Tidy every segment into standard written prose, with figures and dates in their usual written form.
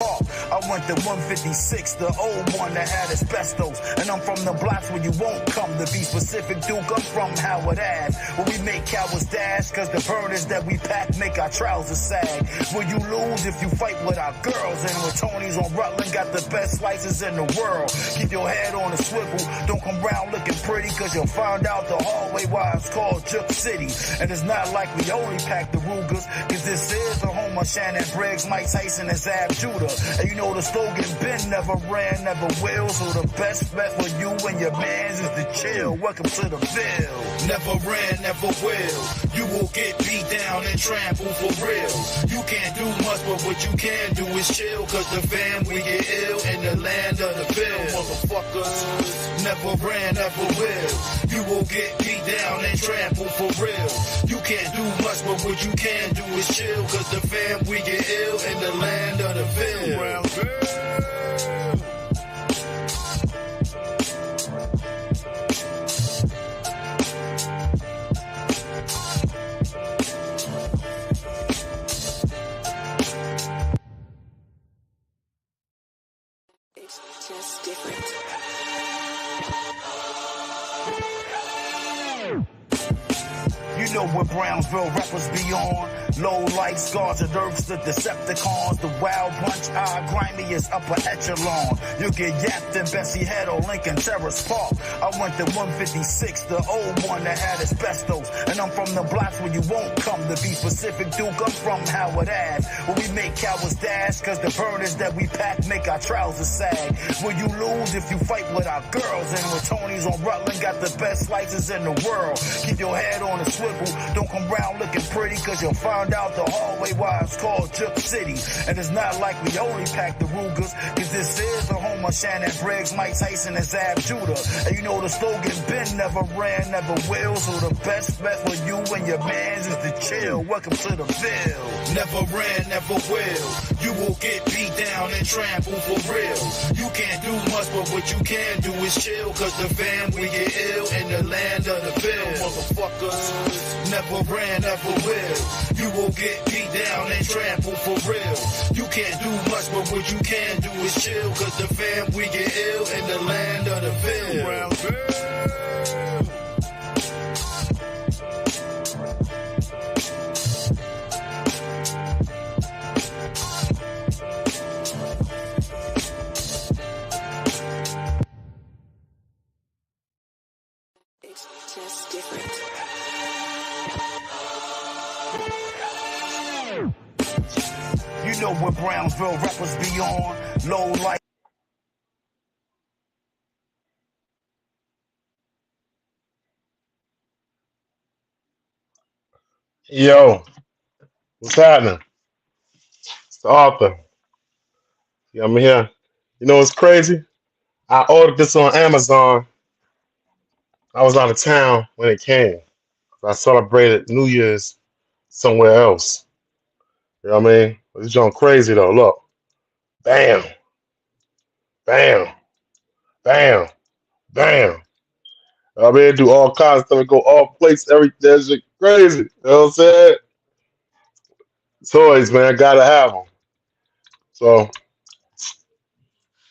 I went to 156, the old one that had asbestos. And I'm from the blocks where you won't come. To be specific, Duke, I'm from Howard Ave, where we make cowards dash, cause the burners that we pack make our trousers sag. Will you lose if you fight with our girls? And when Tony's on Rutland, got the best slices in the world. Keep your head on a swivel, don't come round looking pretty, cause you'll find out the hard way why it's called Juke City. And it's not like we only pack the Rugers, cause this is the home of Shannon Briggs, Mike Tyson, and Zab Judah. And you know the slogan, been never ran, never will. So the best bet for you and your mans is to chill. Welcome to the Ville. Never ran, never will. You will get beat down and trampled for real. You can't do much, but what you can do is chill. Cause the fam, we get ill in the land of the Ville. Motherfuckers, never ran, never will. You will get beat down and trampled for real. You can't do much, but what you can do is chill. Cause the fam, we get ill in the land of the Ville. It's just different. You know what Brownsville rappers be on. Low light scars and earths, the Decepticons, the wild bunch, grimy as upper echelon. You get yapped in Bessie Head or Lincoln Terrace Park. I went to 156, the old one that had asbestos. And I'm from the blocks where you won't come. To be specific, Duke, I'm from Howard Ave, where we make cowards dash, cause the burners that we pack make our trousers sag. Will you lose if you fight with our girls? And when Tony's on Rutland, got the best slices in the world. Keep your head on a swivel, don't come round looking pretty, cause you'll find out the hard way why it's called Juke City. And it's not like we only pack the Rugers, cause this is the home of Shannon Briggs, Mike Tyson, and Zab Judah. And you know the slogan, been never ran, never will. So the best bet for you and your mans is to chill. Welcome to the Ville. Never ran, never will. You will get beat down and trampled for real. You can't do much, but what you can do is chill. Cause the fam, we get ill in the land of the Ville. Motherfuckers, never ran, never will. You will get beat down and trampled for real. You can't do much, but what you can do is chill. Cause the fam, we get ill in the land of the Ville. It's just different. You know what Brownsville rappers be on. Low light. Yo, what's happening? It's the author. Yeah, I'm here. You know what's crazy? I ordered this on Amazon. I was out of town when it came. I celebrated New Year's somewhere else. You know what I mean? This joint crazy though. Look. Bam. Bam. Bam. Bam. I mean, do all kinds of stuff. Go all places, every that shit crazy. You know what I'm saying? Toys, man, gotta have them. So,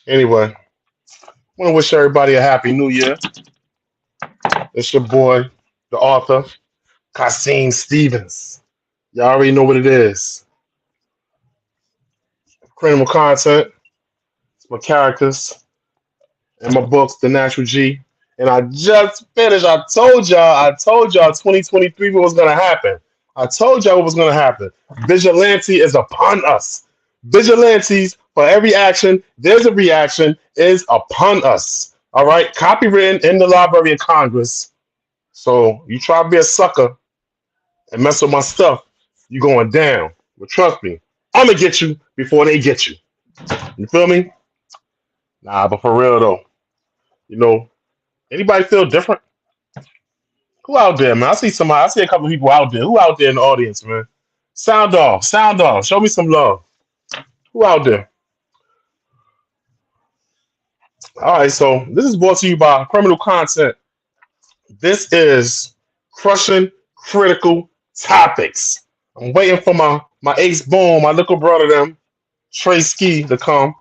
anyway, I want to wish everybody a happy New Year. It's your boy, the author, Kasim Stevens. Y'all already know what it is. Critical content, it's my characters, and my books, The Natural G. And I just finished. I told y'all 2023 what was going to happen. I told y'all what was going to happen. Vigilante is upon us. Vigilantes, for every action, there's a reaction, is upon us. All right? Copywritten in the Library of Congress. So you try to be a sucker and mess with my stuff, you going down. But trust me, I'm going to get you before they get you. You feel me? Nah, but for real, though, you know, anybody feel different? Who out there, man? I see somebody. I see a couple of people out there. Who out there in the audience, man? Sound off. Sound off. Show me some love. Who out there? All right, so this is brought to you by Criminal Content. This is Crushing Critical Topics. I'm waiting for my ace boom, my little brother them. Trey Ski to come.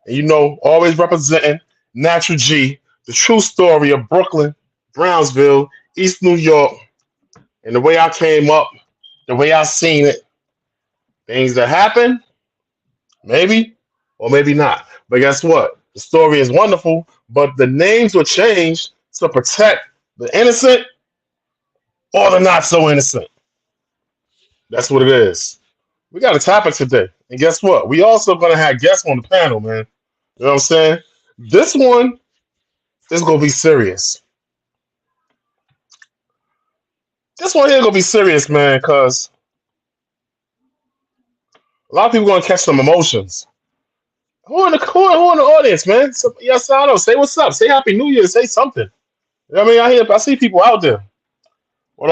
And always representing Natural G, the true story of Brooklyn, Brownsville, East New York, and the way I came up, the way I seen it. Things that happen, maybe, or maybe not. But guess what? The story is wonderful, but the names were changed to protect the innocent or the not so innocent. That's what it is. We got a topic today. And guess what? We also gonna have guests on the panel, man. You know what I'm saying? This one is gonna be serious. This one here gonna be serious, man, because a lot of people gonna catch some emotions. Who in the audience, man? So, yes, I don't know. Say what's up. Say Happy New Year. Say something. You know what I mean? I see people out there. But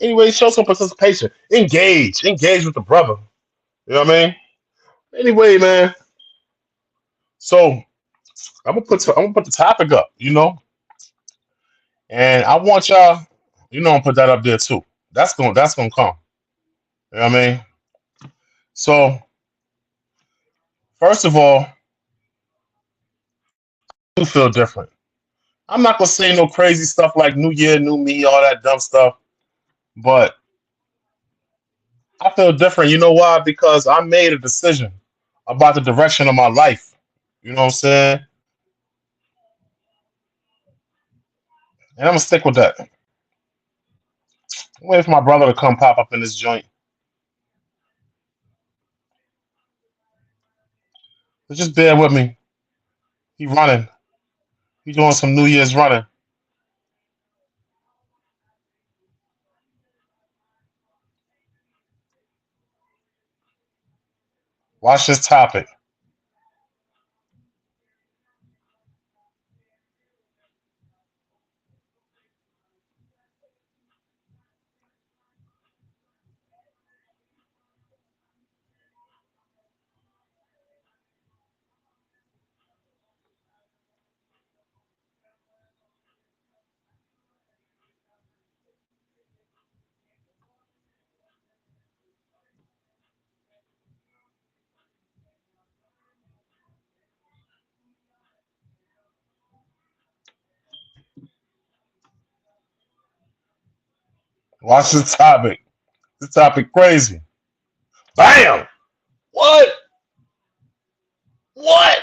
anyway, show some participation. Engage with the brother. You know what I mean? Anyway, man. So I'm gonna put the topic up, and I want y'all, put that up there too. That's gonna come. You know what I mean? So first of all, I do feel different. I'm not gonna say no crazy stuff like New Year, New Me, all that dumb stuff, but I feel different. You know why? Because I made a decision about the direction of my life. You know what I'm saying? And I'm gonna stick with that. I'm waiting for my brother to come pop up in this joint. So just bear with me. He running. He doing some New Year's running. Watch this topic. Watch this topic. This topic crazy. Bam! What? What?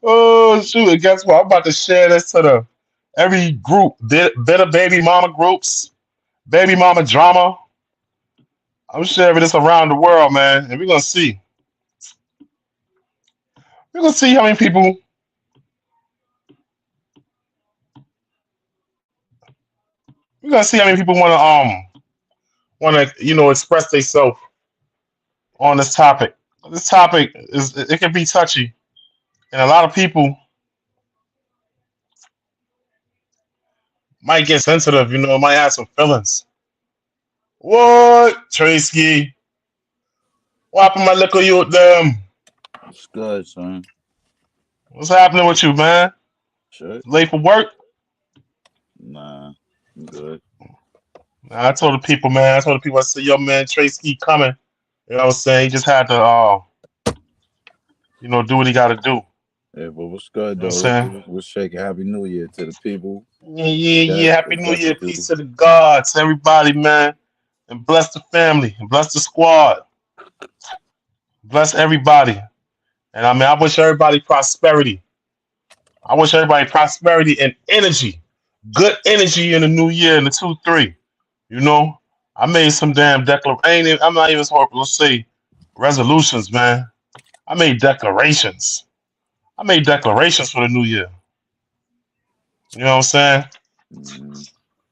Oh shoot! And guess what? I'm about to share this to the every group. Bitter baby mama groups, baby mama drama. I'm sharing this around the world, man, and we're gonna see. We're gonna see how many people. We're gonna see how many people wanna express themselves on this topic. This topic it can be touchy, and a lot of people might get sensitive. Might have some feelings. What, Tracy? What happened, my little youth? Them? It's good, son. What's happening with you, man? Shit. Late for work? Nah, I'm good. Nah, I told the people, man. I told the people, I said, yo, man, Tracy coming. You know what I'm saying? He just had to, do what he got to do. Yeah, but what's good, You know what though? I'm saying? We're shaking Happy New Year to the people. Yeah. Happy New Bless the Year. people. Peace to the gods, everybody, man. And bless the family. And bless the squad. Bless everybody. And I wish everybody prosperity. I wish everybody prosperity and energy. Good energy in the new year in the 2-3. I made some damn declaration. I'm not even supposed to say resolutions, man. I made declarations. I made declarations for the new year. You know what I'm saying? Mm-hmm.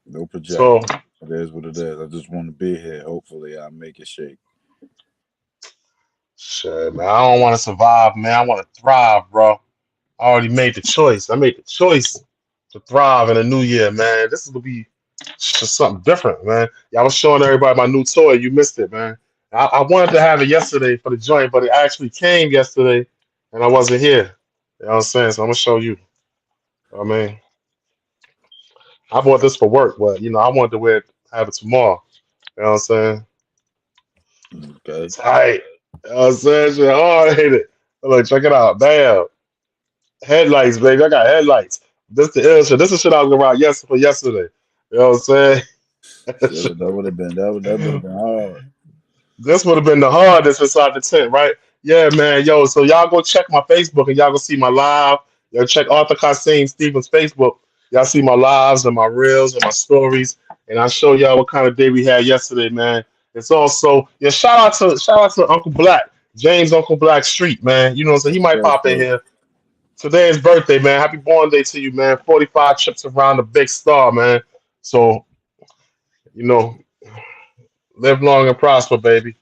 No So, projection. It is what it is. I just want to be here. Hopefully, I'll make it shake. shit, man. I don't want to survive, man. I want to thrive, bro. I already made the choice. I made the choice to thrive in the new year, man. This is gonna be just something different, man. Yeah, I was showing everybody my new toy. You missed it, man. I wanted to have it yesterday for the joint, but it actually came yesterday, and I wasn't here. You know what I'm saying? So I'm gonna show you. I mean, I bought this for work, but I wanted to have it tomorrow. You know what I'm saying? Okay. Tight. You know what I'm saying? Shit hard, ain't it? Look, check it out. Bam. Headlights, baby. I got headlights. This the ill shit. This is shit I was gonna rock yesterday. You know what I'm saying? Shit, that would have been that would have been hard. This would have been the hardest inside the tent, right? Yeah, man. Yo, so y'all go check my Facebook and y'all go see my live. Yo, check Arthur Kasim Stevens' Facebook. Y'all see my lives and my reels and my stories. And I'll show y'all what kind of day we had yesterday, man. It's also shout out to Uncle Black, James Uncle Black Street, man. You know, so he Happy might pop in birthday. here. Today is birthday, man. Happy born day to you, man. 45 trips around the big star, man. So, you know, live long and prosper, baby.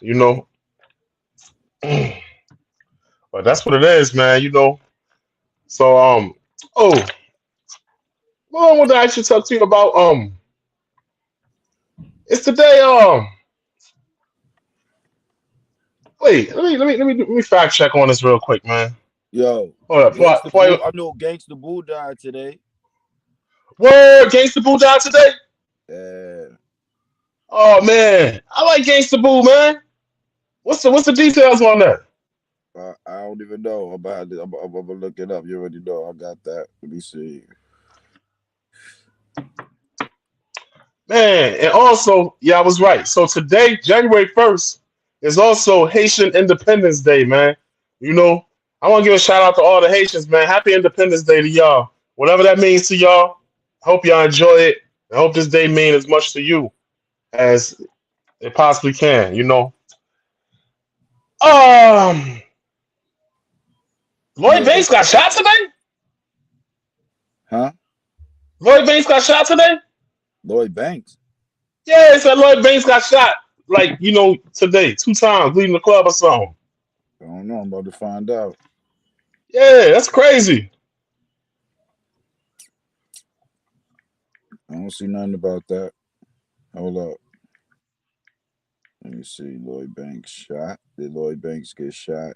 You know. But that's what it is, man. You know. So oh, well, I wanted to actually talk to you about it's today wait, let me fact check on this real quick, man. Yo, Hold up, Gangsta Boo. I know Gangsta Boo died today. word, Gangsta Boo died today. Yeah. Oh man, I like Gangsta Boo, man. What's the details on that? I don't even know about it. I'm gonna look it up. You already know I got that. Let me see. Man, and also, yeah, I was right. So today, January 1st, is also Haitian Independence Day, man. You know, I want to give a shout out to all the Haitians, man. Happy Independence Day to y'all. Whatever that means to y'all, hope y'all enjoy it. I hope this day means as much to you as it possibly can, you know. Um, Lloyd Yeah. Banks got shot today? Huh? Lloyd Banks got shot today? Lloyd Banks. Yeah, it said Lloyd Banks got shot, like, you know, today, 2 times, leaving the club or something. I don't know. I'm about to find out. Yeah, that's crazy. I don't see nothing about that. Hold up. Let me see. Lloyd Banks shot. Did Lloyd Banks get shot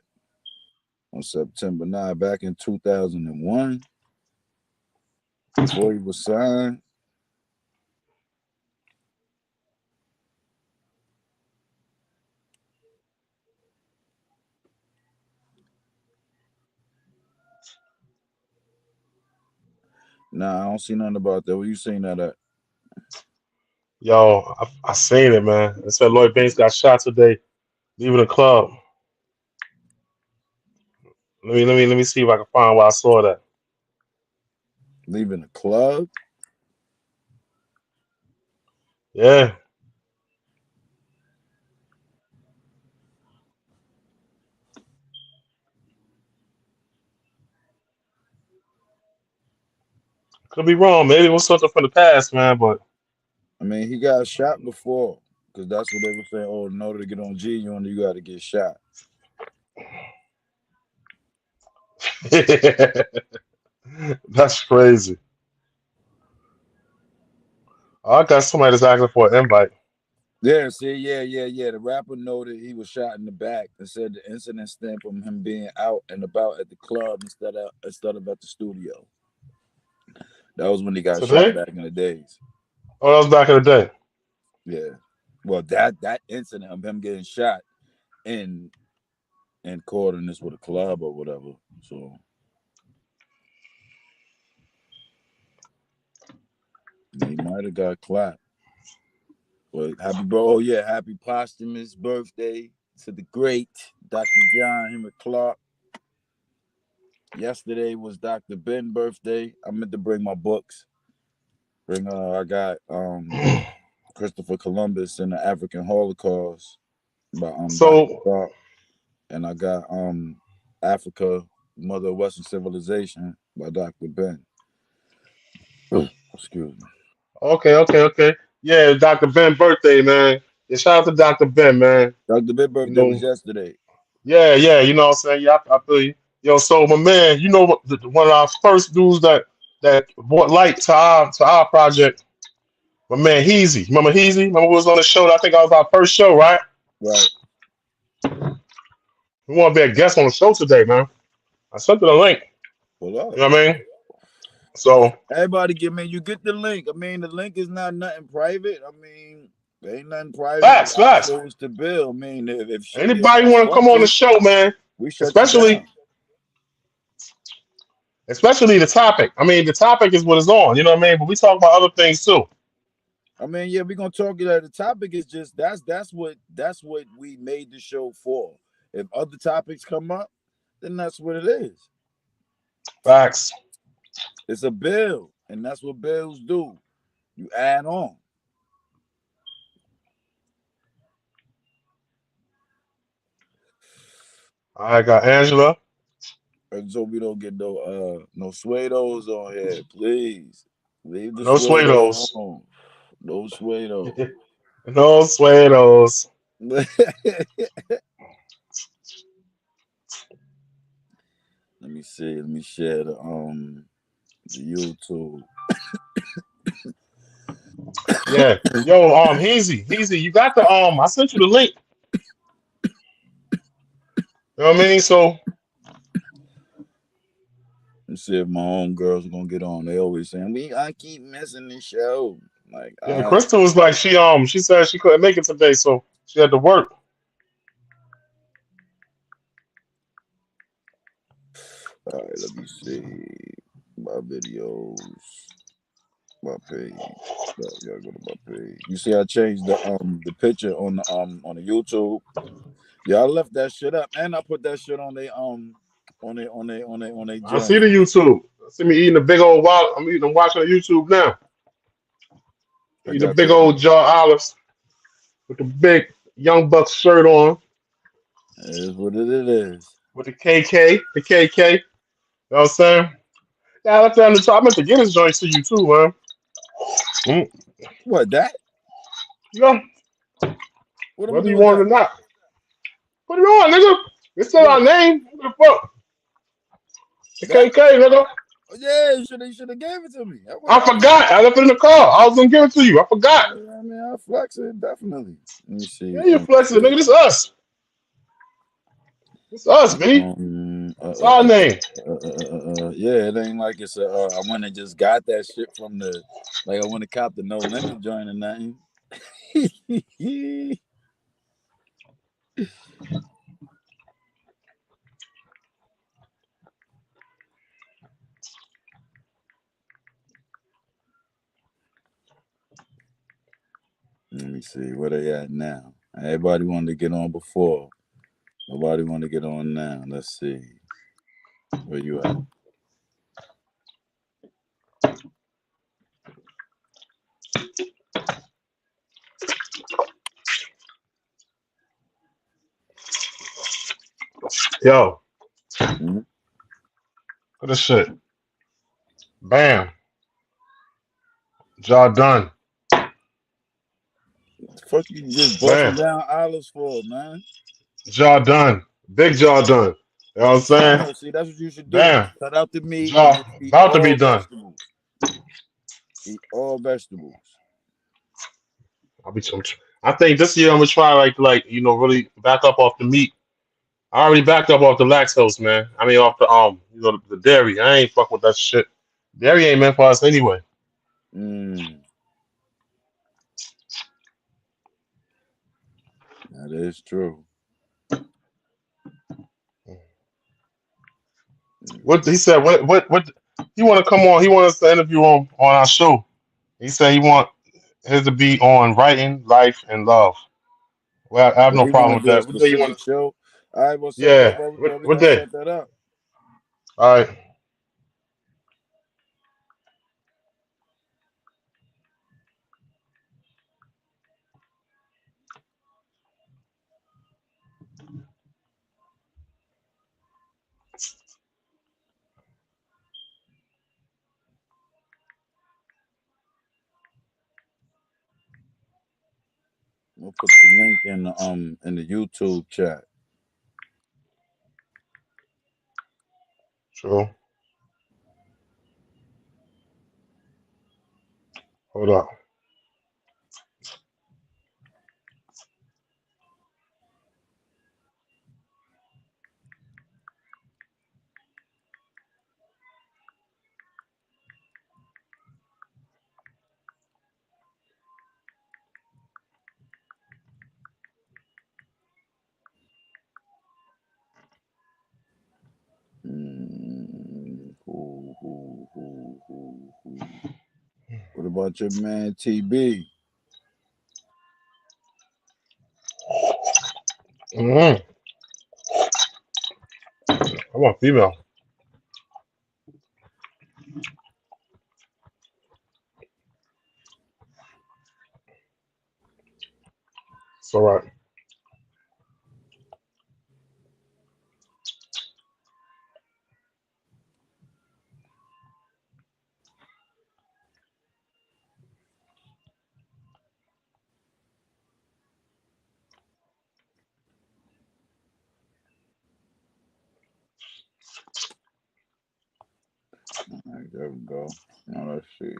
on September 9 back in 2001 before he was signed? Nah, I don't see nothing about that. Where you seen that at? Yo, I seen it, man. It said Lloyd Banks got shot today, leaving the club. Let me see if I can find where I saw that. Leaving the club? Yeah, could be wrong. Maybe it was something from the past, man. But I mean, he got shot before because that's what they were saying. Oh, in order to get on G, you got to get shot. that's crazy. Oh, I got somebody that's asking for an invite. Yeah, see, yeah. The rapper noted he was shot in the back and said the incident stemmed from him being out and about at the club instead of at the studio. That was when he got shot Today? back in the days. Oh, that was back in the day. Yeah. Well, that incident of him getting shot in coordinates with a club or whatever. So he might have got clapped. But happy posthumous birthday to the great Dr. John Henry Clark. Yesterday was Dr. Ben's birthday. I meant to bring my books. I got Christopher Columbus and the African Holocaust by Dr. So, Clark. And I got Africa, Mother of Western Civilization by Dr. Ben. Excuse me. okay. Yeah, Dr. Ben birthday, man. Yeah, shout out to Dr. Ben, man. Dr. Ben's You birthday was know, yesterday. yeah, you know what I'm saying? Yeah, I feel you. Yo, so my man, you know what one of our first dudes that brought light to our project, my man Heezy. Remember Heezy? Remember we was on the show? I think that was our first show, right? Right. We want to be a guest on the show today, man. I sent you the link. Hold up. You know what I mean? So Everybody you get the link. I mean, the link is not nothing private. I mean, There ain't nothing private. Facts, Our facts. show is to build. I mean, if shit get Anybody want to come on the disrupted, show, man? we shut you Especially, down. especially the topic. I mean, the topic is what is on. You know what I mean? But we talk about other things too. I mean, yeah, we're gonna talk it. The topic is just that's what we made the show for. If other topics come up, then that's what it is. Facts. It's a bill, and that's what bills do. You add on. I got Angela. And so we don't get no suedos on here, please. Leave the No suedo suedos. alone. No suedo. No suedos. Let me see. Let me share the YouTube. Yeah. Yo, Heezy, you got the I sent you the link. You know what I mean? So Let's see if my own girls are gonna get on. They always saying I keep missing the show. Like, yeah, Crystal was like she said she couldn't make it today, so she had to work. all right, let me see my videos, my page. No, y'all go to my page. You see, I changed the picture on the YouTube. Y'all left that shit up, and I put that shit on they I see joint. the YouTube. I see me eating a big old wild. I'm watching the YouTube now. I Eating a got big the old jar of olives with the big Young Bucks shirt on it is what it is. with the KK. You know what I'm saying? Yeah, I left that on the top. I meant to get his joints to you too, man. Mm. What that? Yeah, What I'm gonna whether do you with want it that? or not. Put it on, nigga. It said our What? name. What the fuck? The That? KK, nigga. Oh, yeah, you should have gave it to me. I would I have. forgot. I left it in the car. I was gonna give it to you. I forgot. I mean, I flex it definitely. Let me see. Yeah, you flexing, nigga. This us. It's us, B. Um, uh, It's uh, our uh, name. yeah, it ain't like it's I went and just got that shit from the like I went to cop the no limit joint or nothing. Let me see where they at now. Everybody wanted to get on before. Nobody want to get on now. Let's see where you at. Yo, Mhm. look at this shit. Bam. Job done. The fuck you just busting Bam. down olives for, man? Jaw done. Big jaw done. You know what I'm saying? No, see, that's what you should do. Bam. Cut out the meat and Jaw just eat about to be all done. vegetables. Eat all vegetables. I'll be. I think this year I'm gonna try like really back up off the meat. I already backed up off the lactose, man. I mean off the the dairy. I ain't fuck with that shit. Dairy ain't meant for us anyway. Mm, that is true. What he said? What he want to come on? He want us to interview on our show. He said he want his to be on writing, life, and love. Well, I have Oh, no he want problem to with do a that. What day you specific want? show. All right, well, set that. Yeah. Well, we What gonna day? set that up. All right. We'll put the link in the YouTube chat. True. Hold up. about your man TB? Mm-hmm. I want female. It's all right. All right, there we go. Now let's see.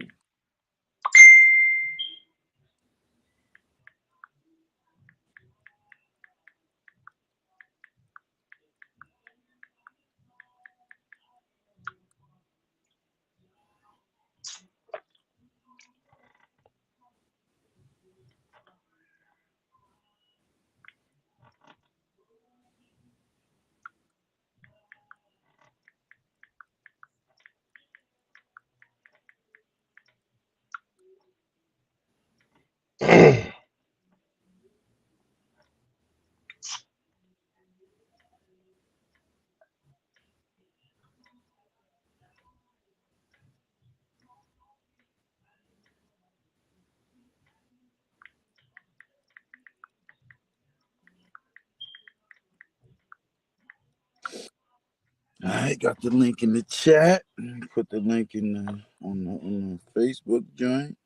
All right, got the link in the chat. Put the link in on the Facebook joint.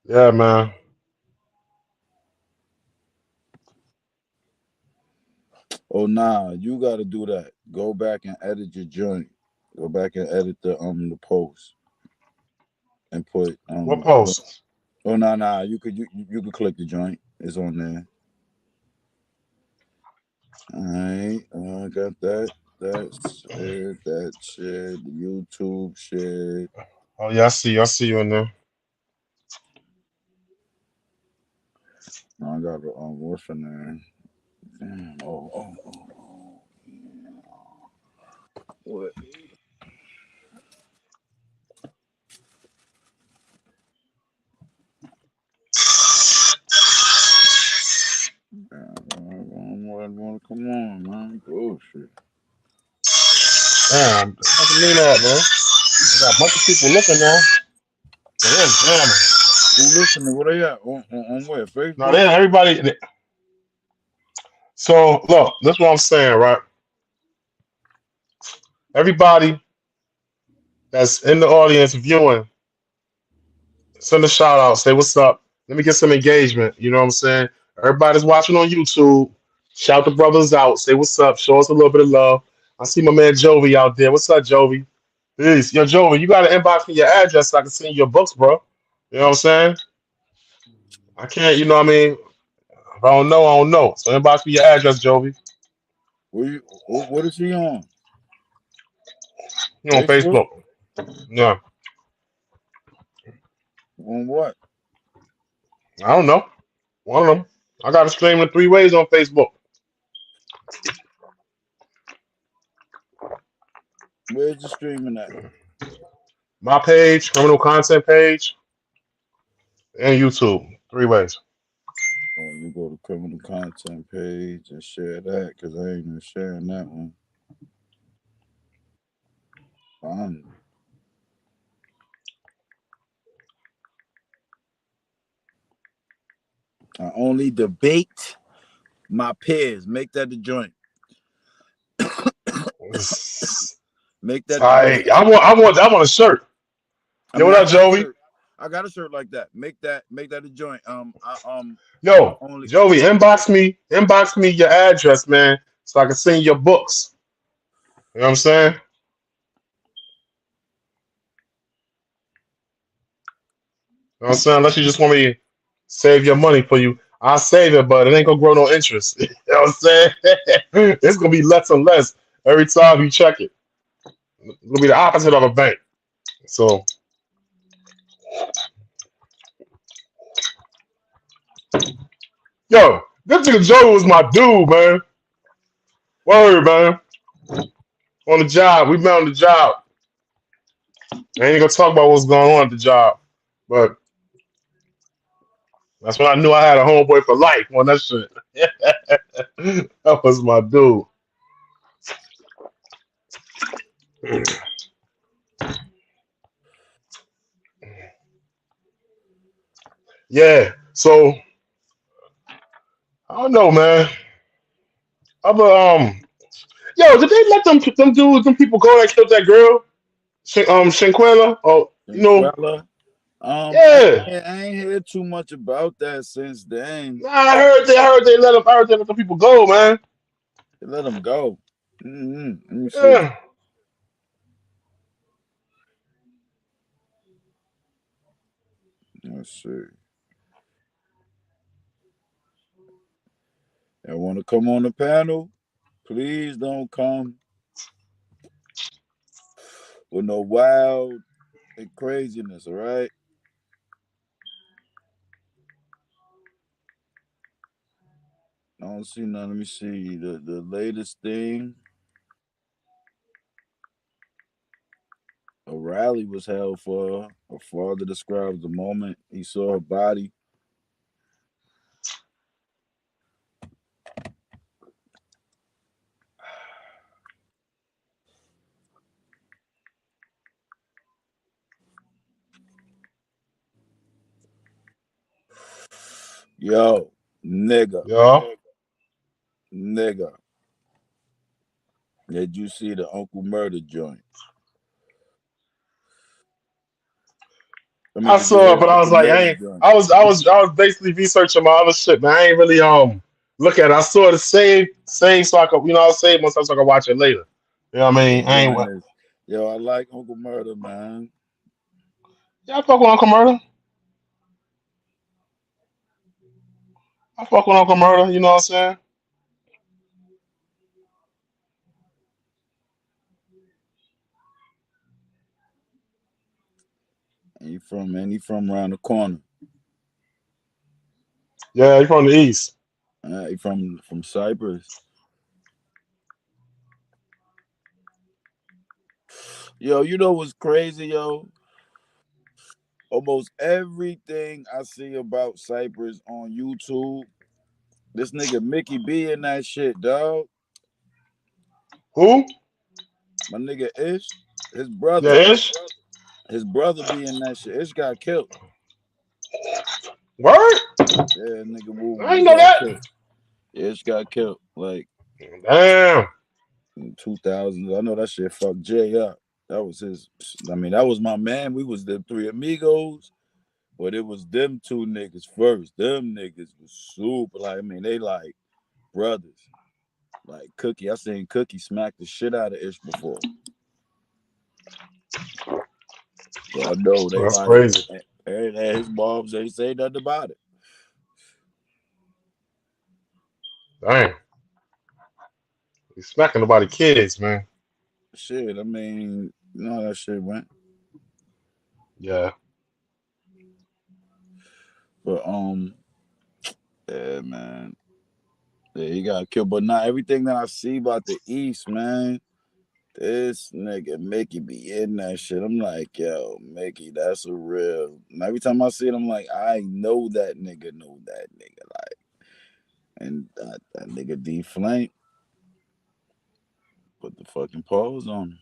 Yeah, man. Oh nah, you gotta do that. Go back and edit your joint. Go back and edit the post and put What post? oh nah, you could click the joint. It's on there. All right, I got that. That shit, the YouTube shit. Oh yeah, I see. I see you in there. I got what's her name? Damn. Oh. What? Come on, man. Bullshit. Damn, fucking mean that, man. I got a bunch of people looking now. They're jamming. Who listening? Where they at? On where? Now Facebook? then, everybody. So look, that's what I'm saying, right? Everybody that's in the audience viewing, send a shout out. Say what's up. Let me get some engagement. You know what I'm saying? Everybody's watching on YouTube. Shout the brothers out. Say what's up. Show us a little bit of love. I see my man Jovi out there. What's up, Jovi? Peace. Yo, Jovi, you gotta inbox me your address so I can send you your books, bro. You know what I'm saying? I can't, you know what I mean? If I don't know, I don't know. So inbox me your address, Jovi. What is he on? You know, on Facebook? Facebook. Yeah. On what? I don't know. One of them. I got to stream in 3 ways on Facebook. Where's the streaming at? My page, criminal content page, and YouTube. 3 ways. Oh, you go to criminal content page and share that because I ain't even sharing that one. Fine. I only debate my peers. Make that the joint. Make that the joint. I want a shirt. I Yo, mean, what up, Jovi? I got a shirt like that. Make that a joint. Yo, Only Jovi, inbox me your address, man, so I can send you your books. You know what I'm saying? You know what I'm saying? Unless you just want me to save your money for you, I'll save it, but it ain't gonna grow no interest. You know what I'm saying? It's gonna be less and less every time you check it. It'll be the opposite of a bank. So, yo, this nigga Joe was my dude, man. Word, man. On the job, we met on the job. I ain't gonna talk about what's going on at the job, but that's when I knew I had a homeboy for life on that shit. That was my dude. Yeah. So I don't know, man. Other yo, did they let them dudes, them people go that killed that girl, Shinquella? Oh, you know, Quella. yeah. I ain't heard too much about that since then. Nah, I heard they let the people go, man. They let him go. Let me see. Yeah. Let's see. I want to come on the panel. Please don't come with no wild and craziness, all right? I don't see none. Let me see. The latest thing. A rally was held for her. Her father describes the moment he saw her body. Yo, nigga, Yeah. nigga. Did you see the Uncle Murder joint? I mean, I did you saw hear it, but the I was Uncle like, I Murder ain't. joint? I was basically researching my other shit, man. I ain't really look at it. I saw the same, so I could, I'll save myself so I can watch it later. You know what I This mean? I ain't. joint is, yo, I like Uncle Murder, man. Yeah, I fuck with Uncle Murder. I fuck with Uncle Murder. You know what I'm saying? And he from around the corner. Yeah, he from the east. He from Cyprus. Yo, you know what's crazy, yo? Almost everything I see about Cyprus on YouTube, this nigga Mickey B in that shit, dog. Who? My nigga Ish, his Yeah, brother, Ish. his brother be in that shit. Ish got killed. Word? Yeah, nigga Woo I Woo ain't know got that. killed. Yeah, Ish got killed like Damn. in 2000. I know that shit fucked Jay up. That was his. I mean, that was my man. We was the three amigos, but it was them two niggas first. Them niggas was super. Like, I mean, they like brothers. Like Cookie, I seen Cookie smack the shit out of Ish before. So I know they That's like, crazy. and his moms ain't say nothing about it. Damn. He's smacking nobody kids, man. Shit, I mean, you know how that shit went. Yeah. But yeah, man. Yeah, he got killed. But not everything that I see about the East, man. This nigga Mickey be in that shit. I'm like, yo, Mickey, that's a real. And every time I see it, I'm like, I know that nigga, Like, and that nigga D Flank put the fucking pause on him.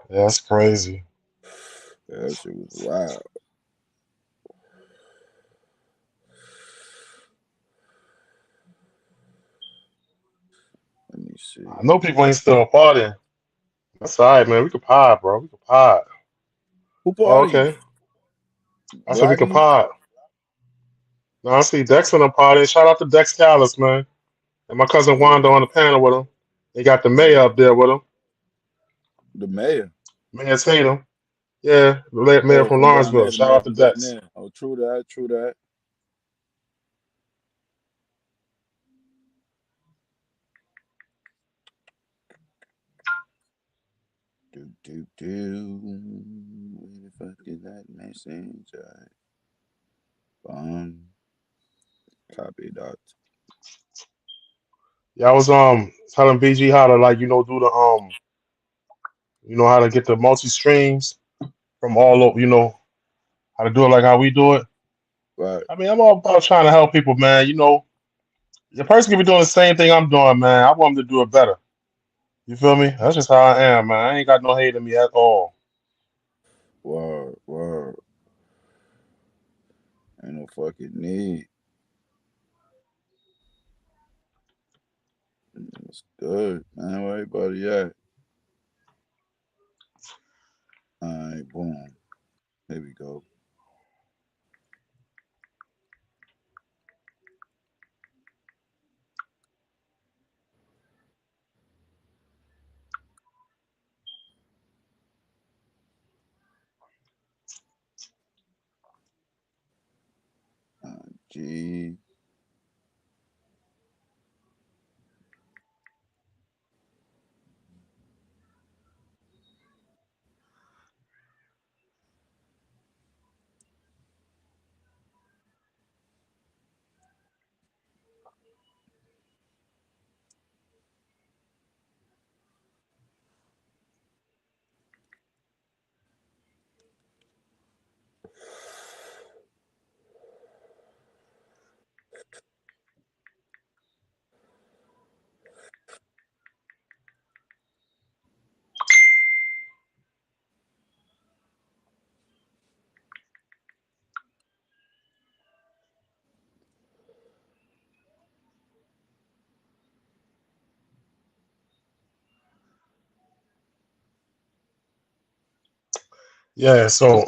Yeah, that's crazy. That shit was wild. Let me I see. know people ain't still partying. That's all right, man. We could pod, bro. We could pod. Who Oh, partying? okay. I said we could Rodney? pod. Now I see Dex on the party. Shout out to Dex Callis, man. And my cousin Yeah. Wanda on the panel with him. They got the mayor Oh, up there with him. the mayor. Mayor Tatum. Yeah, the late mayor Oh, from from down Lawrenceville. there, the Shout mayor out to from down Dex. there. Oh, true that, true that. Where the fuck is that message? Bomb. Copy that. Yeah, I was telling BG how to like do the how to get the multi streams from all over, how to do it like how we do it. Right. I mean, I'm all about trying to help people, man. The person can be doing the same thing I'm doing, man. I want them to do it better. You feel me? That's just how I am, man. I ain't got no hate in me at all. Word. Word. Ain't no fucking need. It's good, man. Where everybody at? Alright, boom. Here we go. G. Yeah. So,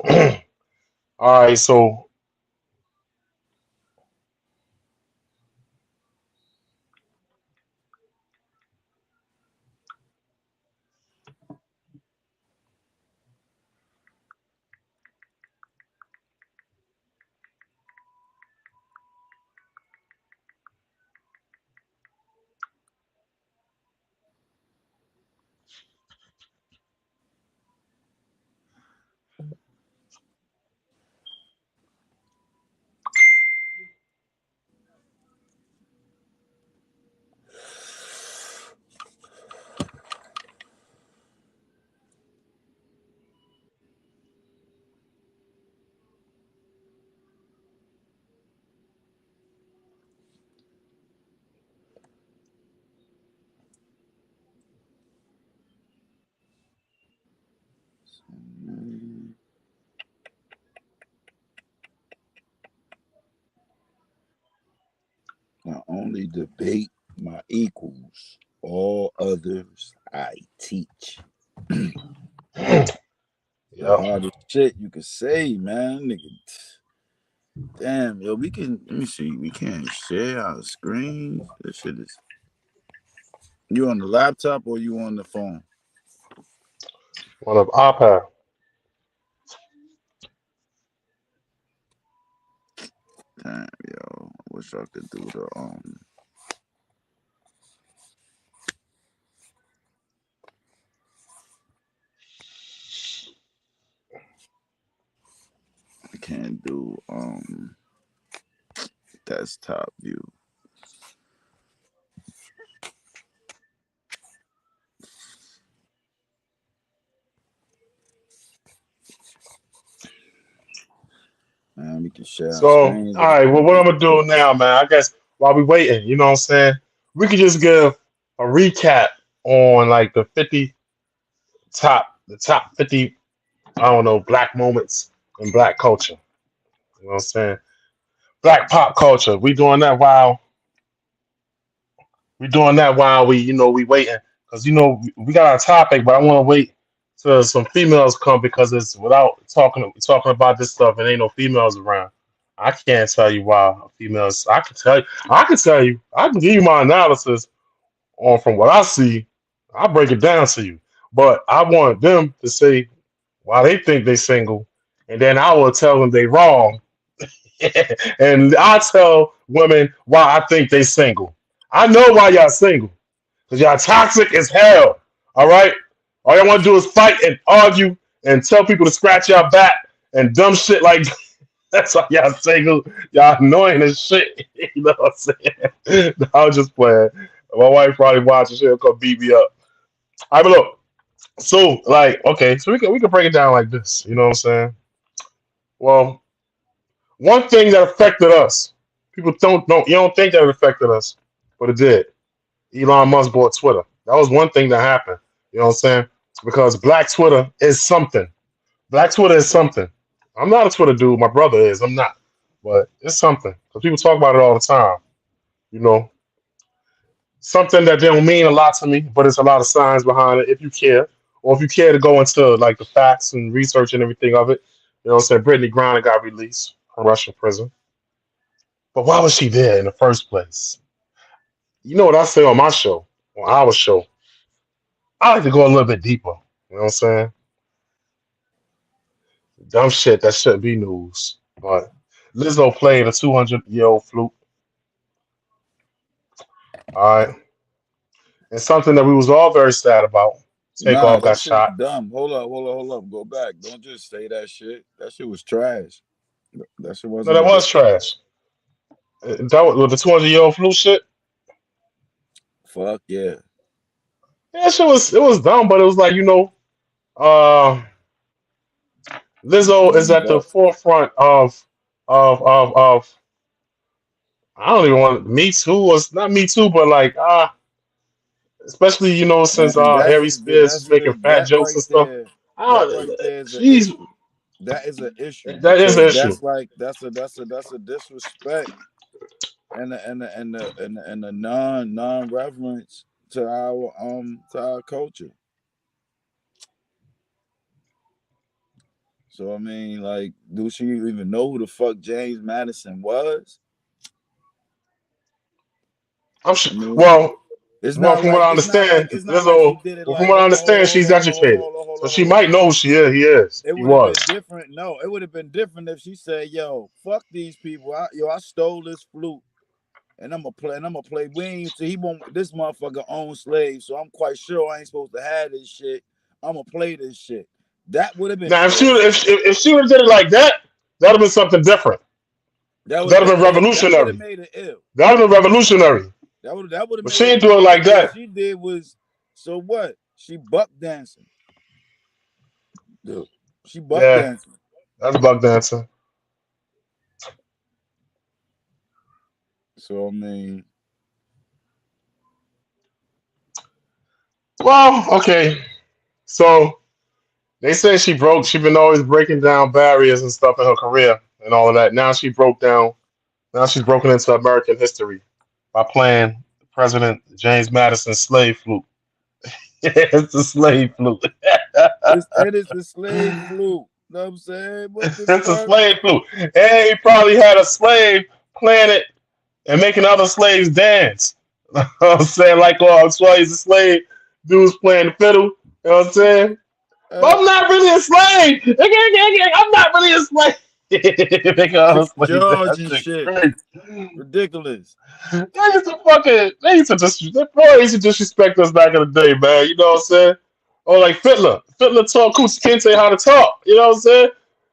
all right. So, Not only debate my equals, all others I teach. The yeah. hardest shit you could say, man. Nigga. Damn, yo, we can let me see. We can't share our screen. This shit is you on the laptop or you on the phone? One of iPad. Damn, yo. Wish I could do the. I can't do desktop view. Man, we can share our So, all screens, but right. Well, what I'm gonna do now, man? I guess while we waiting, you know what I'm saying? We could just give a recap on like the top 50. I don't know, black moments in black culture. You know what I'm saying? Black pop culture. We doing that while we waiting because we got our topic, but I want to wait till some females come because it's without talking about this stuff and ain't no females around. I can't tell you why females. I can tell you. I can tell you. I can give you my analysis on from what I see. I'll break it down to you, but I want them to say why they think they single, and then I will tell them they wrong, and I tell women why I think they single. I know why y'all single. Because y'all toxic as hell. All right? All y'all want to do is fight and argue and tell people to scratch y'all back and dumb shit like that's why y'all single. Y'all annoying as shit. You know what I'm saying? I was just playing. My wife probably watching. She'll come beat me up. I right, but look. So like, okay, so we can break it down like this. You know what I'm saying? Well, one thing that affected us, people don't you don't think that it affected us, but it did. Elon Musk bought Twitter. That was one thing that happened. You know what I'm saying? Because Black Twitter is something. Black Twitter is something. I'm not a Twitter dude. My brother is. I'm not. But it's something. Because people talk about it all the time. You know, something that don't mean a lot to me, but it's a lot of signs behind it if you care. Or if you care to go into like the facts and research and everything of it. You know what I'm saying? Brittany Griner got released from Russian prison. But why was she there in the first place? You know what I say on my show, on our show? I like to go a little bit deeper. You know what I'm saying? Dumb shit that shouldn't be news. But Lizzo played a 200-year-old flute. All right. And something that we was all very sad about. Nah, Takeoff got that shit was shot. dumb. Hold up. Go back. Don't just say that shit. That shit was trash. That shit No, wasn't that a good. was trash. That was with the 200-year-old flute shit. Fuck yeah. Yeah, shit was it was dumb, but it was like, uh Lizzo is Thumbs at the up. forefront of I don't even want Me Too was not Me Too, but like especially since Man, Harry Spears is making fat jokes and stuff. that right there is an She's issue. That is an issue that is because an issue. that's a disrespect and a non reverence to our culture. So I mean, like, do she even know who the fuck James Madison was? I'm I sure. mean, Well, it's well, not from what like I understand, she Lizzo. did it Well, from like what I understand, she's educated, so she might know who she is. He is. It He would have been was. different. No, it would have been different if she said, "Yo, fuck these people. I stole this flute, and I'm gonna play. We ain't he won't. This motherfucker owns slaves, so I'm quite sure I ain't supposed to have this shit. I'm gonna play this shit." That would have been Now, ill. if she would have did it like that, that'd have been something different. That would have That'd have been been ill. That would have revolutionary. made it ill. That'd have been revolutionary. That would have But made she it ain't do ill it like because what that. she did was so what? She buck dancing. Dude, she buck Yeah, dancing. that's buck dancing. So I mean, Well, okay. So they say she broke. She been always breaking down barriers and stuff in her career and all of that. Now she broke down. Now she's broken into American history by playing President James Madison's slave flute. It's the slave flute. it's the slave flute. Know what I'm saying? What the It's a fuck? slave flute. And he probably had a slave playing it and making other slaves dance. You know what I'm saying? Like, so he's a slave, dude's playing the fiddle. You know what I'm saying? But Uh, I'm not really a slave. I'm not really a slave. Making other slaves dance. George That and shit shit. crazy. Ridiculous. Boy, used to disrespect us back in the day, man. You know what I'm saying? Or like Fiddler. Fiddler taught Coochie Kente how to talk. You know what I'm saying?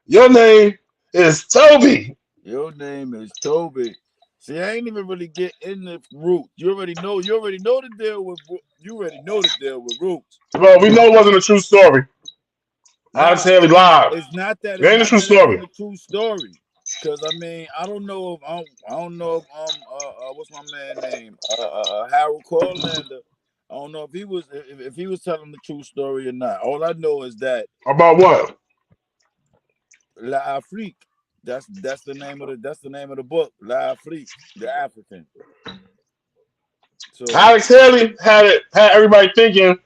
Your name is Toby. Your name is Toby. See, I ain't even really get in the root. You already know. You already know the deal with. You already know the deal with roots. Well, we know it wasn't a true story. Alex Nah, Haley lied. it's It ain't a not true that it story. ain't a true story. Cause I mean, I don't know if what's my man name Harold Corlander. I don't know if he was telling the true story or not. All I know is that About what? La Afrique. That's the name of the book. La Afrique, the African. So Alex Haley had everybody thinking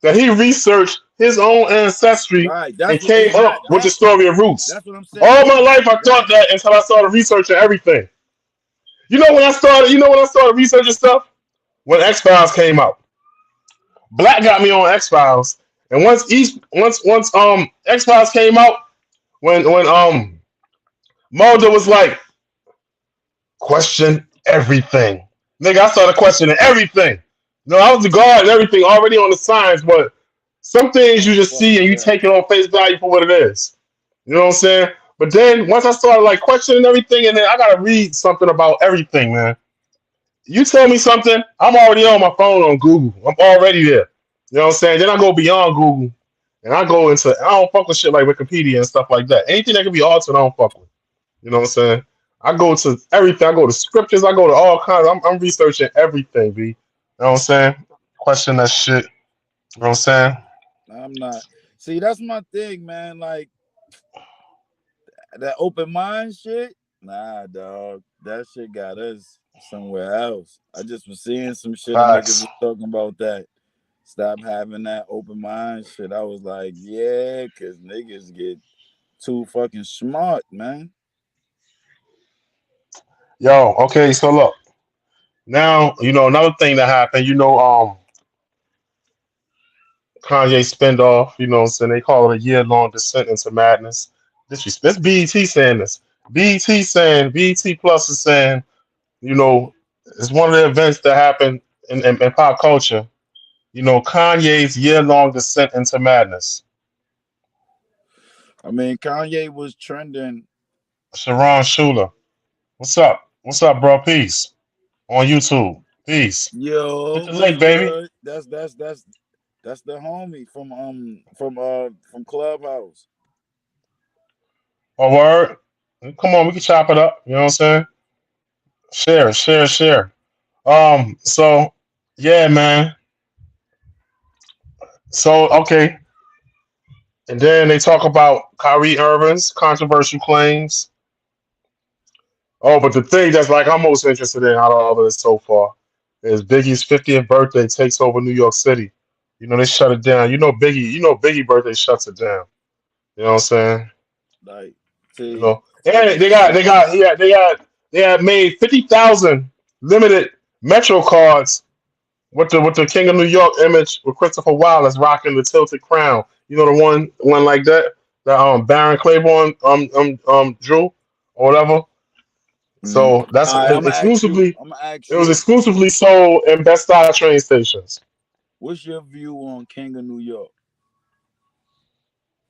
that he researched his own ancestry right, and that's what came it's not up with the that. story of roots. That's what I'm saying. All It's my not life I thought that. that until I started researching everything. When I started researching stuff? When X Files came out. Black got me on X Files. And once X Files came out, when Mulder was like, question everything. Nigga, I started questioning everything. No, I was the guard and everything already on the signs, but Some things you just Fuck see and you that. take it on face value for what it is. You know what I'm saying? But then once I started like questioning everything, and then I gotta read something about everything, man. You tell me something, I'm already on my phone on Google. I'm already there. You know what I'm saying? Then I go beyond Google and I go into I don't fuck with shit like Wikipedia and stuff like that. Anything that can be altered, I don't fuck with. You know what I'm saying? I go to everything. I go to scriptures. I go to all kinds. I'm researching everything, B. You know what I'm saying? Question that shit. You know what I'm saying? I'm not. See, that's my thing, man. Like that open mind shit. Nah, dog. That shit got us somewhere else. I just was seeing some shit and niggas Facts. was talking about that. Stop having that open mind shit. I was like, yeah, cause niggas get too fucking smart, man. Yo, okay, so look. Now, another thing that happened, Kanye spin off, what I'm saying? They call it a year-long descent into madness. This BET saying this. BET Plus is saying, it's one of the events that happened in pop culture. Kanye's year-long descent into madness. I mean, Kanye was trending. Sharon Schuler. What's up? What's up, bro? Peace. On YouTube. Peace. Hit Yo, the what's link, baby. good? That's the homie from Clubhouse. Oh, word. Come on, we can chop it up. You know what I'm saying? Share, share, share. So yeah, man. So okay. And then they talk about Kyrie Irving's controversial claims. Oh, but the thing that's like I'm most interested in out of all of this so far is Biggie's 50th birthday takes over New York City. They shut it down. Biggie birthday shuts it down. You know what I'm saying? Like, You see, know. And they had made 50,000 limited Metro cards with the King of New York image with Christopher Wallace rocking the tilted crown. The one like that that Baron Claiborne drew or whatever. mm-hmm. So that's All right, I'm gonna ask you. exclusively. I'm gonna ask It was you. exclusively sold in Best Style train stations. What's your view on King of New York?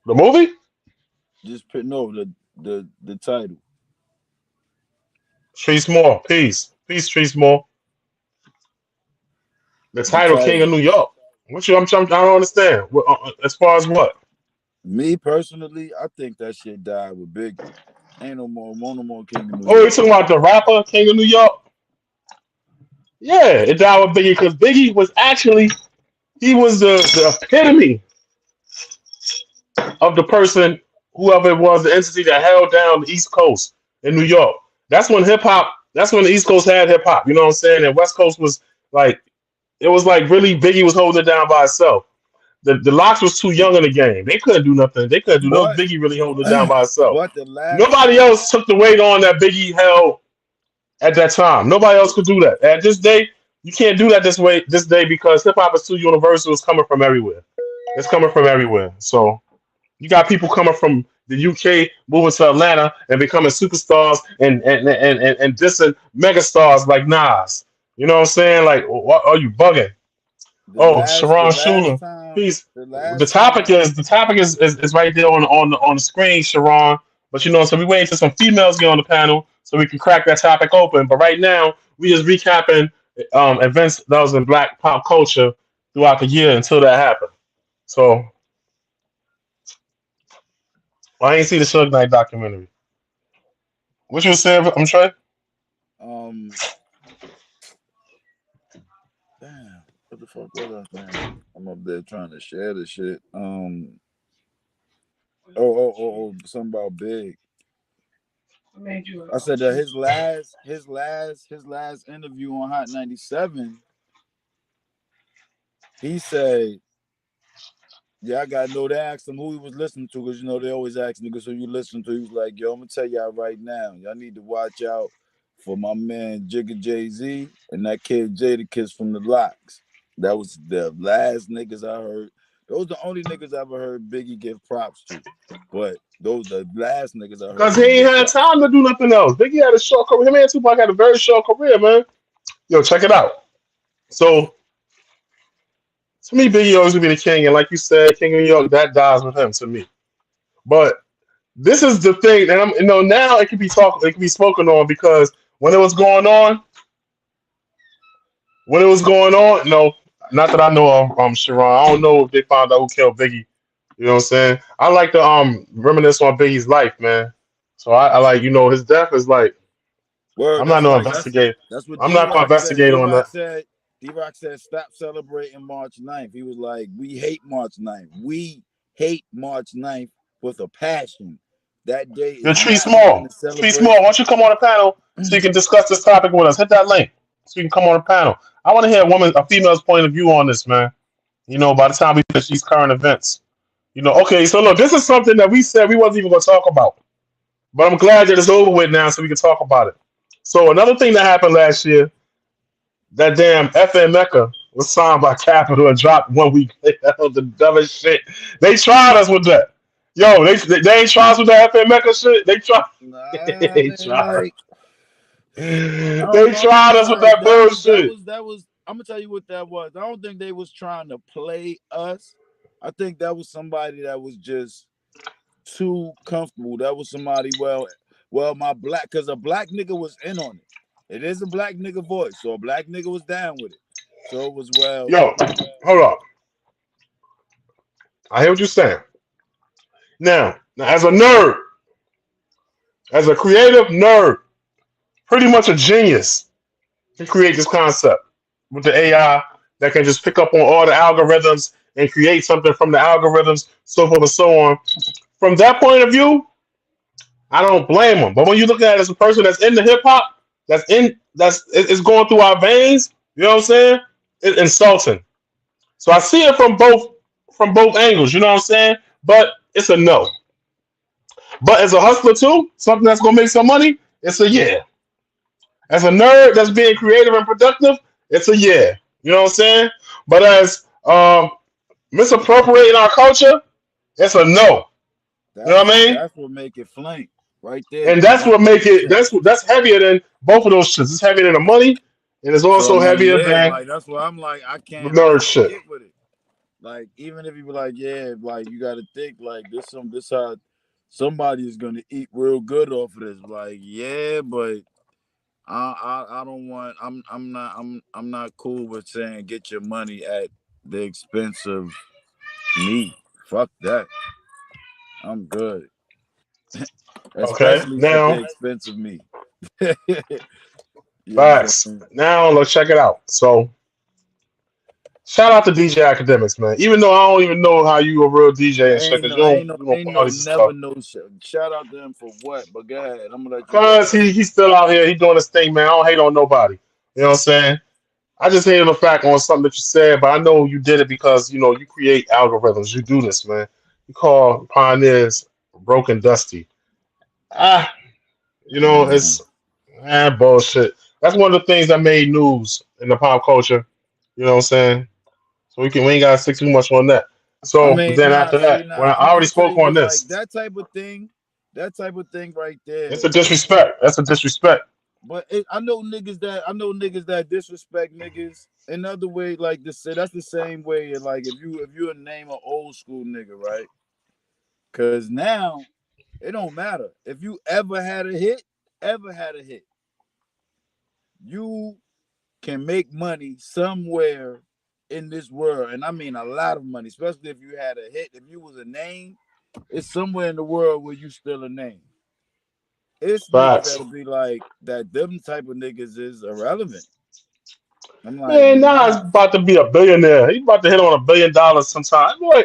The movie Just put no the title. Tree Small, peace, Tree Small. The The title King of title. New York. What you? I don't understand. As far as what? Me personally, I think that shit died with Biggie. Ain't no more King of New Oh, you York. talking about the rapper King of New York? Yeah, it died with Biggie because Biggie was actually he was the epitome of the person, whoever it was, the entity that held down the East Coast in New York. That's when hip hop. That's when the East Coast had hip hop. You know what I'm saying? And West Coast was like it was like really Biggie was holding it down by himself. The Locks was too young in the game. They couldn't do nothing. They couldn't do no But Biggie really holding it down by himself. but the last Nobody time, else took the weight on that Biggie held at that time. Nobody else could do that. At this day, you can't do that this day because hip hop is too universal. It's coming from everywhere. It's coming from everywhere. So you got people coming from the UK moving to Atlanta and becoming superstars and dissing megastars like Nas. You know what I'm saying? Like, what are you bugging? Oh, the Sharon last Schuler. time, Please. the The last topic time. is is right there on the screen, Sharon. But so we waiting till some females get on the panel so we can crack that topic open. But right now we just recapping events that was in Black pop culture throughout the year until that happened. So I ain't see the Suge Knight documentary. What you saying? I'm trying. Um, damn, what the fuck was I saying? I'm up there trying to share the shit. Something about Big. I said that his last interview on Hot 97, he said, "Yeah, I gotta know." They asked him who he was listening to because they always ask niggas who you listen to. He was like, "Yo, I'm gonna tell y'all right now, y'all need to watch out for my man Jigga Jay Z and that kid Jada Kiss from the Locks." That was the last niggas I heard. Those the only niggas I ever heard Biggie give props to. But those the last niggas I heard Because he him ain't give had props. time to do nothing else. Biggie had a short career. Him and Tupac had a very short career, man. Yo, check it out. So To me, Biggie always gonna be the king, and like you said, King of New York, that dies with him to me. But this is the thing, and now it can be spoken on because when it was going on, no, not that I know of, Sharon. I don't know if they found out who killed Biggie. You know what I'm saying? I like to reminisce on Biggie's life, man. So I like his death is like Word, I'm not that's no like investigator. that's what I'm D not gonna Rock said. investigate on that. D Rock said stop celebrating March 9th. He was like, we hate March 9th. We hate March 9th with a passion. That day The is tree not nothing to small. Tree small. celebrate. Why don't you come on the panel so you can discuss this topic with us? Hit that link so you can come on the panel. I want to hear a female's point of view on this, man. By the time we finish these current events. Okay, so look, this is something that we said we wasn't even gonna talk about. But I'm glad that it's over with now so we can talk about it. So another thing that happened last year, that damn FN Mecca was signed by Capital and dropped 1 week later. That was the dumbest shit. They tried us with that. Yo, they ain't tried us with that FN Mecca shit. They tried. Nah, They man, tried. like I don't They know. I'm gonna tried be us with like that bullshit. that was. I'm gonna tell you what that was. I don't think they was trying to play us. I think that was somebody that was just too comfortable. That was somebody. My black, because a black nigga was in on it. It is a black nigga voice, so a black nigga was down with it. So it was Yo, hold up. I hear what you're saying. Now, as a nerd, as a creative nerd, pretty much a genius to create this concept with the AI that can just pick up on all the algorithms and create something from the algorithms, so forth and so on. From that point of view, I don't blame him. But when you look at it as a person that's in the hip hop, it's going through our veins, you know what I'm saying? It's insulting. So I see it from both angles, you know what I'm saying? But it's a no. But as a hustler too, something that's gonna make some money, it's a yeah. As a nerd that's being creative and productive, it's a yeah. You know what I'm saying? But as misappropriating our culture, it's a no. You know what I mean? that's what make it flame right there. And that's what make it 100%. that's heavier than both of those shits. It's heavier than the money, and it's So I also mean, heavier yeah, than like that's why I'm like, the nerd I can't shit. get with it. Like, even if you be like, yeah, like you gotta think like this how somebody is gonna eat real good off of this. Like, yeah, but I don't want I'm not cool with saying get your money at the expense of me. Fuck that. I'm good. Okay. Especially at the Now, expense of me. You know what I'm facts. saying? Now let's check it out. So shout out to DJ Academics, man. Even though I don't even know how you a real DJ and shit, because you don't parties and Never stuff. no shout out to him for what? But go ahead, I'm gonna let you go. Cause he's still out here, he's doing his thing, man. I don't hate on nobody. You know what I'm saying? I just hated the fact on something that you said, but I know you did it because you create algorithms. You do this, man. You call pioneers broken dusty. Ah, Mm. it's bullshit. That's one of the things that made news in the pop culture. You know what I'm saying? So we ain't gotta stick too much on that. I So mean, then after that, when I I'm already gonna tell spoke you on what, like this, that type of thing right there. it's a disrespect. That's a disrespect. But I know niggas that disrespect niggas. Another way, like this, that's the same way. Like if you name an old school nigga, right? Because now it don't matter if you ever had a hit, you can make money somewhere in this world, and I mean a lot of money, especially if you had a hit. If you was a name, it's somewhere in the world where you still a name. It's niggas Facts. that'll be like that. Them type of niggas is irrelevant. I'm like, Man, now it's nah. about to be a billionaire. He's about to hit on $1 billion sometime. Boy,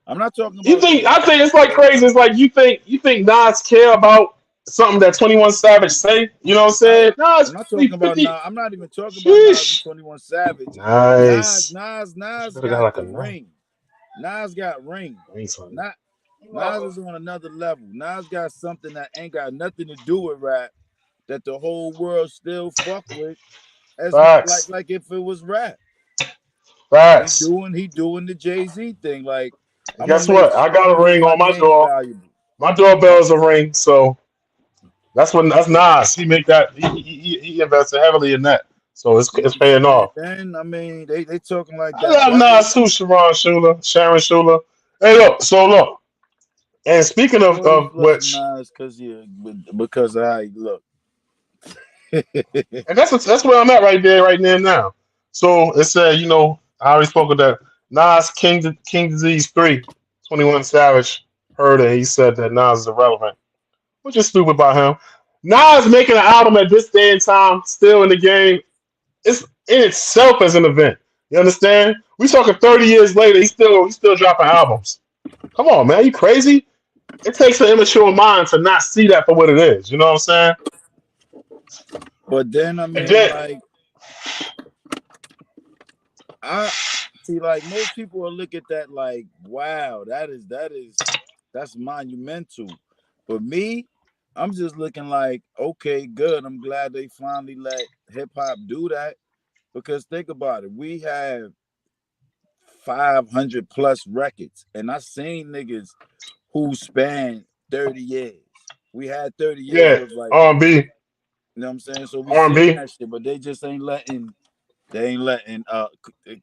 I'm not talking you about think? the. I think it's like crazy. It's like you think Nas care about something that 21 Savage say. You know what I'm saying? Nas I'm not talking about 50. Nas. I'm not even talking about Nas and Sheesh. 21 Savage. Nice. Should Nas have got got like a the nine. ring. Nas got ring. Son. Not Nas is on another level. Nas got something that ain't got nothing to do with rap that the whole world still fuck with as Facts. like if it was rap. Facts. He doing the Jay-Z thing. Like And guess what? I I'm got gonna a make ring my on my name door. valuable. My doorbell is a ring, so that's Nas. He make that. He invested heavily in that. So it's paying off. Then I mean, they talking like I that. love That was Nas too, Sharon Schuler. Hey, look. And speaking you of, always of love which, Nas because of how he look. and that's where I'm at right there, right there now. So it said, I already spoke of that. Nas King Disease 3, 21 Savage heard it. He said that Nas is irrelevant, which is stupid by him. Nas making an album at this day and time, still in the game, it's in itself as an event. You understand? We talking 30 years later, he's still dropping albums. Come on, man, you crazy? It takes an immature mind to not see that for what it is. You know what I'm saying? But then I And mean, then, like I see, like most people will look at that like, wow, that's monumental. But me, I'm just looking like, okay, good. I'm glad they finally let hip hop do that because think about it, we have 500 plus records, and I seen niggas who span 30 years. We had 30 years yeah, was like, R&B, you know what I'm saying? So we seen R&B. that shit, but they just ain't letting. They ain't letting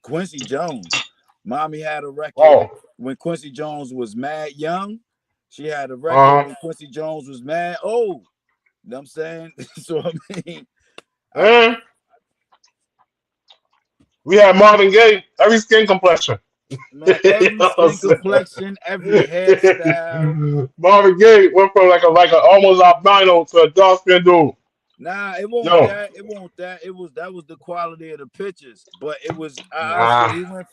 Quincy Jones. Mommy had a record Oh, when Quincy Jones was mad young. She had a record uh, when Quincy Jones was mad old. You know what I'm saying? So I mean, I and we had Marvin Gaye, every skin complexion. man, You every know what skin I'm complexion, every hairstyle. saying? Marvin Gaye went from like a almost albino to a dark skinned dude. Nah, it won't Yo, that. It won't that. That was the quality of the pictures. But it was I say nah, he went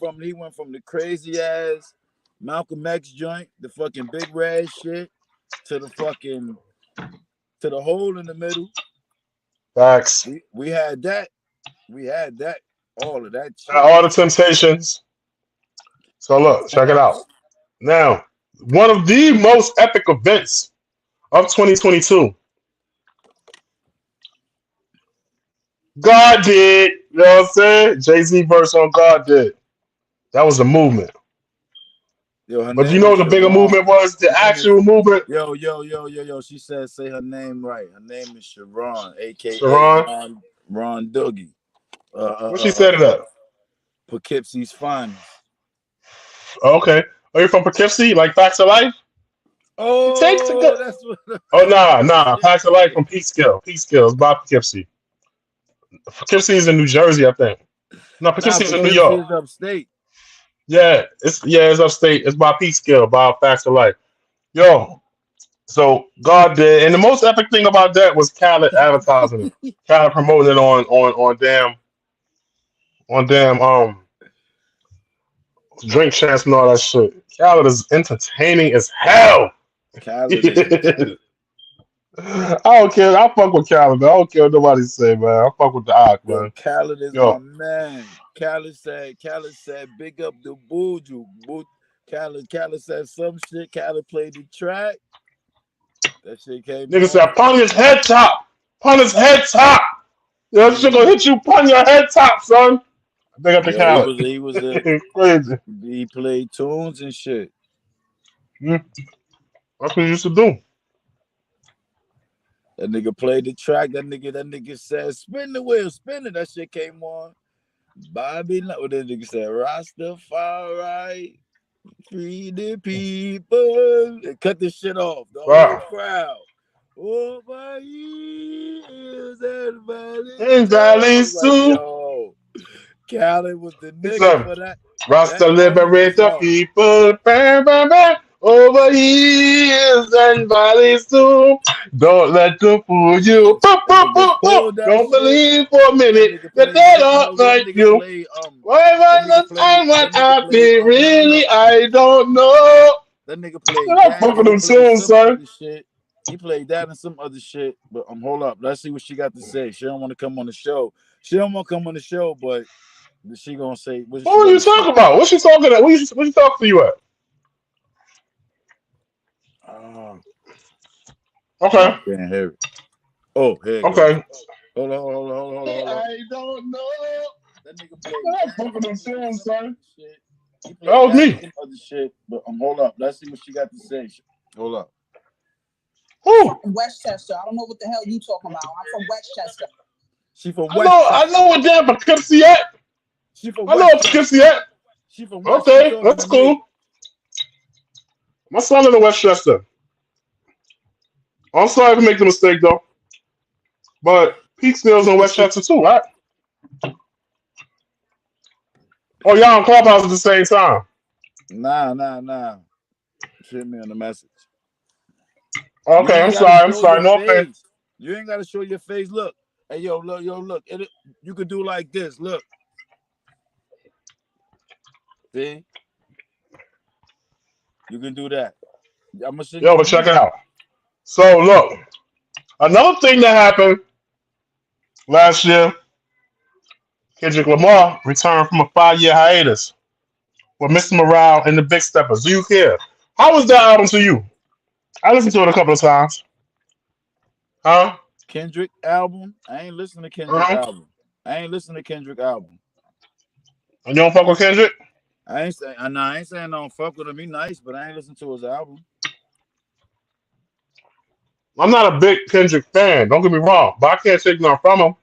from the crazy ass Malcolm X joint, the fucking big red shit, to the fucking to the hole in the middle. facts. We had that. We had that. All of that shit. All the Temptations. So look, check it out. Now, one of the most epic events of 2022, God did. You know what I'm saying? Jay-Z verse on God did. That was a movement. Yo, her But you name know is what the bigger Sharon. movement was? The Her name is actual movement, yo. She said say her name right. Her name is Sharon, aka Sharon. Ron Doogie. What she said to that? Poughkeepsie's finest. Oh, okay. Are you from Poughkeepsie? Like Facts of Life? It takes a good. Oh, that's what. Oh, nah. Shit. Facts of Life from Peekskill. Peekskill is by Poughkeepsie. Poughkeepsie is in New Jersey, I think. No, Nah, Poughkeepsie is in New Poughkeepsie York. is upstate. Yeah, it's upstate. It's by Peekskill, by Facts of Life. Yo, so God did, and the most epic thing about that was Khaled advertising it. Khaled promoting it on damn Drink Champs and all that shit. Khaled is entertaining as hell. Khaled is I don't care. I fuck with Khaled, man. I don't care what nobody say, man. I fuck with the Ock, yo. man. Khaled is my Yo, man. Khaled said, big up the Buju. Khaled said some shit. Khaled played the track. That shit came nigga on. said, pun his head top. Pun his head top. Yo, that shit gonna hit you, pun your head top, son. Big up the Yo, he Khaled. was he was a Crazy. he played tunes and shit. Mm, that's what he used to do. That nigga played the track. That nigga said, spin the wheel, spin it. That shit came on. Bobby, what that nigga said, Rastafari, free the people. And cut the shit off. The whole Wow. crowd. Oh my ears and valleys. In I was valleys like, too. yo, Khaled was the He nigga said, for that. Rasta That moment liberate was the hard. people. Bam, bam, bam. Over hills and valleys too. Don't let them fool you. Boop, That boop, nigga boop, boop. pulled that Don't shit. believe for a That minute nigga that played they six don't no. That like nigga you. played Why that was nigga the played time what that nigga played happened? no. Really, I don't know. That nigga played I that fuck with and he them played tunes, some son. other shit. He played that and some other shit. But hold up. Let's see what she got to say. She don't want to come on the show. She don't want to come on the show, but she gonna say what is What she are you gonna say? talking about? What she talking at? What you talking to you at? Oh, Okay. I can't hear it. Oh, here it goes. Okay. Hold on. I don't know. That nigga played I that fuck with and them he played tunes, some son. other shit. He That played was that and me. some other shit. But hold up. Let's see what she got to say. Hold up. Who? Westchester. I don't know what the hell you talking about. I'm from Westchester. She from I know what damn Poughkeepsie at. She from I know what Westchester. Poughkeepsie at. She from I know what Westchester. Poughkeepsie at. She from West. She Okay, talking that's to me. cool. My son in Westchester. I'm sorry to make the mistake though, but Peaksville's in Westchester too, right? Oh, y'all on Clubhouse at the same time. Nah. Send me on the message. You Okay, ain't I'm gotta sorry. I'm show your sorry. No offense. face. You ain't gotta show your face. Look. Hey, look. You could do like this. Look. See? You can do that. I'm gonna send Yo, you but the check it link. out. So look, another thing that happened last year, Kendrick Lamar returned from a 5-year hiatus with Mr. Morale and the Big Steppers. Do you care? How was that album to you? I listened to it a couple of times. Huh? Kendrick album. I ain't listening to Kendrick Uh-huh. album. I ain't listening to Kendrick album. And you don't fuck with Kendrick? I ain't saying I don't fuck with him. He nice, but I ain't listening to his album. I'm not a big Kendrick fan. Don't get me wrong, but I can't take nothing from him.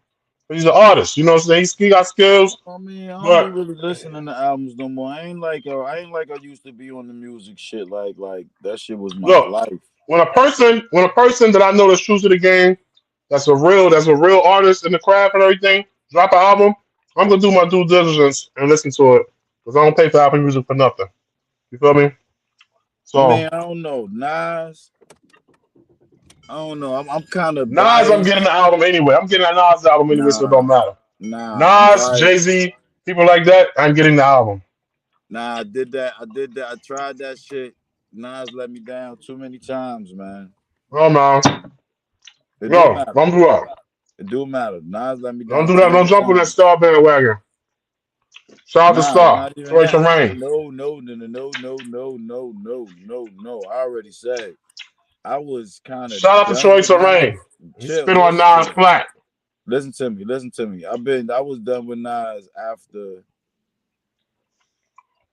He's an artist. You know what I'm saying? He got skills, I mean, I don't be but really listening to albums no more. I ain't like I used to be on the music shit. Like that shit was my look, life. when a person that I know that's true to the game, that's a real artist in the craft and everything, drop an album, I'm gonna do my due diligence and listen to it because I don't pay for Apple Music for nothing. You feel me? I So mean, I don't know. Nas, I don't know. I'm kind of Nas, I'm getting biased. the album anyway. I'm getting that Nas album anyway, so it don't Nah, matter. I'm Nas, Jay biased. Z, people like that, I'm getting the album. Nah, I did that. I tried that shit. Nas let me down too many times, man. Oh man, It do no, matter. don't do that. It do matter. Nas let me Don't down do too that. Don't many jump on that times. Star bandwagon. Shout out to Nah, Star, not even Troy that. Terrain. No. I already said I was kind of Shout out to done Troy with Nas. Terrain. He Chill. spit on Listen to Nas me. flat. Listen to me. I was done with Nas after.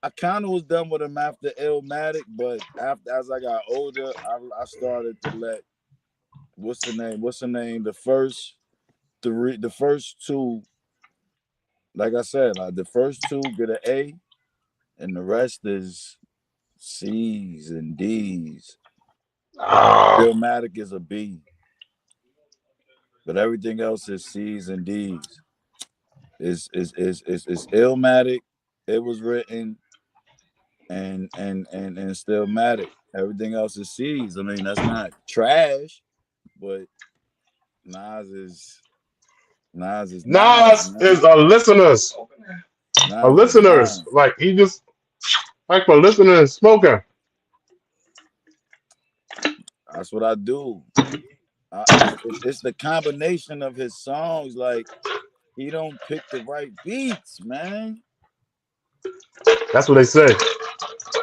I kind of was done with him after Illmatic, but after as I got older, I started to let what's the name? What's the name? The first two, like I said, like the first two get an A, and the rest is C's and D's. Ah, Illmatic is a B, but everything else is C's and D's. Is Illmatic. It was written and Stillmatic. Everything else is C's. I mean, that's not trash, but Nas is Nas is Nas, Nas man. is a listeners. A Nas is listeners. Nas. Like he just like for listening and smoking. That's what I do. It's the combination of his songs. Like he don't pick the right beats, man. That's what they say.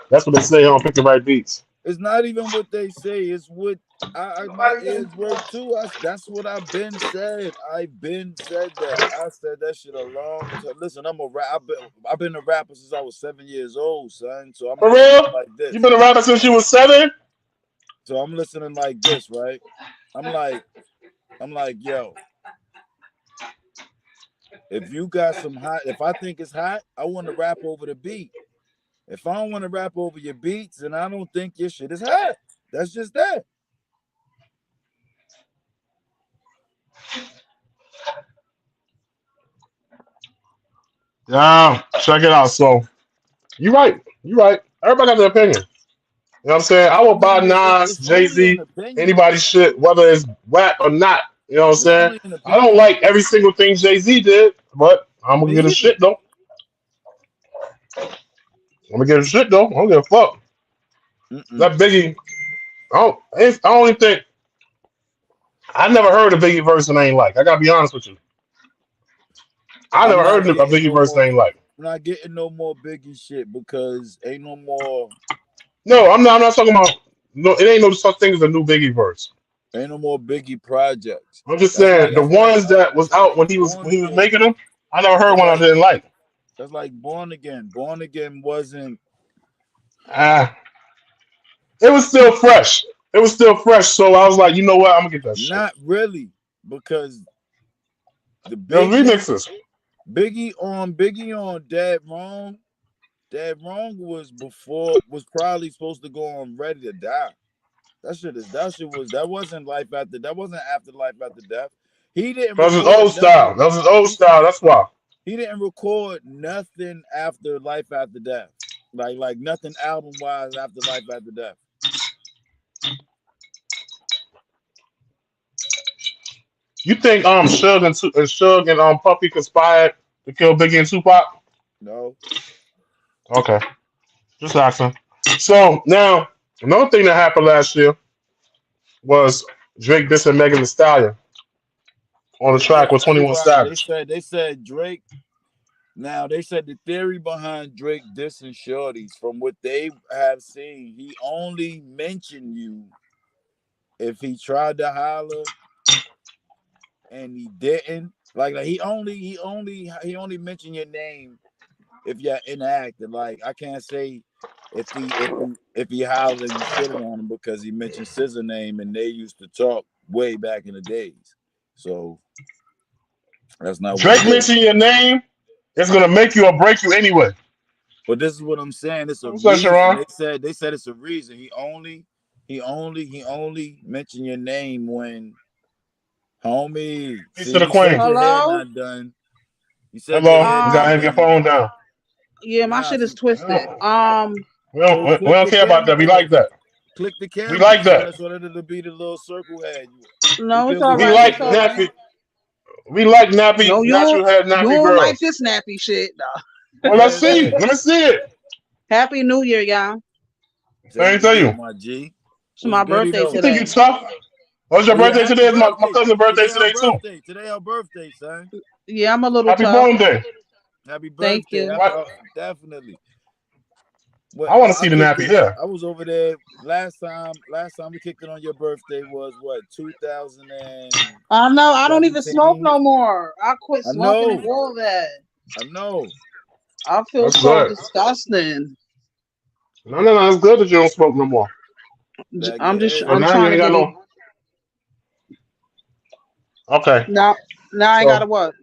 That's what they say. I don't pick the right beats. It's not even what they say. It's what my ears work too. That's what I've been said. I've been said that. I said that shit a long time. Listen, I'm a rap. I've been a rapper since I was 7 years old, son. So I'm For listening real? like You this. been a rapper since you was 7? So I'm listening like this, right? I'm like, yo, if you got some hot, if I think it's hot, I want to rap over the beat. If I don't want to rap over your beats, then I don't think your shit is hot. That's just that. Yeah, check it out. So you right. You right. Everybody got their opinion. You know what I'm saying? I I will buy mean, Nas, it's Jay only an Z, opinion. anybody's shit, whether it's whack or not. You know what I'm It's saying? only an I don't opinion. like every single thing Jay Z did, but I'm gonna Me get his either. shit though. I'm gonna get his shit though. I don't give a fuck. Mm-mm. That Biggie, I don't even think I never heard a Biggie verse and I ain't like. I gotta be honest with you. I I'm never not heard a getting Biggie no verse and more. I ain't like. I'm not getting no more Biggie shit because ain't no more. No, I'm not. I'm not talking about. No, it ain't no such thing as a new Biggie verse. Ain't no more Biggie projects. I'm just saying the ones that was That's out like when he was Born when he was Again. making them. I never heard That's one I like didn't like. that's like Born Again. Born Again wasn't Ah, it was still fresh. It was still fresh. So I was like, you know what? I'm gonna get that shit. not really because The There was Biggie remixes. Biggie on Dead Wrong. Dead Wrong was probably supposed to go on Ready to Die. That wasn't after life after death. He didn't That was his record old style. nothing. That was his old style. That's why. He didn't record nothing after life after death. Like nothing album wise after life after death. You think Suge and Puffy conspired to kill Biggie and Tupac? No. Okay, just asking. So now another thing that happened last year was Drake dissing Megan Thee Stallion on the track with 21 Savage. They said Drake. Now they said the theory behind Drake dissing shorties, from what they have seen, he only mentioned you if he tried to holler and he didn't. Like he only mentioned your name if you're interacting. Like I can't say if he hollered and you shitted on him because he mentioned SZA name and they used to talk way back in the days. So that's not Drake what it is. mentioning your name is gonna make you or break you anyway. But this is what I'm saying. It's a What's that, reason. Sharon? They said it's a reason. He only mentioned your name when homie. Peace See, to the you said queen. your hair Hello? not done. You said your Hello, hair you not gotta have your done. phone down. Yeah, my Nah, shit is see, twisted. We don't, so we click don't the care about camera that. We on like it. that. Click the We camera like that. so that it'll be the little circle head. No, We it's good. We all We right. good. We like It's all good. right. nappy. We like nappy, No, natural head you nappy don't like girls. this snappy shit. No. Well, let's see. Let me see it. Happy New Year, y'all. Let me Same to tell you, you. my G. It's What's my goody birthday You though? think you today. tough? What's your Oh yeah, birthday happy today? It's my birthday. cousin's birthday Today our today too. birthday. Today our birthday, son. Yeah, I'm a little Happy tough. born day. Happy Thank birthday. you. What? Definitely. What I want to I see the kicked nappy. it. Yeah. I was over there last time. Last time we kicked it on your birthday was what 2017. I know. I don't even smoke no more. I quit I smoking and know. all that. I know. I feel That's so good. disgusting. No. It's good that you don't smoke no more. Back I'm your just. head. So I'm now you trying to ain't got get it. no. Okay. Now I ain't got to So, what?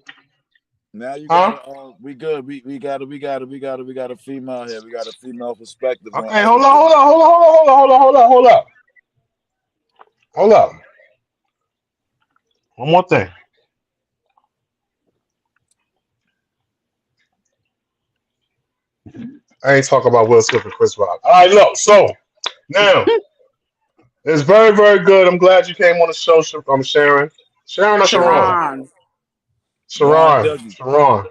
Now you huh? gotta. We good. We got a female here. We got a female perspective on Okay. Hold on. everything. Hold on. Hold on. Hold on. Hold on. Hold on. Hold up. Hold up. One more thing. I ain't talking about Will Smith and Chris Rock. All right. Look. So now it's very, very good. I'm glad you came on the show. I'm Sharon. Sharon or Sharon? Sharon. Ron Sharon. Dougie. Sharon.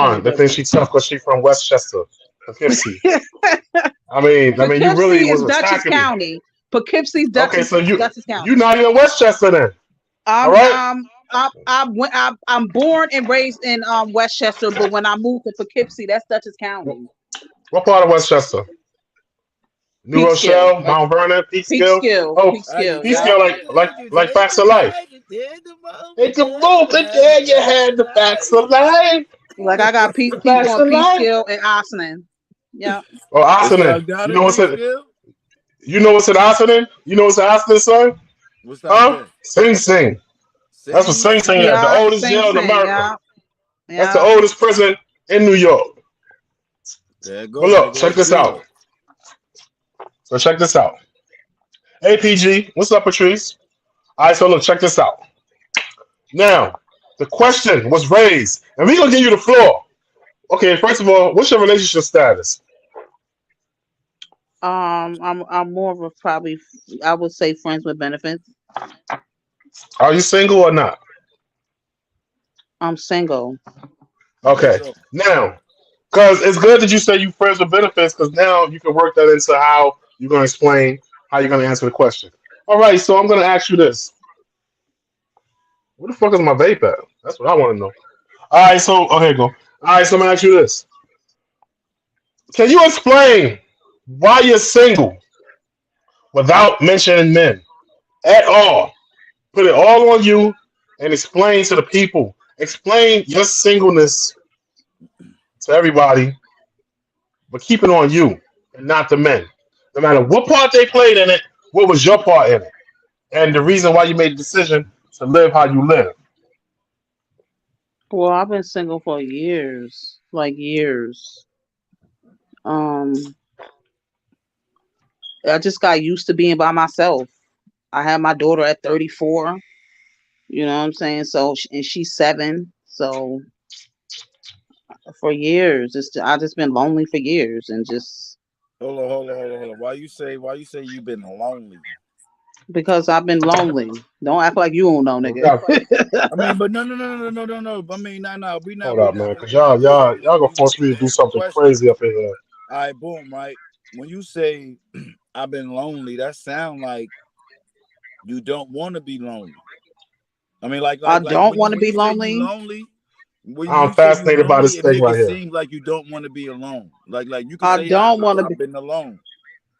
Hey, Sharon. They think Dougie. she tough because she from Westchester, Poughkeepsie. I mean, you really Poughkeepsie is was Dutchess attacking me. County. Poughkeepsie's Okay, so Dutchess you County. not even Westchester then. All Um, right. um, I'm born and raised in Westchester, but when I moved to Poughkeepsie, that's Dutchess What, County. what part of Westchester? New Peekskill, Rochelle, like Mount Vernon, Peekskill. Peekskill, Oh, Are you Peekskill. Yeah. Peekskill, taking like it? like You like take Facts the of Life. bag and take the Take moment. a There move, you and have there the you facts had of the Facts of life. Life. Like I got The people Facts on of Life. Peekskill and Ossining. Yeah. Oh, Is Ossining. y'all down You in know what's in Peekskill? you know what's in Ossining? You know what's in Ossining, son? What's that Huh? there? Sing Sing. That's what Sing Sing Sing Sing. at, the Yeah. oldest Sing jail in Sing. America. Yeah. That's the Yeah. oldest prison in New York. There But there look, check goes this G. out. So check this out. APG, what's up, Patrice? All right, so look, check this out. Now, the question was raised, and we're gonna give you the floor. Okay, first of all, what's your relationship status? I'm more of a probably I would say friends with benefits. Are you single or not? I'm single. There you Okay. go. Now, because it's good that you say you friends with benefits, because now you can work that into how you're gonna explain how you're gonna answer the question. All right, so I'm gonna ask you this. Where the fuck is my vape at? That's what I want to know. All right, so here you go. All right, so I'm gonna ask you this. Can you explain why you're single without mentioning men at all? Put it all on you and explain to the people. Explain your singleness to everybody, but keep it on you and not the men. No matter what part they played in it, what was your part in it? And the reason why you made the decision to live how you live. Well, I've been single for years, like years. Um, I just got used to being by myself. I had my daughter at 34. You know what I'm saying? So, and she's 7. So for years, I just been lonely for years, and just Hold on. Why you say you've been lonely? because I've been lonely. Don't act like you don't know, Well, nigga. God, I mean, but no. I mean, no. hold up, man, cause y'all gonna force me to do Answer the something question. crazy up in here. All right, boom, right. When you say I've been lonely, that sound like you don't want to be lonely. I mean, I like don't want to when be you say you lonely. lonely, when I'm you say you fascinated by lonely, this it thing make right it here. seem like you don't want to be alone. Like you can I say that don't want to be. I've been alone.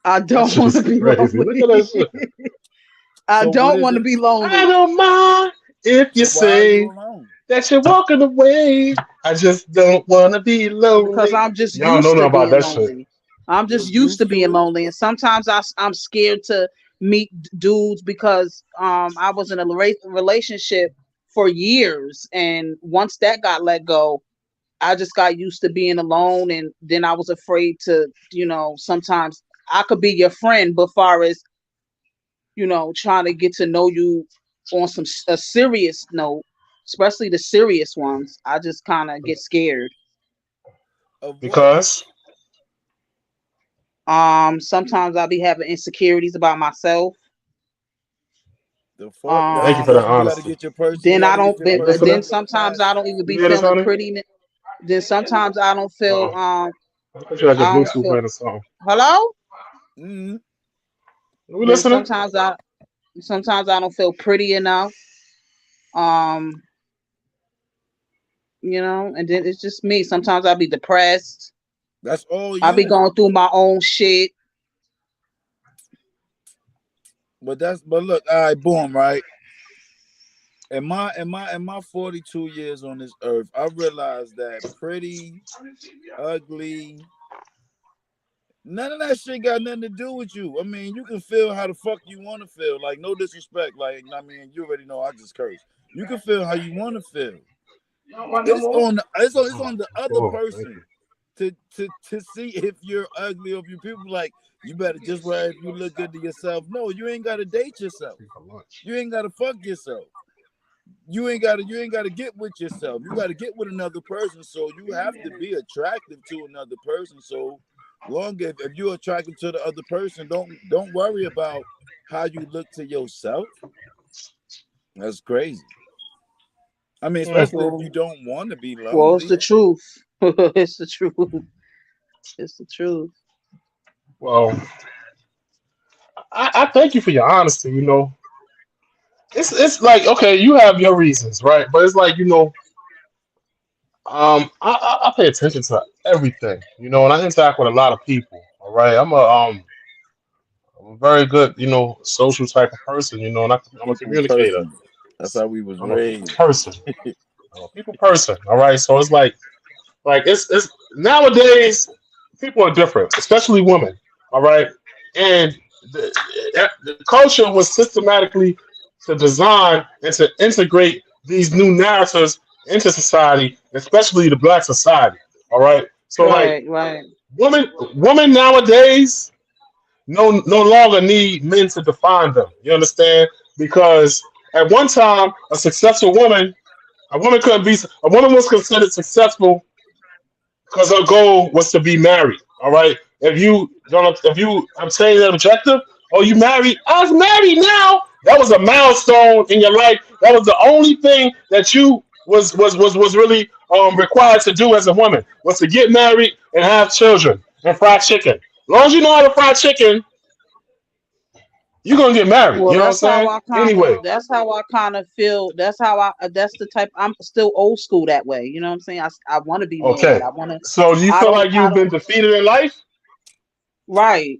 I That don't shit want to is be crazy. Look at that lonely. shit. I So what don't is want to it? be I lonely don't mind if you So why are you say alone? that you're walking away. I just don't wanna be because lonely. I'm just Y'all don't used know to about being that shit. lonely. I'm You're just used to used being to it. lonely, and sometimes I'm scared to meet dudes because I was in a relationship for years, and once that got let go, I just got used to being alone, and then I was afraid to, sometimes I could be your friend, but far as trying to get to know you on a serious note, especially the serious ones, I just kind of get scared. Of what? Because Sometimes I'll be having insecurities about myself. The fuck? That's thank you Um, for that because you got to honesty. get your person. You then got I to get don't. your Then, You then listening? personality sometimes I past. don't even You be hear this, feeling honey? pretty. Then sometimes I don't feel. Oh, I thought you had your I don't Bluetooth feel. in or something. Hello. Mm-hmm. Are we Then listening? sometimes I don't feel pretty enough. Um, and then it's just me. Sometimes I'll be depressed. That's all I'll be you. going through my own shit. But look, all right, boom, right. In my 42 years on this earth, I realized that pretty, ugly, none of that shit got nothing to do with you. I mean, you can feel how the fuck you want to feel. Like, no disrespect. Like, I mean, you already know I just curse. You can feel how you want to feel. It's on the other Oh, thank you. person to see if you're ugly or if you people like you better just wear if you look good to yourself. No, you ain't gotta date yourself. Thank you for lunch. You ain't gotta fuck yourself. You ain't gotta get with yourself. You gotta get with another person. So you have to be attractive to another person. So long if you're attracted to the other person, don't worry about how you look to yourself. That's crazy. I mean, Mm, especially if you Well, don't want to be well, it's lonely. the truth. It's the truth. It's the truth. well, I thank you for your honesty. It's like okay, you have your reasons, right? But it's like I pay attention to everything, and I interact with a lot of people. All right, I'm a very good, social type of person, and I'm a People communicator. person. That's how we was I'm a people raised. person. I'm a people person. All right, so it's like it's nowadays people are different, especially women. All right, and the culture was systematically to design and to integrate these new narratives into society, especially the black society. All right, so like Right, right. women nowadays no longer need men to define them. You understand? Because at one time, a woman was considered successful because her goal was to be married. All right. If you obtain that objective, oh, you married? I was married now. That was a milestone in your life. That was the only thing that you was really required to do as a woman was to get married and have children and fry chicken. As long as you know how to fry chicken, you're gonna get married. Well, You know what I'm saying? Anyway, that's how I kind of feel. That's the type. I'm still old school that way. You know what I'm saying? I want to be married. okay. I want to. So do you feel like I you've been don't. defeated in life? Right,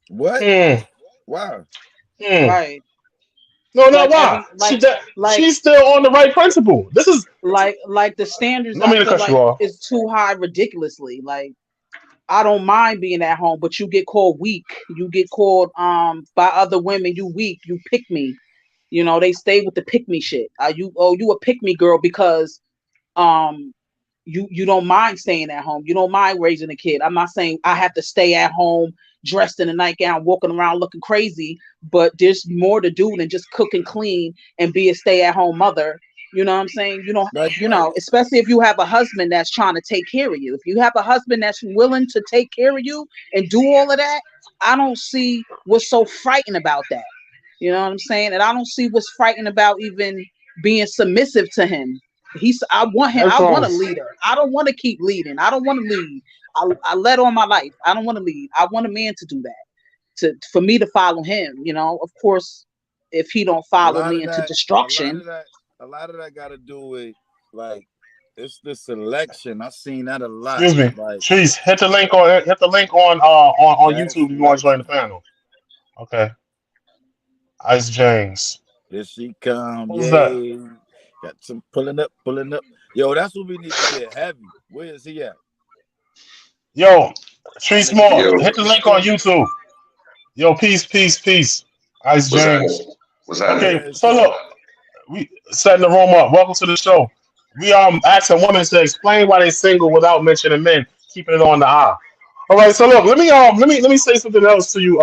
What? Hmm. Wow. Hmm. right. No, not Like why. like, She's still on the right principle. This is like the standards. no I mean to feel cut you like off. is too high, ridiculously. Like I don't mind being at home, but you get called weak. You get called by other women. You weak. You pick me. They stay with the pick me shit. You a pick me girl because um you don't mind staying at home. You don't mind raising a kid. I'm not saying I have to stay at home dressed in a nightgown, walking around looking crazy, but there's more to do than just cook and clean and be a stay-at-home mother. You know what I'm saying? Right, right. Especially if you have a husband that's trying to take care of you. If you have a husband that's willing to take care of you and do all of that, I don't see what's so frightened about that. You know what I'm saying? And I don't see what's frightened about even being submissive to him. I want him. That's I want all. a leader. I don't want to keep leading. I don't want to lead. I led on my life. I don't want to lead. I want a man to do that. For me to follow him. Of course, if he don't A follow lot me of into that, destruction. a lot of that got to do with like it's the selection. I seen that a lot. Excuse me. Like Trees, hit the link on that YouTube if you want to join the selection. panel. Okay. Ice James. Here she come, Who's that? yay! Got some pulling up, pulling up. Yo, that's what we need to get heavy. Where is he at? Yo, Tree Nigga Small. said, Yo, Hit "Where the you link on been?" YouTube. Yo, peace, peace, peace. Ice what's James. happening? What's happening? Okay, Yeah, so so look, we setting the room up. Welcome to the show. We asking women to explain why they're single without mentioning men, keeping it on the eye. All right, so look, let me say something else to you.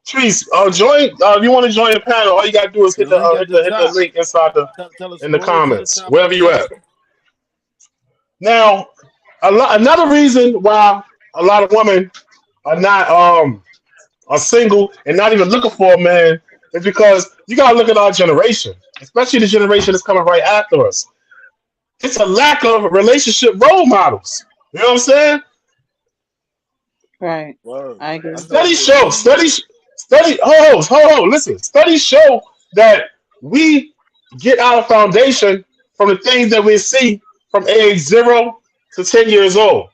Trees, join. If you want to join the panel, all you gotta do is the link at the hit the top. link inside the Tell us in the scroll to the comments, top of wherever the you at. page. Now, another reason why a lot of women are not are single and not even looking for a man is because you gotta look at our generation, especially the generation that's coming right after us. It's a lack of relationship role models. You know what I'm saying? Right. Word. I I agree. know Studies with show, me. study, ho, listen. Studies show that we get our foundation from the things that we see from age 0 to 10 years old.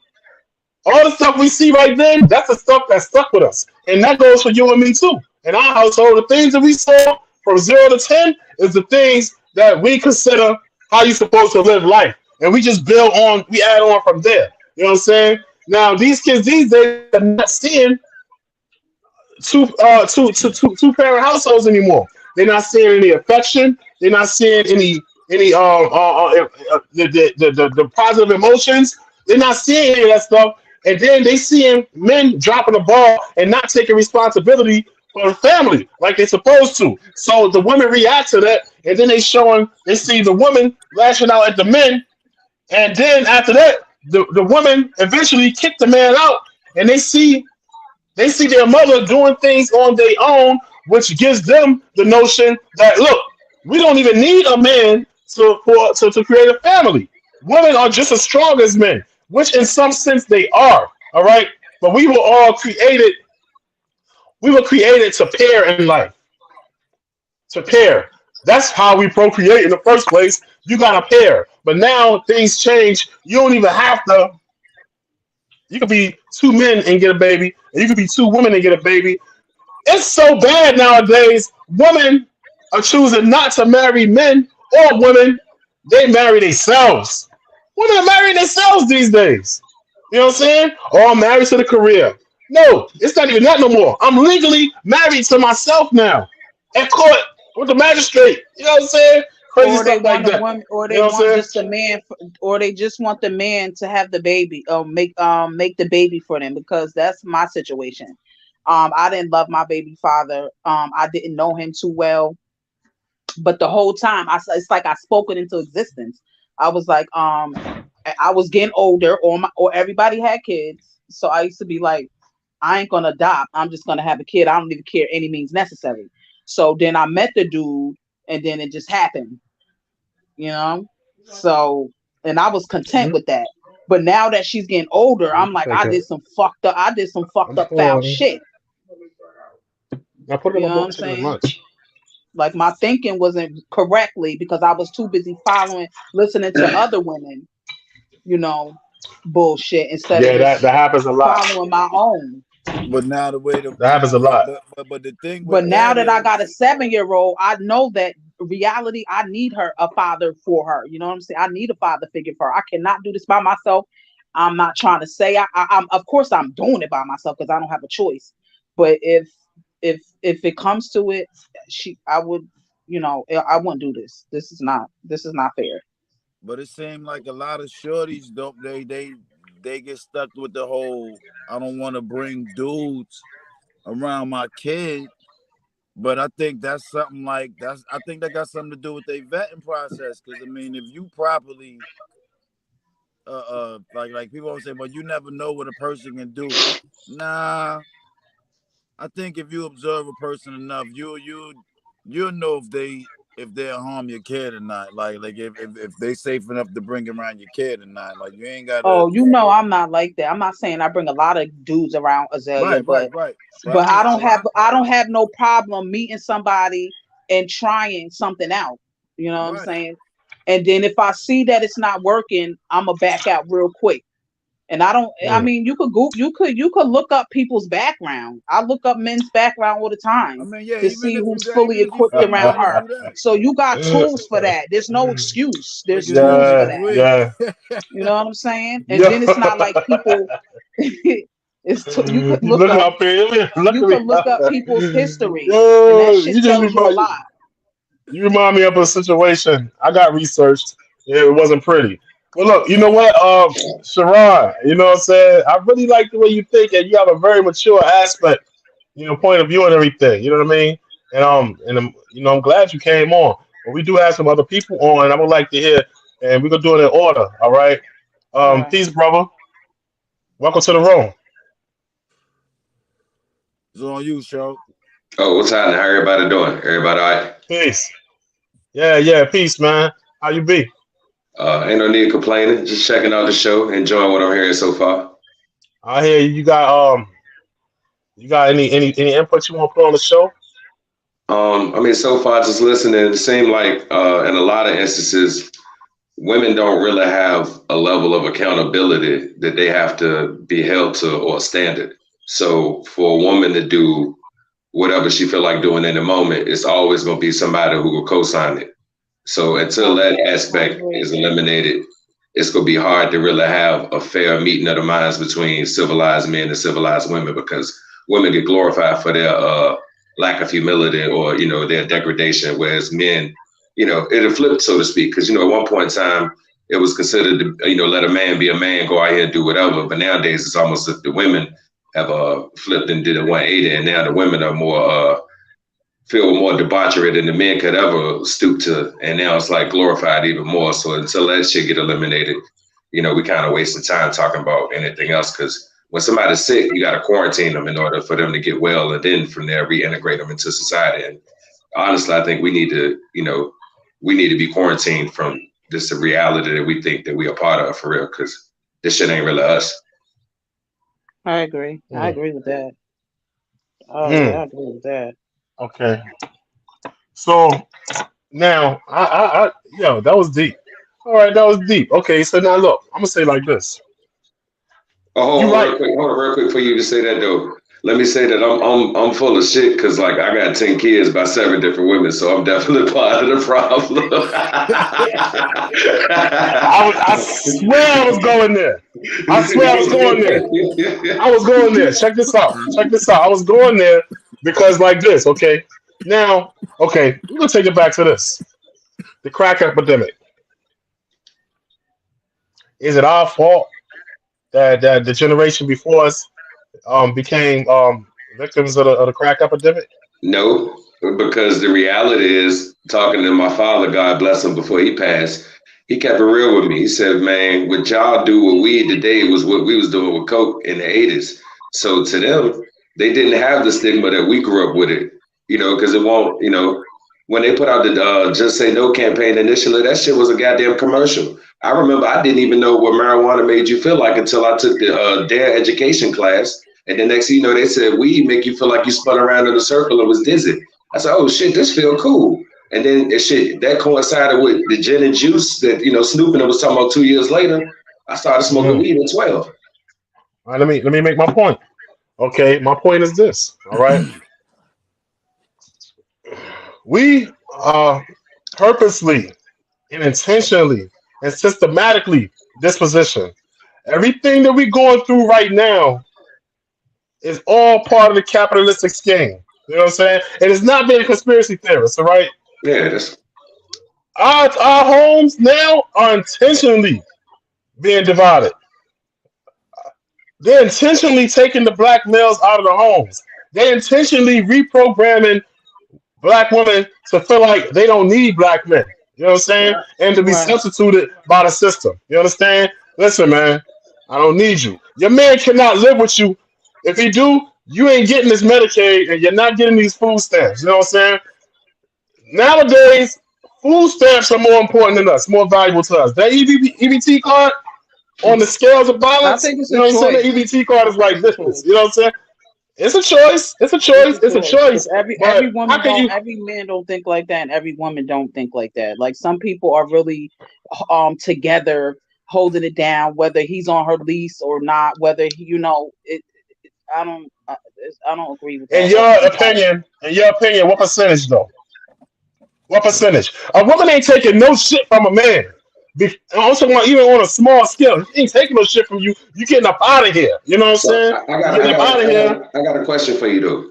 All the stuff we see right then, that's the stuff that stuck with us. And that goes for you and me too. In our household, the things that we saw from 0 to 10 is the things that we consider how you're supposed to live life. And we just build on, we add on from there. You know what I'm saying? Now, these kids these days are not seeing two parent households anymore. They're not seeing any affection. They're not seeing any the positive emotions. They're not seeing any of that stuff. And then they seeing men dropping the ball and not taking responsibility for the family like they're supposed to. So the women react to that, and then they see the women lashing out at the men, and then after that, the women eventually kick the man out, and they see their mother doing things on their own, which gives them the notion that look, we don't even need a man to create a family. Women are just as strong as men, which in some sense they are. All right, but we were created to pair in life, to pair. That's how we procreate in the first place. You got to pair. But now things change. You don't even have to. You could be two men and get a baby, and you could be two women and get a baby. It's so bad nowadays. Women are choosing not to marry men, or women, they marry themselves. Women are marrying themselves these days. You know what I'm saying? Or I'm married to the career. No, it's not even that no more. I'm legally married to myself now. At court with the magistrate. You know what I'm saying? Crazy Or they stuff like want a that. woman, or You they know what I'm want saying? just a man, or they just want the man to have the baby, or make the baby for them. Because that's my situation. I didn't love my baby father. I didn't know him too well, but the whole time it's like I spoke it into existence. I was like, I was getting older, or everybody had kids, so I used to be like, I ain't gonna adopt. I'm just gonna have a kid. I don't even care any means necessary. So then I met the dude, and then it just happened, you know. So, and I was content Mhm. with that. But now that she's getting older, You I'm can like, take it. I did some fucked I'm up foul pouring. shit. I put it in You my know what book. I'm I'm taking it saying? lunch. Like my thinking wasn't correctly because I was too busy listening to other women, you know, bullshit instead of Yeah, that just that happens a lot. following my own. But now the way That happens a lot. but the thing But with now that that I got a is 7-year old, I know that reality, I need a father for her. You know what I'm saying? I need a father figure for her. I cannot do this by myself. I'm not trying to say I'm of course I'm doing it by myself because I don't have a choice. But if it comes to it, I would, I wouldn't do this. This is not fair. But it seemed like a lot of shorties don't they get stuck with the whole I don't want to bring dudes around my kid. But I think that's something like that's I think that got something to do with their vetting process. Because I mean, if you properly like people always say, well, you never know what a person can do. Nah, I think if you observe a person enough, you'll know if they'll harm your kid or not. Like if they safe enough to bring around your kid or not. Like you ain't gotta Oh, you know I'm not like that. I'm not saying I bring a lot of dudes around Azalea, right. But I but mean a lot I don't have no problem meeting somebody and trying something out. You know what I'm right. saying? And then if I see that it's not working, I'm gonna back out real quick. And I don't. I Mm. mean, you could look up people's background. I look up men's background all the I time mean, yeah, to see who's even fully if you equipped around female, you her. do that. So you got tools for that. There's no excuse. Look There's at this, tools I for Yeah, that. agree. yeah, You know what I'm saying? And yeah. then it's not like people. You could You look look up. up here, look You at could me. look up people's history, and that Yo, shit tells you a lot. you remind me of a situation I got researched. Yeah, it wasn't pretty. But look, you know what, Sharon, you know what I'm saying? I really like the way you think, and you have a very mature aspect, point of view and everything. You know what I mean? And I'm glad you came on. But we do have some other people on, and I would like to hear, and we're gonna do it in order. All right. All right. Peace, brother. Welcome to the room. It's on you, show. Oh, what's happening? How everybody doing? Everybody all right? Peace. Yeah, yeah. Peace, man. How you be? Ain't no need complaining. Just checking out the show, enjoying what I'm hearing so far. I hear you. You got any input you want to put on the show? I mean, so far just listening, it seemed like in a lot of instances, women don't really have a level of accountability that they have to be held to or a standard. So for a woman to do whatever she feel like doing in the moment, it's always going to be somebody who will co-sign it. So until that I aspect agree. is eliminated, it's going to be hard to really have a fair meeting of the minds between civilized men and civilized women because women get glorified for their lack of humility or their degradation, whereas men, it'll flip so to speak. Because at one point in time, it was considered to let a man be a man, go out here and do whatever. But nowadays, it's almost that the women have flipped and did a 180, and now the women are more feel more debauchery than the men could ever stoop to, and now it's like glorified even more. So until that shit get eliminated, we kind of wasting time talking about anything else because when somebody's sick, you got to quarantine them in order for them to get well, and then from there reintegrate them into society. And honestly, I think we need to be quarantined from this reality that we think that we are part of for real because this shit ain't really us. I agree. I Mm, agree with that. Oh yeah, I mm, agree with that. okay. So now, yo, that was deep. All right, that was deep. Okay, so now look, I'm gonna say like this. Oh, You right. hold on, real quick for you to say that though. Let me say that I'm full of shit because like I got 10 kids by 7 different women, so I'm definitely part of the problem. I swear I was going there. I swear I was going there. I was going there. Check this out. Check this out. I was going there because like this. Okay. Now, okay, we're gonna take it back to this. The crack epidemic. Is it our fault that the generation before us became victims of the crack epidemic? No, because the reality is, talking to my father, God bless him, before he passed, he kept it real with me. He said, "Man, what y'all do with weed today was what we was doing with coke in the '80s." So to them, they didn't have the stigma that we grew up with it, because it won't, when they put out the "Just Say No" campaign initially, that shit was a goddamn commercial. I remember I didn't even know what marijuana made you feel like until I took the DARE education class. And the next thing you know, they said weed make you feel like you spun around in a circle and was dizzy. I said, oh shit, this feel cool. And then shit that coincided with the gin and juice that Snoop and was talking about 2 years later. I started smoking Mm. weed at 12. All right, let me make my point. Okay, my point is this. All right, we purposely and intentionally and systematically disposition. Everything that we're going through right now is all part of the capitalistic scheme. You know what I'm saying? And it's not being a conspiracy theorist, all right? Yeah, that's Our homes now are intentionally being divided. They're intentionally taking the black males out of the homes. They're intentionally reprogramming black women to feel like they don't need black men. You know what I'm saying? Right. And to be Right. substituted by the system. You understand? Listen, man, I don't need you. Your man cannot live with you. If he do, you ain't getting this Medicaid and you're not getting these food stamps. You know what I'm saying? Nowadays, food stamps are more important than us, more valuable to us. That EBT card on the scales of I balance, think it's you a know what I'm saying? The choice. EBT card is like It's a this. choice. You know what I'm saying? It's a choice. It's a It's choice. a It's a choice because choice. every But how woman can don't you? every man don't think like that, and every woman don't think like that. Like some people are really together, holding it down, whether he's on her lease or not. Whether he, I don't I don't agree with In that. your opinion, what percentage though? What percentage? A woman ain't taking no shit from a man. I also want even on a small scale, he ain't taking no shit from you. You getting up out of here. You know what I'm So saying? I You got, I getting up got, out of I here. got, I got a question for you though.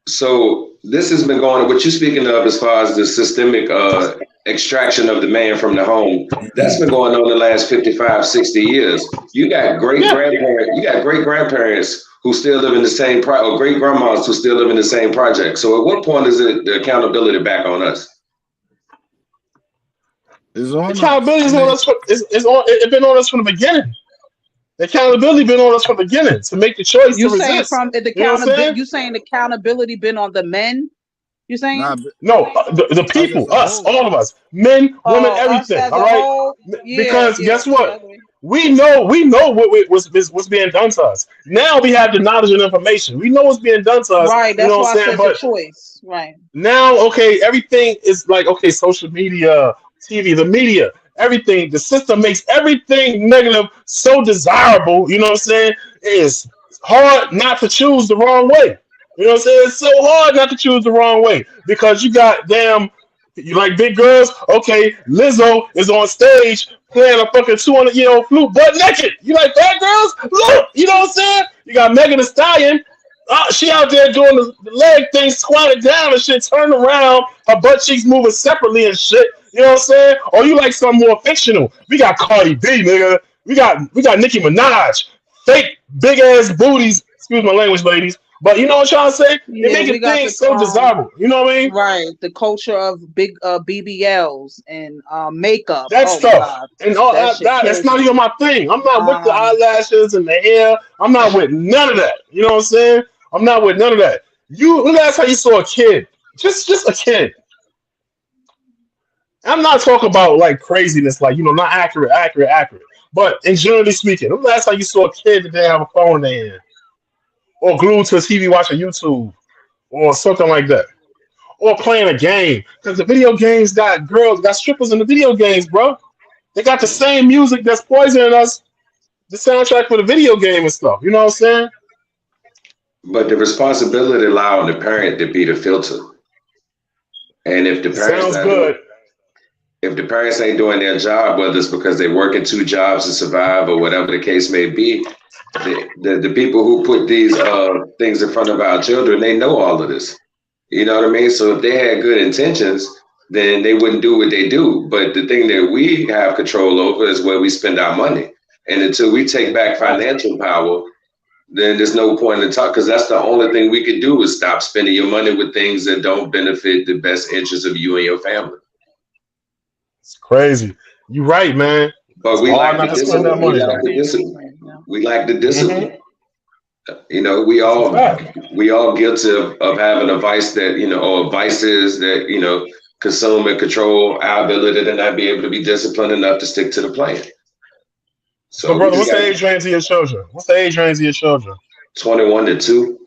So this has been going. What you're speaking of, as far as the systemic extraction of the man from the home, that's been going on the last 55, 60 years. You got great Yeah. grandparents. You got great grandparents who still live in the same or great grandmas who still live in the same project. So at what point is it the accountability back on us? It's on us. Accountability is And on then us. It's been on us from the beginning. The accountability been on us from the beginning to make the choice to You saying resist. from the You know what I'm accountability? saying? You saying accountability been on the men? You saying? nah, No, the us as people, a us, whole. all of us, men, women, Oh, us everything. as All a right, whole? Yeah, because yeah, guess yeah. I what? agree. We know what's being done to us. Now we have the knowledge and information. We know what's being done to us. Right. You know That's what I'm why I saying? said the But choice. Right. now, okay, everything is like okay, social media, TV, the media, everything. The system makes everything negative so desirable. You know what I'm saying? It's hard not to choose the wrong way. You know what I'm saying? It's so hard not to choose the wrong way because you got damn. You like big girls? Okay, Lizzo is on stage playing a fucking 200-year-old flute butt naked. You like fat girls? Look, you know what I'm saying? You got Megan Thee Stallion. She out there doing the leg thing, squatted down and shit, turning around, her butt cheeks moving separately and shit. You know what I'm saying? Or you like something more fictional? We got Cardi B, nigga. We got Nicki Minaj, fake big ass booties. Excuse my language, ladies. But you know what I'm trying to say? They Yeah, we making got things so desirable. You know what I mean? right, the culture of big BBLs and makeup. That Oh my stuff God, and all that that, shit that's kills not me. even my thing. I'm not with the Um, eyelashes and the hair. I'm not with none of that. You know what I'm saying? I'm not with none of that. You when last time you saw a kid? Just a kid. I'm not talking about like craziness, like not accurate. But in generally speaking, when last time you saw a kid that didn't have a phone in their hand or glued to a TV watching YouTube or something like that, or playing a game? Because the video games got strippers in the video games, bro. They got the same music that's poisoning us, the soundtrack for the video game and stuff. You know what I'm saying? But the responsibility lie on the parent to be the filter. And if the It parents sounds not doing good. if the parents ain't doing their job, whether it's because they're working two jobs to survive or whatever the case may be, the people who put these things in front of our children, they know all of this. You know what I mean? So if they had good intentions, then they wouldn't do what they do. But the thing that we have control over is where we spend our money. And until we take back financial power, then there's no point in talk because that's the only thing we could do is stop spending your money with things that don't benefit the best interests of you and your family. It's crazy. You right, man. But It's we hard lack not the to spend that discipline. We money lack though. the discipline. We lack the Hmm. discipline. You know, we That's a all fact. we all guilty of having a vice that or vices that consume and control our ability to not be able to be disciplined enough to stick to the plan. So, So we brother, just what's the got age range of your children? What's the age range of your children? 21 to 2.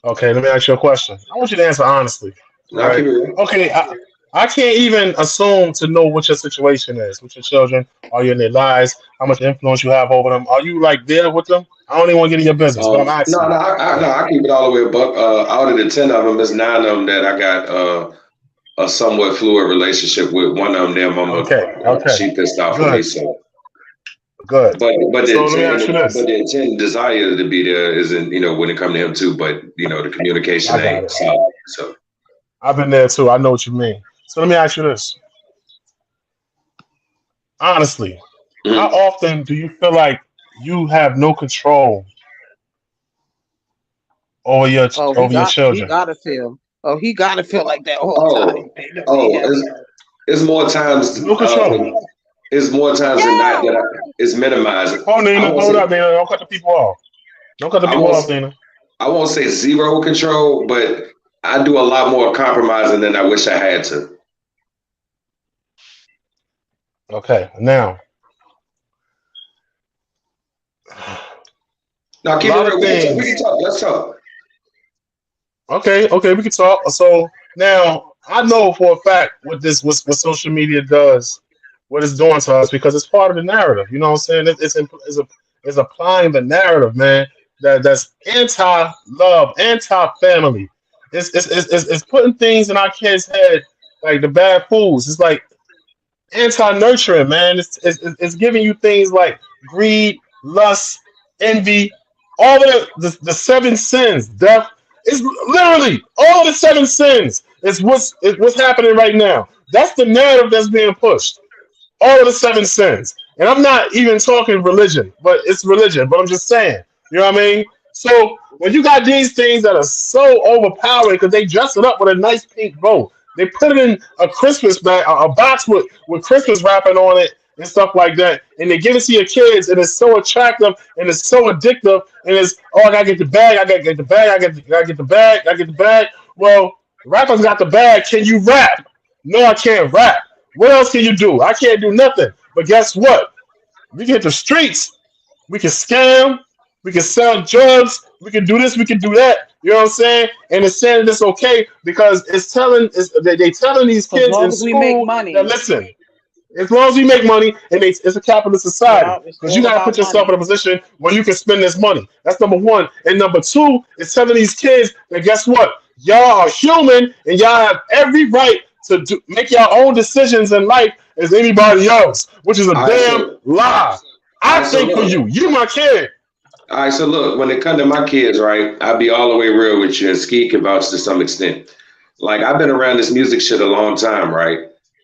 Okay, let me ask you a question. I want you to answer honestly. All Now keep right. it real. Okay, I can't even assume to know what your situation is with your children. Are you in their lives? How much influence you have over them? Are you like there with them? I don't even want to get in your business, but I'm No, asking no, you. no, I keep it all the way a buck. Out of the 10 of them, there's 9 of them that I got a somewhat fluid relationship with. One of them, Okay, okay, she pissed off with me. good, So, good. but So let me ask you this. the intent, desire to be there isn't when it comes to him too. But the communication I got ain't it. solid. So I've been there too. I know what you mean. So let me ask you this. Honestly, how Mhm. often do you feel like you have no control over your Oh, over your he children? gotta feel. Oh, he gotta feel like that all the time. Oh, oh, it's more times No control. it's more times than not that it's minimized. Hold I Nina, won't hold say up, Nina. Don't cut the people off. Don't cut the I people won't off, Nina. I won't say zero control, but I do a lot more compromising than I wish I had to. Okay, now Now a keep it lot of real. We can things. talk. Let's talk. Okay, okay, we can talk. So now I know for a fact what social media does, what it's doing to us because it's part of the narrative. You know what I'm saying? It's applying the narrative, man. That's anti-love, anti-family. It's putting things in our kids' head like the bad foods. It's like anti-nurturing, man. It's giving you things like greed, lust, envy, all of the seven sins, death. It's literally all of the seven sins. It's what's happening right now. That's the narrative that's being pushed. All of the seven sins. And I'm not even talking religion, but it's religion. But I'm just saying, you know what I mean? So when you got these things that are so overpowering because they dress it up with a nice pink bow, they put it in a Christmas bag, a box with Christmas wrapping on it and stuff like that, and they give it to your kids, and it's so attractive and it's so addictive, and it's oh I gotta get the bag, I gotta get the bag, gotta get the bag, I get the bag. Well, rappers got the bag. Can you rap? No, I can't rap. What else can you do? I can't do nothing. But guess what? We can hit the streets. We can scam. We can sell drugs. We can do this. We can do that. You know what I'm saying? And it's saying it's okay because they telling these As kids in long as we make school that money. listen, as long as you make money and it's a capitalist society, Yeah, it's because you all got to about put yourself in a money. position where you can spend this money. That's number one. And number two, it's telling these kids that guess what? Y'all are human and y'all have every right to make your own decisions in life as anybody else, which is a All right, damn so lie. all I right, so think for look. you. You my kid. All right, so look, when it comes to my kids, right, I'll be all the way real with you, and Ski can vouch to some extent. Like I've been around this music shit a long time, right?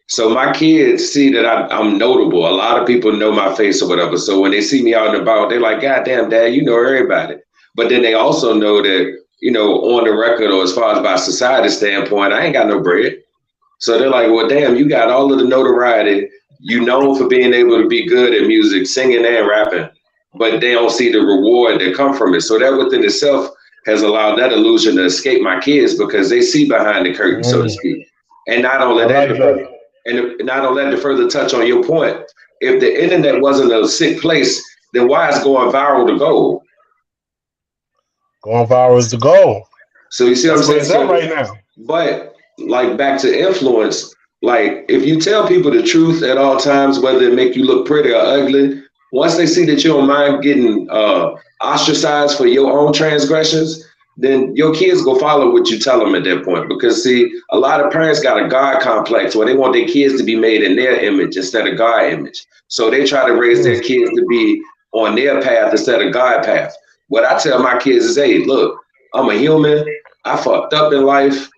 So my kids see that I'm notable. A lot of people know my face or whatever. So when they see me out and about, they're like, "God damn, Dad, you know everybody." But then they also know that on the record or as far as by society standpoint, I ain't got no bread. So they're like, "Well, damn, you got all of the notoriety. You known for being able to be good at music, singing and rapping, but they don't see the reward that come from it." So that within itself has allowed that illusion to escape my kids because they see behind the curtain, so to Mm, speak. And not only I that, like that. not only that, to further touch on your point, if the internet wasn't a sick place, then why is going viral to gold? Going viral is the goal. So you see what I'm That's where saying? it's at So, right now. but like back to influence, like if you tell people the truth at all times, whether it make you look pretty or ugly, once they see that you don't mind getting ostracized for your own transgressions, then your kids go follow what you tell them at that point. Because see, a lot of parents got a God complex where they want their kids to be made in their image instead of God image. So they try to raise Mm, their kids to be on their path instead of God path. What I tell my kids is, hey, look, I'm a human. I fucked up in life,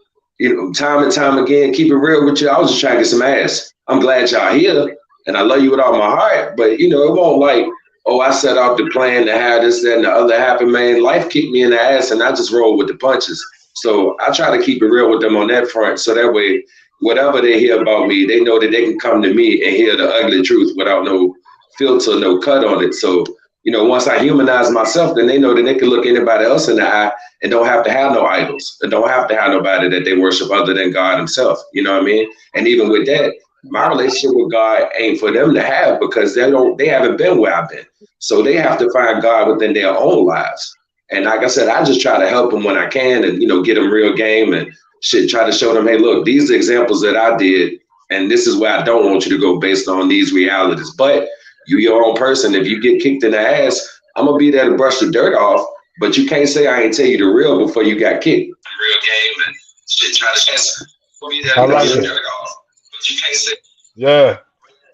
time and time again. Keep it real with you. I was just trying to get some ass. I'm glad y'all here, and I love you with all my heart. But it won't like, oh, I set out the plan to have this, that, and the other happen. Man, life kicked me in the ass, and I just roll with the punches. So I try to keep it real with them on that front, so that way, whatever they hear about me, they know that they can come to me and hear the ugly truth without no filter, no cut on it. So once I humanize myself, then they know that they can look anybody else in the eye and don't have to have no idols and don't have to have nobody that they worship other than God himself. You know what I mean? And even with that, my relationship with God ain't for them to have because they haven't been where I've been. So they have to find God within their own lives. And like I said, I just try to help them when I can and, get them real game and shit, try to show them, hey, look, these are examples that I did. And this is where I don't want you to go based on these realities. But you your own person. If you get kicked in the ass, I'm gonna be there to brush the dirt off. But you can't say I ain't tell you the real before you got kicked. Real game and shit. Try to chance. Be there I to brush like the it. dirt off. But you can't say. Yeah.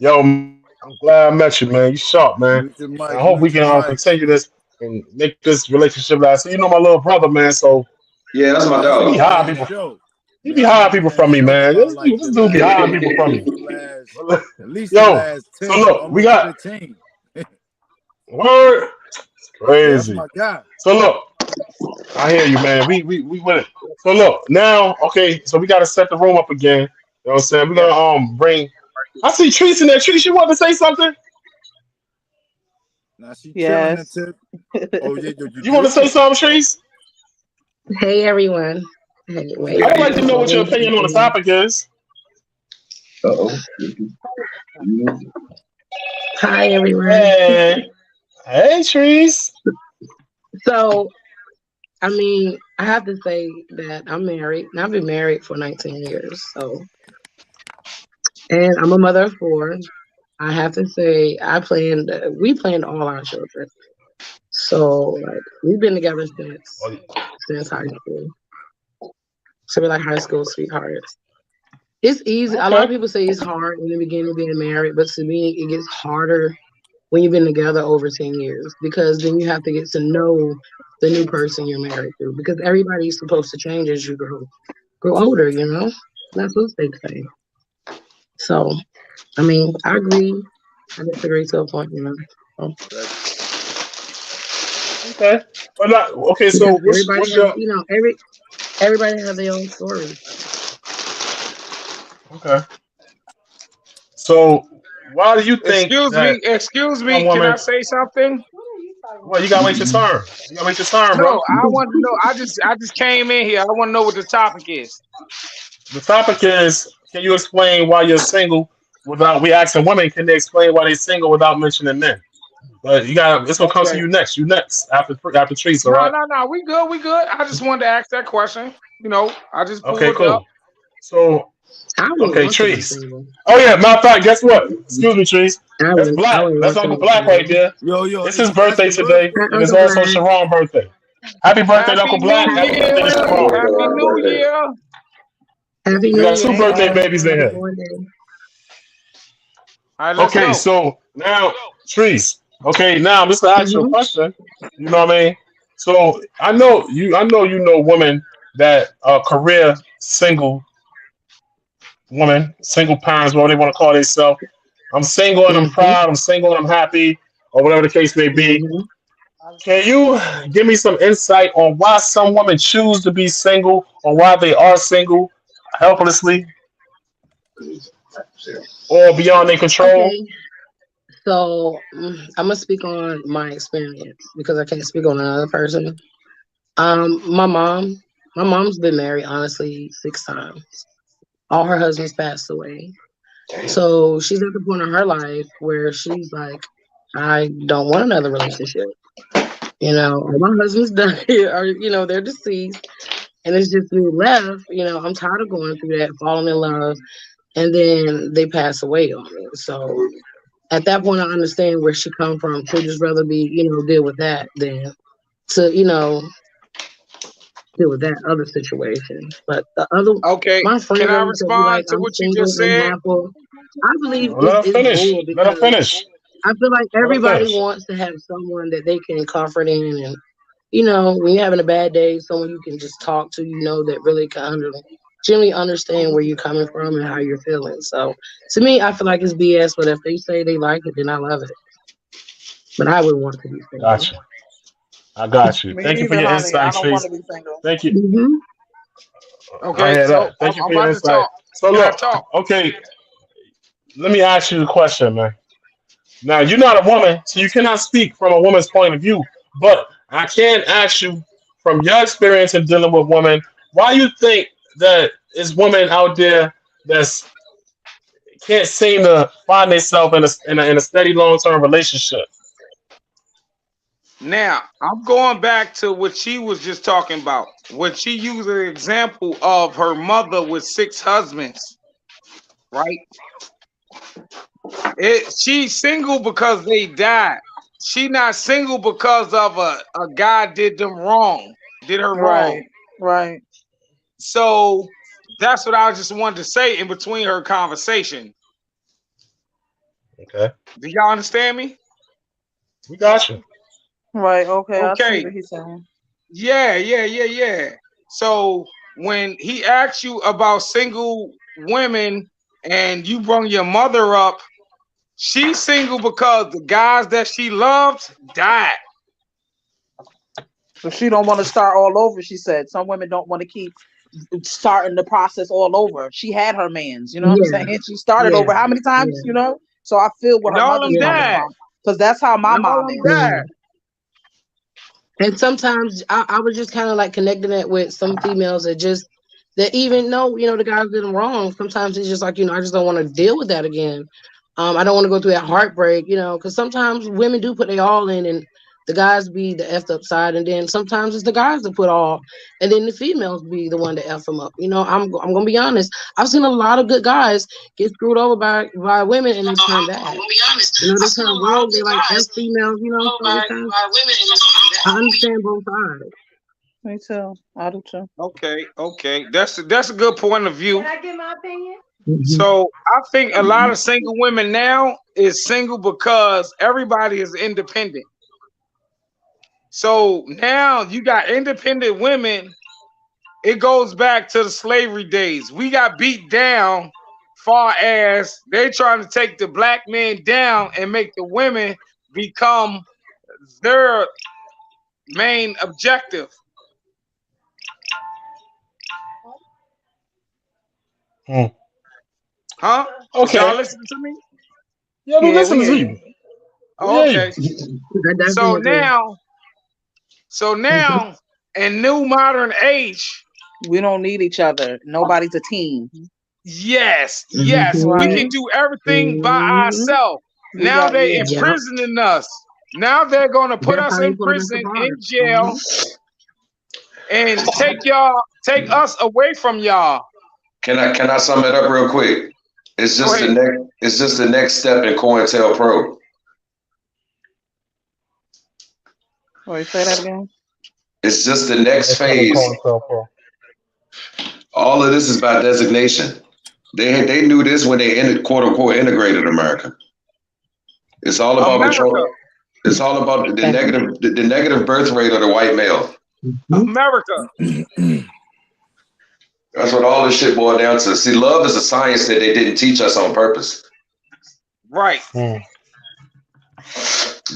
Yo, I'm glad I met you, man. You sharp, man. Mute your And I mic. hope we Mute can your mic. continue this and make this relationship last. So you know my little brother, man. So Yeah, that's my I he know dog. him high for people. sure. He be Man, hiring people man, from he me, talking man. about This, like this the dude be last, hiring like people at from least me. the last, at least the Yo, last so 10, look, we almost got 15. word. Yeah, that's Crazy. my guy. So look, I hear you, man. We with it. So look, now, okay, so we gotta set the room up again. You know what I'm saying? We're Yeah. gonna bring I see Trees in there. Trees, you want to say something? Now she chilling Yes. until. Oh yeah, you You want to say do. something, Trees? Hey everyone. Hey, I wait. would Hey. like to know what your One opinion on the second. topic is. Uh-oh. Hi everyone. Hey, hey, Trees. So, I mean, I have to say that I'm married. And I've been married for 19 years. So, and I'm a mother of four. I have to say, we planned all our children. So, like, we've been together Oh, since high school. So we're like high school sweethearts. It's easy. A lot okay. of people say it's hard in the beginning being married, but to me, it gets harder when you've been together over 10 years because then you have to get to know the new person you're married to because everybody's supposed to change as you grow older, you know? That's what they say. So, I mean, I agree. I disagree to a point, you know. So, Okay. But not okay. So because what's your everybody has their own story. okay? So why do you think Excuse that me. Excuse some me. Can I women? say something? Well, you gotta wait your turn. You gotta wait your turn, No, bro. I want to know. I just came in here. I want to know what the topic is. The topic is: can you explain why you're single without? We asking women, can they explain why they're single without mentioning men? But you got it's gonna come to Okay. you next. You next after Trees, all No, right? no, no. We good. We good. I just wanted to ask that question. I just Okay, pulled up. cool. So I would okay, want to be Trees. single. Oh yeah, matter of fact, guess what? Excuse me, Trees. That's I Black. would That's want to Uncle be Black right single. there. Yo, It's is his it Black birthday the today, birthday? and it's Uncle also Black. Sharon's birthday. Happy birthday, to Happy Uncle Black. New Happy Year. birthday to Happy Sharon. birthday, Happy happy New birthday. Year. Happy We New got Year. two birthday Amen. babies in Happy here. birthday. All right, let's Okay, go. so now Trees. Okay, now I'm just gonna ask you a Mm-hmm. question. You know what I mean? So I know women that are career single women, single parents, whatever they want to call themselves. I'm single and I'm Mm-hmm. proud. I'm single and I'm happy, or whatever the case may be. Mm-hmm. Can you give me some insight on why some women choose to be single, or why they are single helplessly or beyond their control? Okay. So I'm gonna speak on my experience because I can't speak on another person. My mom, my mom's been married honestly 6 times. All her husbands passed away. So she's at the point in her life where she's like, I don't want another relationship. All my husbands done are, they're deceased and it's just me left. I'm tired of going through that, falling in love, and then they pass away on me. So at that point, I understand where she come from. She'll just rather be, deal with that than to, deal with that other situation. But Okay. my Can I friends that be like, respond to I'm what you single just and said? happy. I believe Let it's, her it's finish. bull Let her because finish. I feel like Let her everybody finish. wants to have someone that they can comfort in, and when you're having a bad day, someone you can just talk to, that really can generally understand where you're coming from and how you're feeling. So to me, I feel like it's BS. But if they say they like it, then I love it. But I would want to be single. Gotcha. I got you. Me Thank you for neither, your honey. I insight, don't want Trace. to be single. Thank you. Hmm. I Okay. hear So that. Thank you I'm for your about to insight. talk. So Can I look, talk? okay, let me ask you a question, man. Now you're not a woman, so you cannot speak from a woman's point of view. But I can ask you from your experience in dealing with women, why you think that is women out there that's can't seem to find themselves in a steady long term relationship. Now, I'm going back to what she was just talking about. When she used an example of her mother with 6 husbands, right? She's single because they died. She not single because of a guy did her Right, wrong. right. So that's what I just wanted to say in between her conversation. Okay, Do y'all understand me? we got you. Right, okay, I see Okay. what he's saying. Yeah. So when he asked you about single women and you brought your mother up, she's single because the guys that she loved died. So she don't want to start all over. She said some women don't want to keep starting the process all over. She had her mans, you know what I'm Yeah, saying? She started yeah, over how many times, yeah, you know? So I feel where And her all mother's them yeah. coming died. from. Because that's how my And all mom them is. died. Mhm. And sometimes I was just kind of like connecting it with some females that just that even though the guys did them wrong, sometimes it's just like I just don't want to deal with that again. I don't want to go through that heartbreak, because sometimes women do put their all in, and the guys be the effed up side, and then sometimes it's the guys that put all, and then the females be the one to f them up. I'm gonna be honest. I've seen a lot of good guys get screwed over by women, and they turn bad. I'm gonna be honest. They I've seen a turn lot of rogue. They good like f guys females. So it's kind of by women and I understand both sides. me too. I do too. Okay. That's a good point of view. Can I get my opinion? Mhm. So I think a lot of single women now is single because everybody is independent. So now you got independent women. It goes back to the slavery days. We got beat down far as they trying to take the black men down and make the women become their main objective. Hmm. Huh? Is y'all Okay. listening to me? Yeah, we Yeah, we listen hear to you. you. We Oh, hear you. okay. I definitely So agree. now, so now in new modern age, We don't need each other. Nobody's a team. yes, we Right. can Mhm. do everything by Mhm. ourselves. We Now got, they yeah. Yep. imprisoning us. Now they're gonna put That's us how they in pulling us prison, in apart. jail, and take us away from y'all. Can I sum it up real quick? Go ahead. It's just the next step in COINTELPRO. Wait, say that again. It's just the Yeah, next someone phase. calling cell phone. All of this is about designation. They knew this when they quote unquote integrated America. It's all about America, control. It's all about the negative birth rate of the white male. Mhm. America. That's what all this shit boiled down to. See, love is a science that they didn't teach us on purpose. Right. Hmm.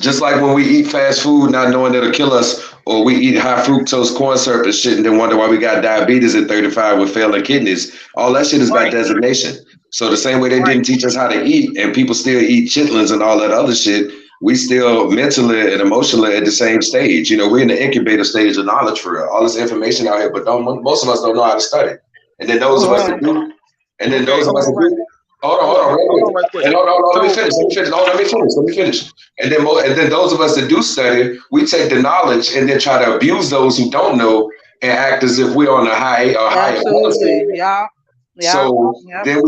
Just like when we eat fast food not knowing it'll kill us, or we eat high fructose corn syrup and shit and then wonder why we got diabetes at 35 with failing kidneys. All that shit is about Right. designation. So the same way they Right. didn't teach us how to eat and people still eat chitlins and all that other shit, we still mentally and emotionally at the same stage. We're in the incubator stage of knowledge for real. All this information out here, but most of us don't know how to study. And then those of us that Right. do, and then Okay. those of Hold us on, that right. do, hold Hold on, on. real Hold on, quick. right quick. And hold on, let me So, finish. Let me finish. And then those of us that do study, we take the knowledge and then try to abuse those who don't know and act as if we're on a higher Absolutely. pedestal. Yeah. Yeah. So Yep. then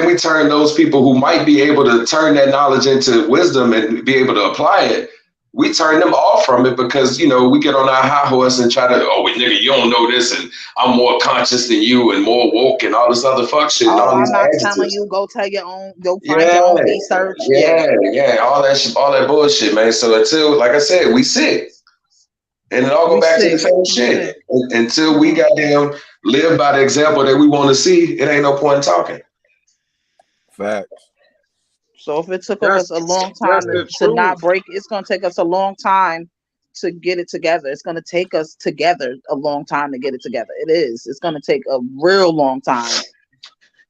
we turn those people who might be able to turn that knowledge into wisdom and be able to apply it. We turn them off from it because we get on our high horse and try to, oh, well, nigga, you don't know this, and I'm more conscious than you and more woke and all this other fuck shit and Oh, all I'm these not telling adjectives. you. Go tell your own. Go find Yeah, your own research. Yeah. yeah, all that shit, all that bullshit, man. So until, like I said, we sick. And it all go We back to the sick. same We sick. shit. Until we goddamn live by the example that we want to see, it ain't no point in talking. Facts. So if it took that's us a long that's time the to not truth. break, it's gonna take us a long time to get it together. It's gonna take us together a long time to get it together. It is. It's gonna take a real long time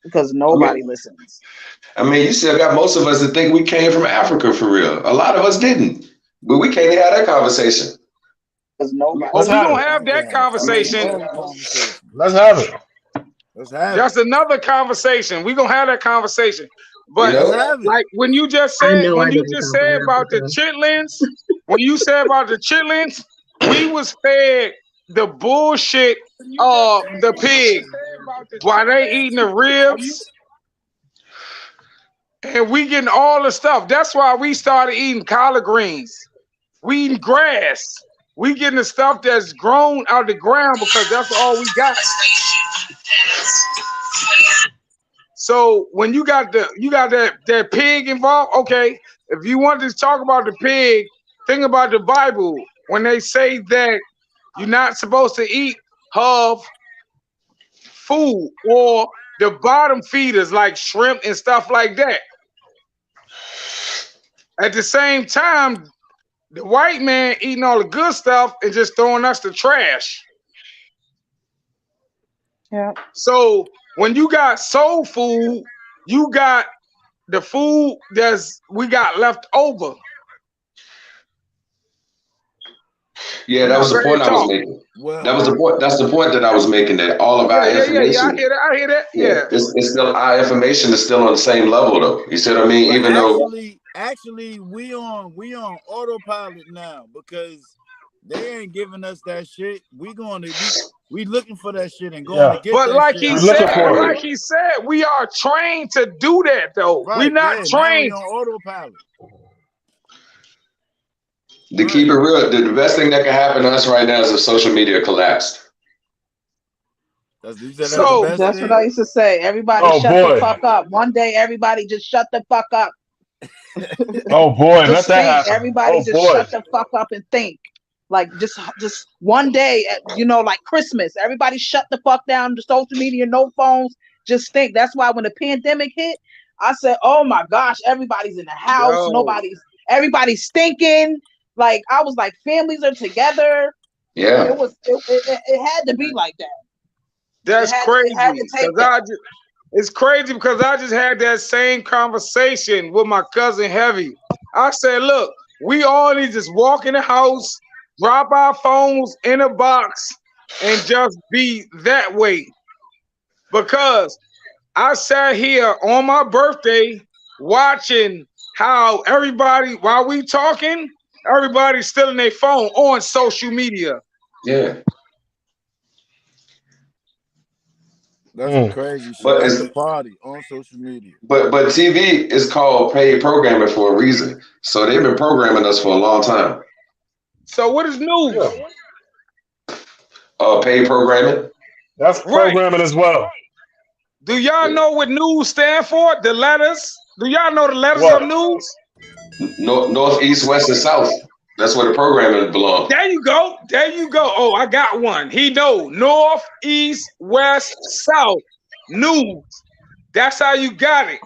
because I nobody mean, listens. you still got most of us that think we came from Africa for real. A lot of us didn't, but we can't even have that conversation. Because nobody. Oh, Let's we have gonna it. have We can that have conversation. all the Oh, conversations. Let's have it. Let's have it. That's another conversation. We gonna have that conversation. You But Let's know, have it. like when you just I said, know I when you didn't just come from said about the Africa. chitlins, when you said about the chitlins, we was fed the bullshit of the pig while they eating the ribs and we getting all the stuff. That's why we started eating collard greens. We eating grass. We getting the stuff that's grown out of the ground because that's all we got. So when you got that pig involved, okay. If you want to talk about the pig, think about the Bible when they say that you're not supposed to eat hove food, or the bottom feeders like shrimp and stuff like that. At the same time, the white man eating all the good stuff and just throwing us the trash. Yeah. So when you got soul food, you got the food we got left over. Yeah, that was the Ready point to I was talk. making. Well, That was the point. That's the point that I was making. That all of our Yeah. I information, hear that. I hear that. yeah, Yeah. it's still our information is still on the same level though. You see what I mean? but Even though, actually, we on autopilot now because they ain't giving us that shit. We looking for that shit and going to Yeah. get But that like shit he We're out the looking said, for mud. it. we are trained to do that though. We're Right? not Yeah. Now we trained. on autopilot. to keep it real, the best thing that can happen to us right now is if social media collapsed. That's the So best That's what thing. I used to say. Everybody Oh shut the boy. fuck up. One day, everybody just shut the fuck up. Oh boy. Let Just that think. happen. Everybody Oh just boy. shut the fuck up and think. Like just one day, like Christmas. Everybody shut the fuck down. The social media, no phones. Just think. That's why when the pandemic hit, I said, "Oh my gosh, everybody's in the house. yo, Everybody's thinking." Like I was like, families are together. Yeah, It had to be like that. that's It had to crazy. take that. It's crazy because I just had that same conversation with my cousin Heavy. I said, look, we all need to just walk in the house, drop our phones in a box, and just be that way. Because I sat here on my birthday watching how everybody, while we talking, everybody's still in their phone on social media. yeah. That's some crazy shit But at it's the party on social media. but TV is called paid programming for a reason. So they've been programming us for a long time. So what is news? Yeah. Paid programming. That's Right. programming as well. Do y'all know what news stand for? The letters? Do y'all know the letters of What? news? North, east, west, and south. That's where the programming belongs. There you go. There you go. Oh, I got one. He know. North, east, west, south. News. That's how you got it.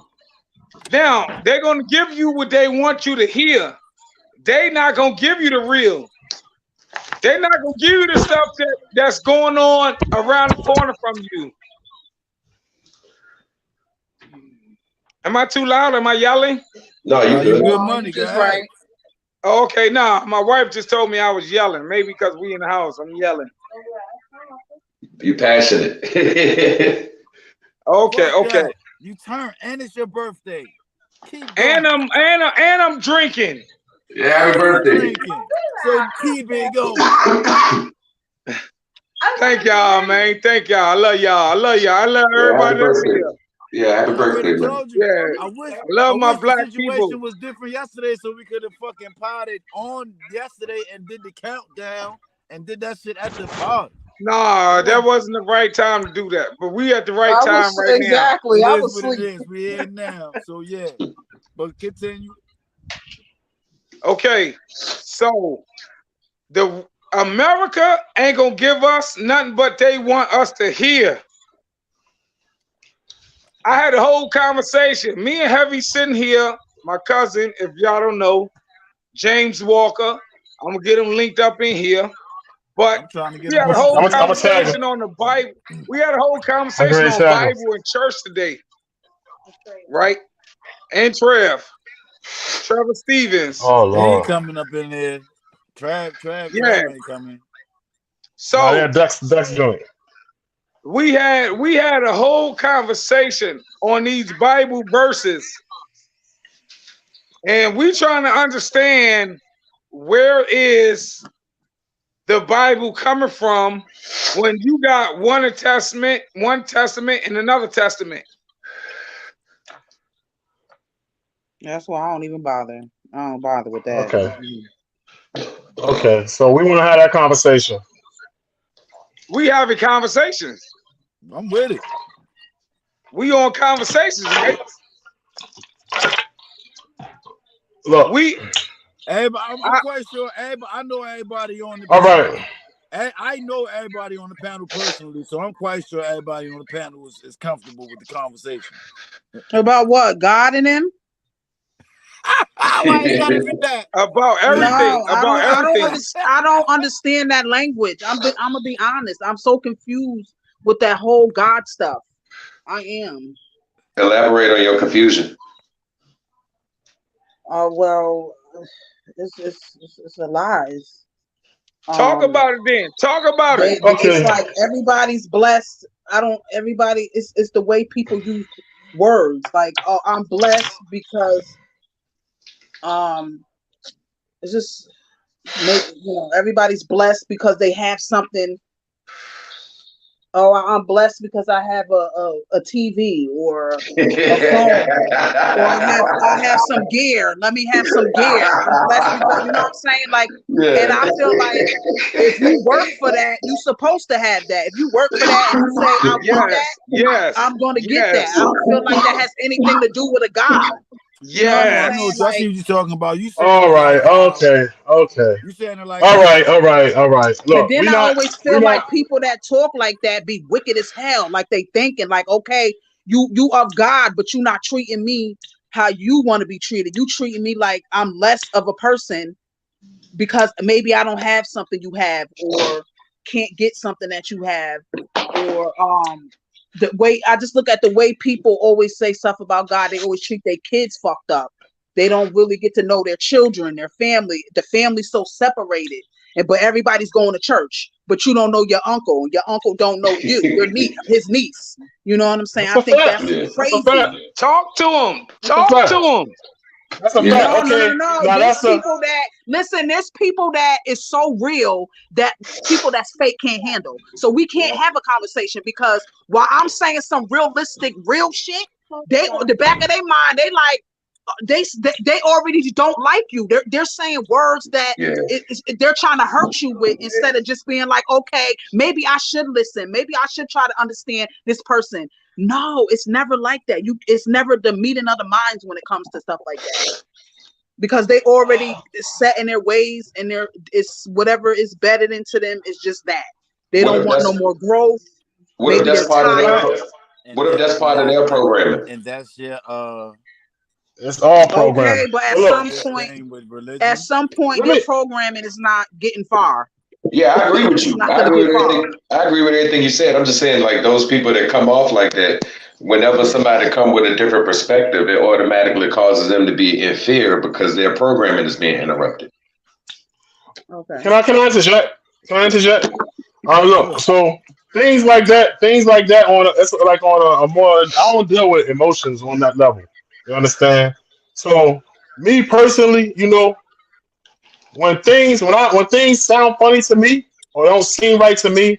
Now, they're going to give you what they want you to hear. They not going to give you the real. They're not going to give you the stuff that's going on around the corner from you. Am I too loud? Am I yelling? No, You you good. good money, Just go ahead. right. Oh, okay, nah. My wife just told me I was yelling. Maybe because we in the house. I'm yelling. You passionate. Okay, Fuck okay. that. You turn and it's your birthday. Keep And going. I'm drinking. Yeah, happy And birthday. drinking. So keep it going. Thank y'all, man. Thank y'all. I love y'all. I love y'all. I love Yeah, happy everybody that's birthday. here. Yeah, happy I already birthday, man. told you. Yeah. I wish Love my the black situation people. was different yesterday so we could have fucking potted on yesterday and did the countdown and did that shit at the pod. Nah, that wasn't the right time to do that. But we at the right I time was right exactly. It I is was what it sleeping. is. We in now. So yeah. But continue. now. Okay. So the America ain't gonna give us nothing but they want us to hear. I had a whole conversation. Me and Heavy sitting here, my cousin, if y'all don't know, James Walker. I'm gonna get him linked up in here. But I'm trying to get we him had a linked whole up. I'm a tag him. conversation on the Bible. We had a whole I'm conversation going to on tag him. Bible in church today, right? And Trevor Stevens. Oh He ain't Lord. coming up in there. Trav Yeah. ain't coming. Nah, So that Ducks joint. we had a whole conversation on these Bible verses, and we trying to understand where is the Bible coming from when you got one testament, and another testament. That's why I don't even bother. I don't bother with that. Okay. Okay. So we want to have that conversation. We having conversations. I'm with it. We on conversations, right? Look. We I'm quite sure. I know everybody on the. All right. I know everybody on the panel personally, so I'm quite sure everybody on the panel is comfortable with the conversation. About what? God and him? Why you gotta be that? About No, everything. About everything. I don't understand that language. I'm gonna be honest. I'm so confused with that whole God stuff. I am. Elaborate on your confusion. Well, it's a lies. Talk about it then. Talk about it. Okay. It's like everybody's blessed. I don't. Everybody. It's the way people use words. Like, oh, I'm blessed because it's just everybody's blessed because they have something. Oh, I'm blessed because I have a TV or a phone, or I have some gear. Let me have some gear. I'm blessed because you know what I'm saying. Like, and I feel like if you work for that, you're supposed to have that. If you work for that and you say I want that, Yes. I'm gonna get that. I don't feel like that has anything to do with a God. You know what I'm I Yes. know. saying? I see Like, what you're talking about. You saying All it right. like, Okay. you saying it like All right. and Look, then we're I not. always We're feel like not. people that talk like that be wicked as hell. Like they thinking like, okay, you of God, but you not treating me how you want to be treated. You treating me like I'm less of a person because maybe I don't have something you have, or can't get something that you have, or the way I just look at the way people always say stuff about God. They always treat their kids fucked up. They don't really get to know their children, their family. The family's so separated. But everybody's going to church, but you don't know your uncle. Your uncle don't know you, your niece, his niece. You know what I'm saying? That's I a think fact. that's That's a fact. crazy. Talk to him. That's a Talk to fact. him. That's a Yeah. fact. Okay. No. Now There's that's a. people that listen. There's people that is so real that people that's fake can't handle. So we can't have a conversation because while I'm saying some realistic, real shit, they on the back of their mind, they like they already don't like you. They're saying words that Yeah. they're trying to hurt you with instead of just being like, okay, maybe I should listen. Maybe I should try to understand this person. No, it's never like that. It's never the meeting of the minds when it comes to stuff like that. Because they already set in their ways and it's whatever is bedded into them is just that. They What don't if want no that's more growth. what if Maybe that's they're part of their tired. what if that's part of their programming? and that's your It's all Okay, programming. but But look, thing with at religion. some point, let your me. programming is not getting far. Yeah, I agree with It's you. not I going to agree get with far. everything. I agree with everything you said. I'm just saying, like those people that come off like that, whenever somebody come with a different perspective, it automatically causes them to be in fear because their programming is being interrupted. Okay. Can I interject? Can I interject? Look. Sure. So things like that it's like on a more. I don't deal with emotions on that level. You understand? So me personally, when things sound funny to me or don't seem right to me,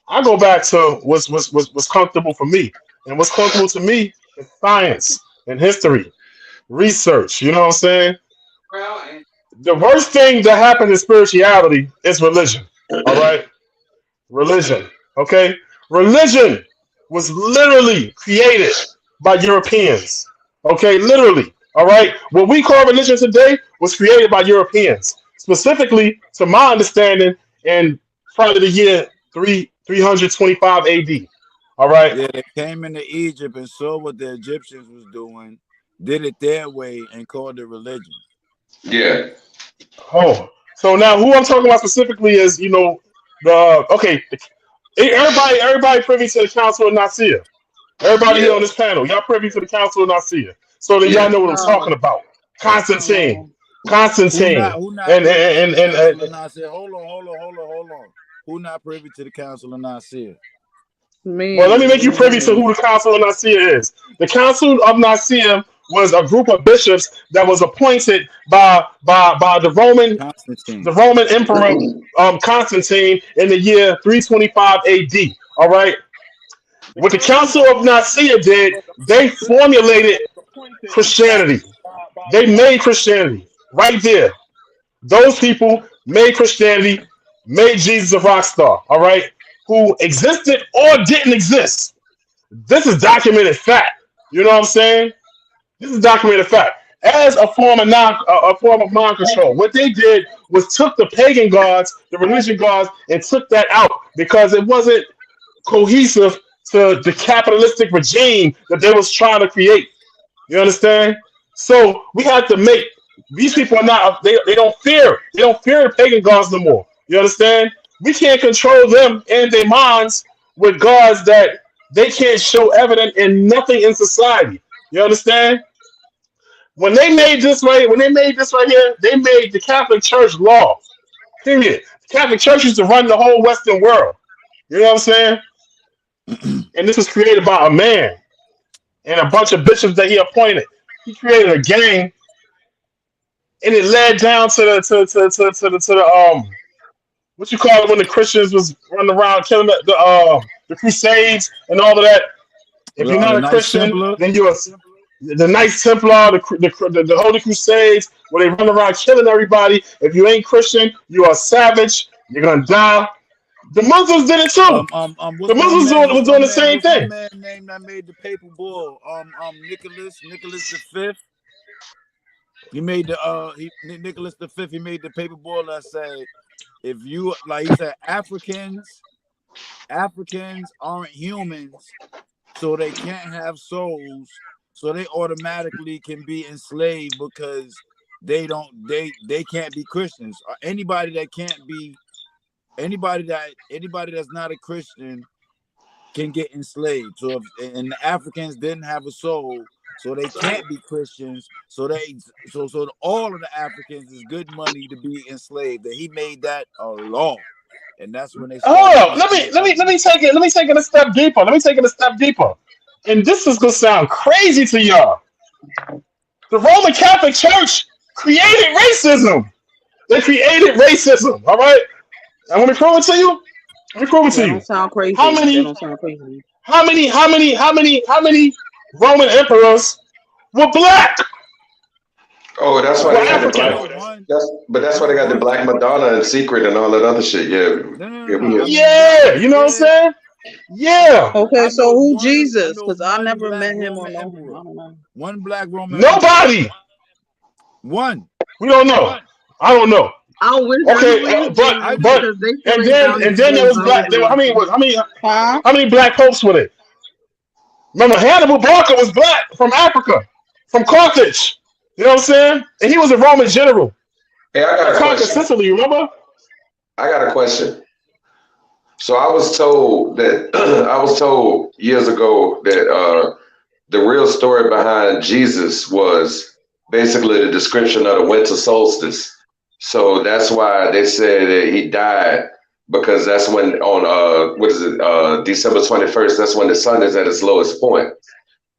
I go back to what's comfortable for me. And what's comfortable to me is science and history, research. You know what I'm saying? The worst thing that happened in spirituality is religion. All right? Religion. Okay? Religion was literally created by Europeans. Okay? Literally. All right? What we call religion today was created by Europeans. Specifically, to my understanding, in probably the year 325 AD. All right? Yeah, they came into Egypt and saw what the Egyptians was doing, did it their way, and called it religion. Yeah. Oh. So now who I'm talking about specifically is, everybody privy to the Council of Nicaea. Everybody Yeah. here on this panel, y'all privy to the Council of Nicaea. So then y'all Yeah. know what I'm No, talking about. Constantine. no. Constantine. Who not And, privy to and, the and, Council and of Nicaea? Hold on. Who not privy to the Council of Nicaea? well, let me Me. make you privy to who the Council of Nicaea is. The Council of Nicaea was a group of bishops that was appointed by Constantine. the Roman Emperor Constantine in the year 325 AD. All right. What the Council of Nicaea did, they formulated Christianity. They made Christianity right there. Those people made Christianity, made Jesus a rock star. All right. Who existed or didn't exist. This is documented fact. You know what I'm saying? This is documented fact. as a form of mind control. What they did was took the pagan gods, the religion gods, and took that out because it wasn't cohesive to the capitalistic regime that they was trying to create. You understand? So we have to make these people are not they don't fear the pagan gods no more. You understand? We can't control them and their minds with gods that they can't show evident in nothing in society. You understand? When they made this right here, they made the Catholic Church law. Period. The Catholic Church used to run the whole Western world. You know what I'm saying? And this was created by a man and a bunch of bishops that he appointed. He created a gang, and it led down to the what you call it when the Christians was running around killing the Crusades and all of that. If you're not The a Knights Christian, Templar. then you're the Knights Templar, the Holy Crusades, where they run around killing everybody. If you ain't Christian, you're a savage. You're gonna die. The Muslims did it too. The Muslims was doing the same What's my thing. man name that made the paper bull? Nicholas the Fifth. He made Nicholas the Fifth. He made the paper bull that said, if you like, he said Africans aren't humans, so they can't have souls, so they automatically can be enslaved because they can't be Christians. Or anybody that's not a Christian can get enslaved. So and the Africans didn't have a soul, so they can't be Christians. So all of the Africans is good money to be enslaved. And he made that a law, and that's when they started. Oh, let me take it a step deeper. Let me take it a step deeper. And this is gonna sound crazy to y'all. The Roman Catholic Church created racism. They created racism. All right. And let me prove it to you. Let me prove it That to you. don't sound crazy. How That many don't sound crazy. Roman emperors were black? Oh, that's why Were they got the African? black. That's why they got the Black Madonna and Secret and all that other shit. Yeah, yeah, No. I mean, Yeah, you know what I'm saying? Yeah. Okay, I so know who one. I Jesus? know Because I one never black met him or Roman know him. emperor. I don't know. One black Roman emperor. Nobody. One. We don't know. I don't know. I wish Okay, everywhere but I but do. because they still and ain't then found and these then there gold was black. There, bars. Huh? how many black popes were there? Remember Hannibal Barca was black from Africa, from Carthage. You know what I'm saying? And he was a Roman general Hey, I that got a conquered question. Sicily. Remember? I got a question. So I was told that I was told years ago that the real story behind Jesus was basically the description of the winter solstice. So that's why they said that he died because that's when on what is it December 21st. That's when the sun is at its lowest point.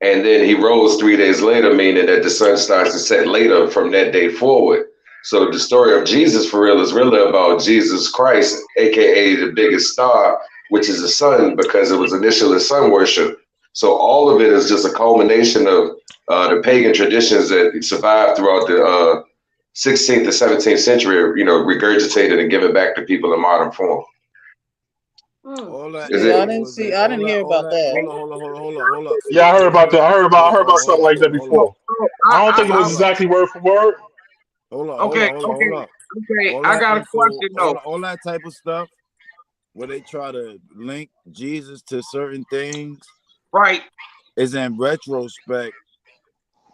And then he rose 3 days later, meaning that the sun starts to set later from that day forward. So the story of Jesus for real is really about Jesus Christ, aka the biggest star, which is the sun, because it was initially sun worship. So all of it is just a culmination of the pagan traditions that survived throughout the 16th to 17th century, regurgitated and given back to people in modern form. All that Is See, I it? didn't was see. that I all didn't that hear all about that that. hold up. Yeah, I heard about that. I heard about something like that Hold up. before. I don't think it was exactly word for word. Okay, I All that got a info, question though. all that type of stuff where they try to link Jesus to certain things Right. is in retrospect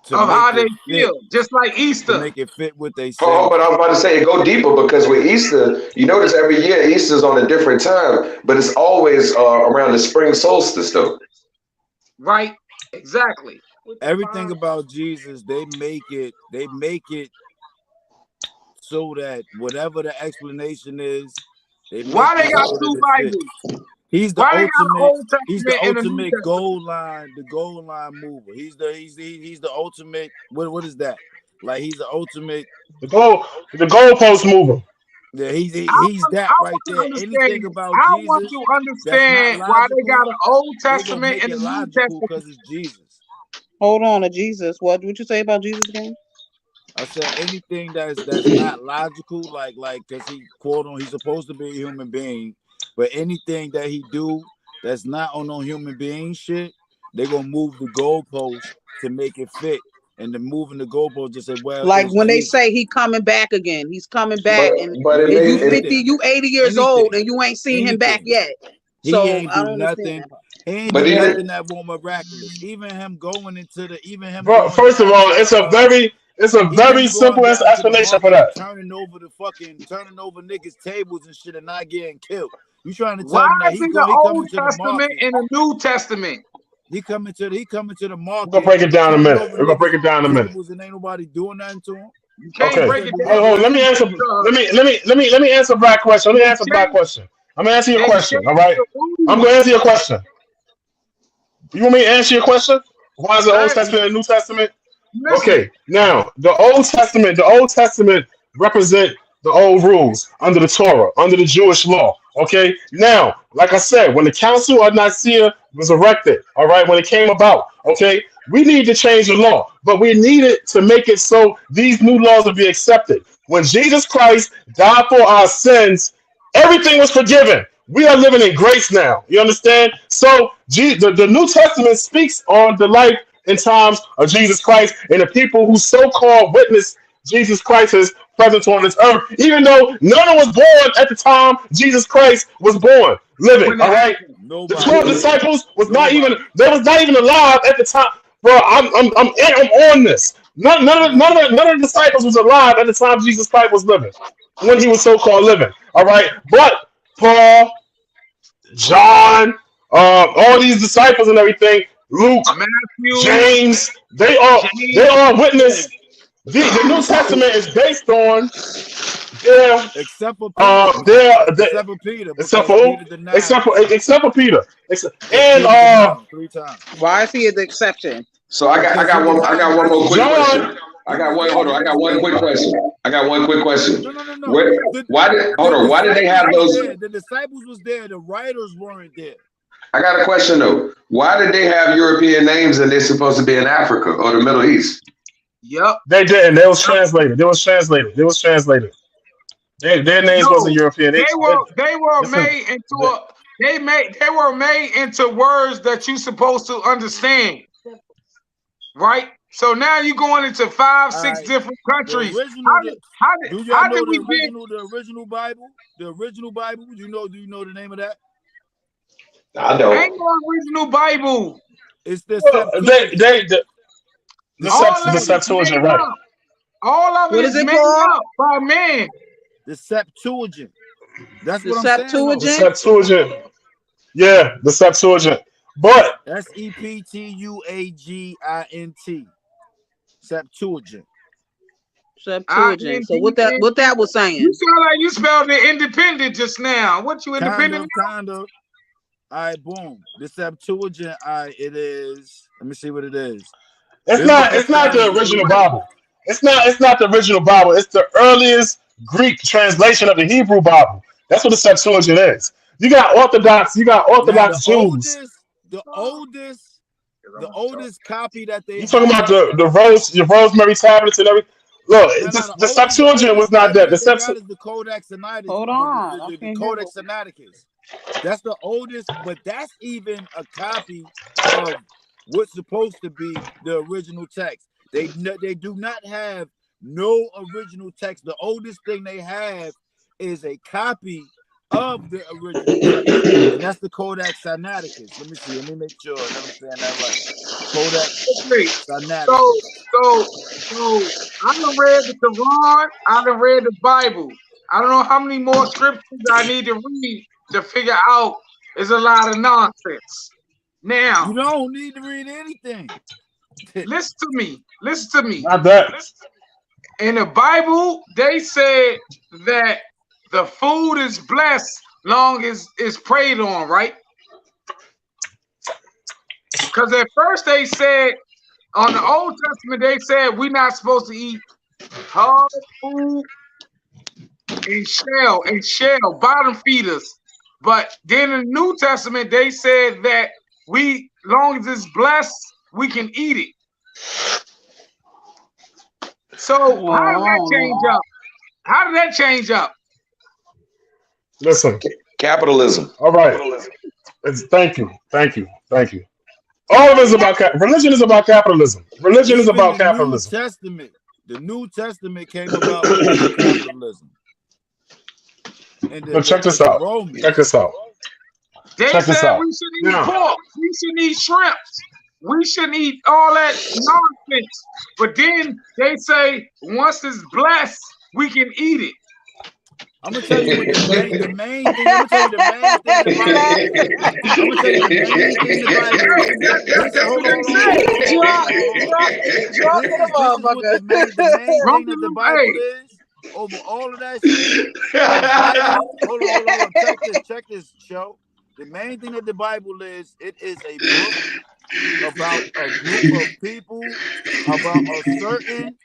to Of make how they it fit, feel. Just like Easter. what they Oh, saying. but I was about to say go deeper because with Easter, you notice every year Easter's on a different time, but it's always around the spring solstice, though. Right? Exactly. Everything about Jesus, they make it so that whatever the explanation is, they make Why they it got so that two it fits. Bibles? He's the Why they got ultimate. Old He's the Testament and the New ultimate Testament? the goal line mover. He's the ultimate. What is that? Like he's the ultimate. The goalpost mover. Yeah, he's I that right want to there. Anything understand. about I want Jesus to that's not understand why they logical, got an Old they gonna Testament make and it a New logical Testament. because it's Jesus. Hold on, to Jesus. What would you say about Jesus again? I said anything that's not logical, like because he's supposed to be a human being, but anything that he do that's not on no human being shit, they gonna move the goalpost to make it fit. and then moving the goalpost to say, well, Like it's when they Jesus. say he coming back again, he's coming back, and but it if you made 50, you 80 years old, and you ain't seen him back yet. He So ain't I do don't understand nothing. that. He ain't But do even nothing that was miraculous. Even him going into the, Bro, first of all, it's a very simple down to the explanation for market and that. turning over niggas' tables and shit and not getting killed. You trying to Why tell me that is he it the coming Old to the Testament market? and the New Testament? He coming to the We're gonna market, break it down in a turning minute. over We're gonna break niggas' it down in a minute. tables and ain't nobody doing nothing to him. You can't Okay. break Said it the down Oh, niggas. let me answer. because Let me answer Black question. Let me they answer Black changed, question. I'm gonna answer your they question. All changed right. the I'm rules. gonna answer your question. You want me to answer your question? Why is the Old Hey, Testament and New Testament? I'm listening. Okay, now the Old Testament represent the old rules under the Torah, under the Jewish law. Okay, now, like I said, when the Council of Nicaea was erected, all right, when it came about, okay, we need to change the law, but we needed to make it so these new laws will be accepted. When Jesus Christ died for our sins, everything was forgiven. We are living in grace now. You understand? So the New Testament speaks on the life and times of Jesus Christ and the people who so-called witness Jesus Christ's presence on this earth, even though no one was born at the time Jesus Christ was born, living. When it All right, happened. the Nobody. 12 disciples was not even Nobody. they was not even alive at the time. Bro, I'm on this. Nah. None of the disciples was alive at the time Jesus Christ was living, when he was so-called living. All right, but Paul, John, all these disciples and everything, Luke, Matthew, James, they James, all witness. The New Testament is based on their Except for Peter. their, Except for Peter, except because for who? Peter denied him. Except for Peter. Because And Peter denied him 3 times. Why is he the exception? So I Because he got one denied him more 3 quick times. John. question. He was there. Hold on. He I got was one quick there. question. No. Hold The on. Why did they disciples have was those? there. The disciples was there. The writers weren't there. I got a question though. Why did they have European names and they're supposed to be in Africa or the Middle East? yep. They didn't. They was translated. Their names wasn't No, European. they were Listen, made into they were made into words that you supposed to understand, right? So now you going into 5, All 6 right. different The countries. original, do y'all How did know we get? the original Bible? The original Bible? Do you know the name of that? I Ain't don't. no original Bible. It's the well, Septuagint. The All of the it is Septuagint. Septuagint, made right? up. All of it What is is it made called? up by man. The Septuagint. That's The what I'm saying though. The Septuagint? Septuagint. Yeah, the Septuagint. But Septuagint. Septuagint. Septuagint. So what INDPENDent. that was You saying? sound like you spelled it independent just now. What you Kind independent? of. All right, boom. The Septuagint, it is. Let me see what it is. Biblical it's not the original translation. Bible. It's not the original Bible. It's the earliest Greek translation of the Hebrew Bible. That's what the Septuagint is. You got Now the Orthodox Jews. oldest, the oldest copy that they You talking about have. the Rosemary tablets and everything? Look, No, no, the the Septuagint was oldest not Bible that. that they got is the Codex Sinaiticus. Hold on. I The can't hear Codex this. Sinaiticus. That's the oldest, but that's even a copy of what's supposed to be the original text. They do not have no original text. The oldest thing they have is a copy of the original text, and that's the Codex Sinaiticus. Let me see. Let me make sure that I'm saying that right. Codex Wait. So Sinaiticus. so I done read the Quran. I done read the Bible. I don't know how many more scriptures I need to read to figure out. It's a lot of nonsense. You Now, don't need to read anything. listen to me. Listen to me. Not that. In the Bible, they said that the food is blessed long as it's prayed on, right? Because at first they said on the Old Testament, they said we're not supposed to eat hard food and shell, bottom feeders. But then in the New Testament, they said that long as it's blessed, we can eat it. So how did that change up? How did that change up? Listen. Capitalism. All right. Thank you. All of it is about religion is about capitalism. Religion is Even about the New capitalism. Testament. The New Testament came about because of capitalism. And But check this out. Romans. Check this out. They Check this said out. we shouldn't eat Now, pork. We shouldn't eat shrimps. We shouldn't eat all that nonsense. But then they say once it's blessed, we can eat it. I'm gonna tell you what the main thing. I'm gonna tell you the main thing the Bible is. I'm gonna tell you the main thing the Bible is. That's Hold what on, they hold on, say. Drop This the is what motherfucker. the main thing that the Bible Hey, is. Over all of that shit, the Bible. Hold on. Check this, show. The main thing that the Bible is, it is a book about a group of people, about a certain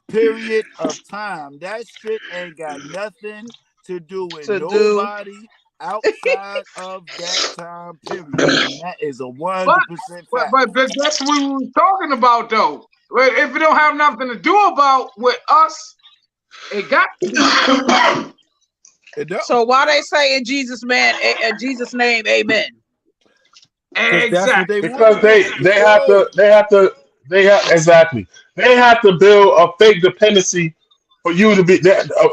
period of time. That shit ain't got nothing to do with nobody outside of that time period. And that is a 100% fact. but that's what we were talking about, though. Well, if it don't have nothing to do about with us, it got to be. So why they say in Jesus' name, amen? Exactly. Because they have exactly. They have to build a fake dependency for you to be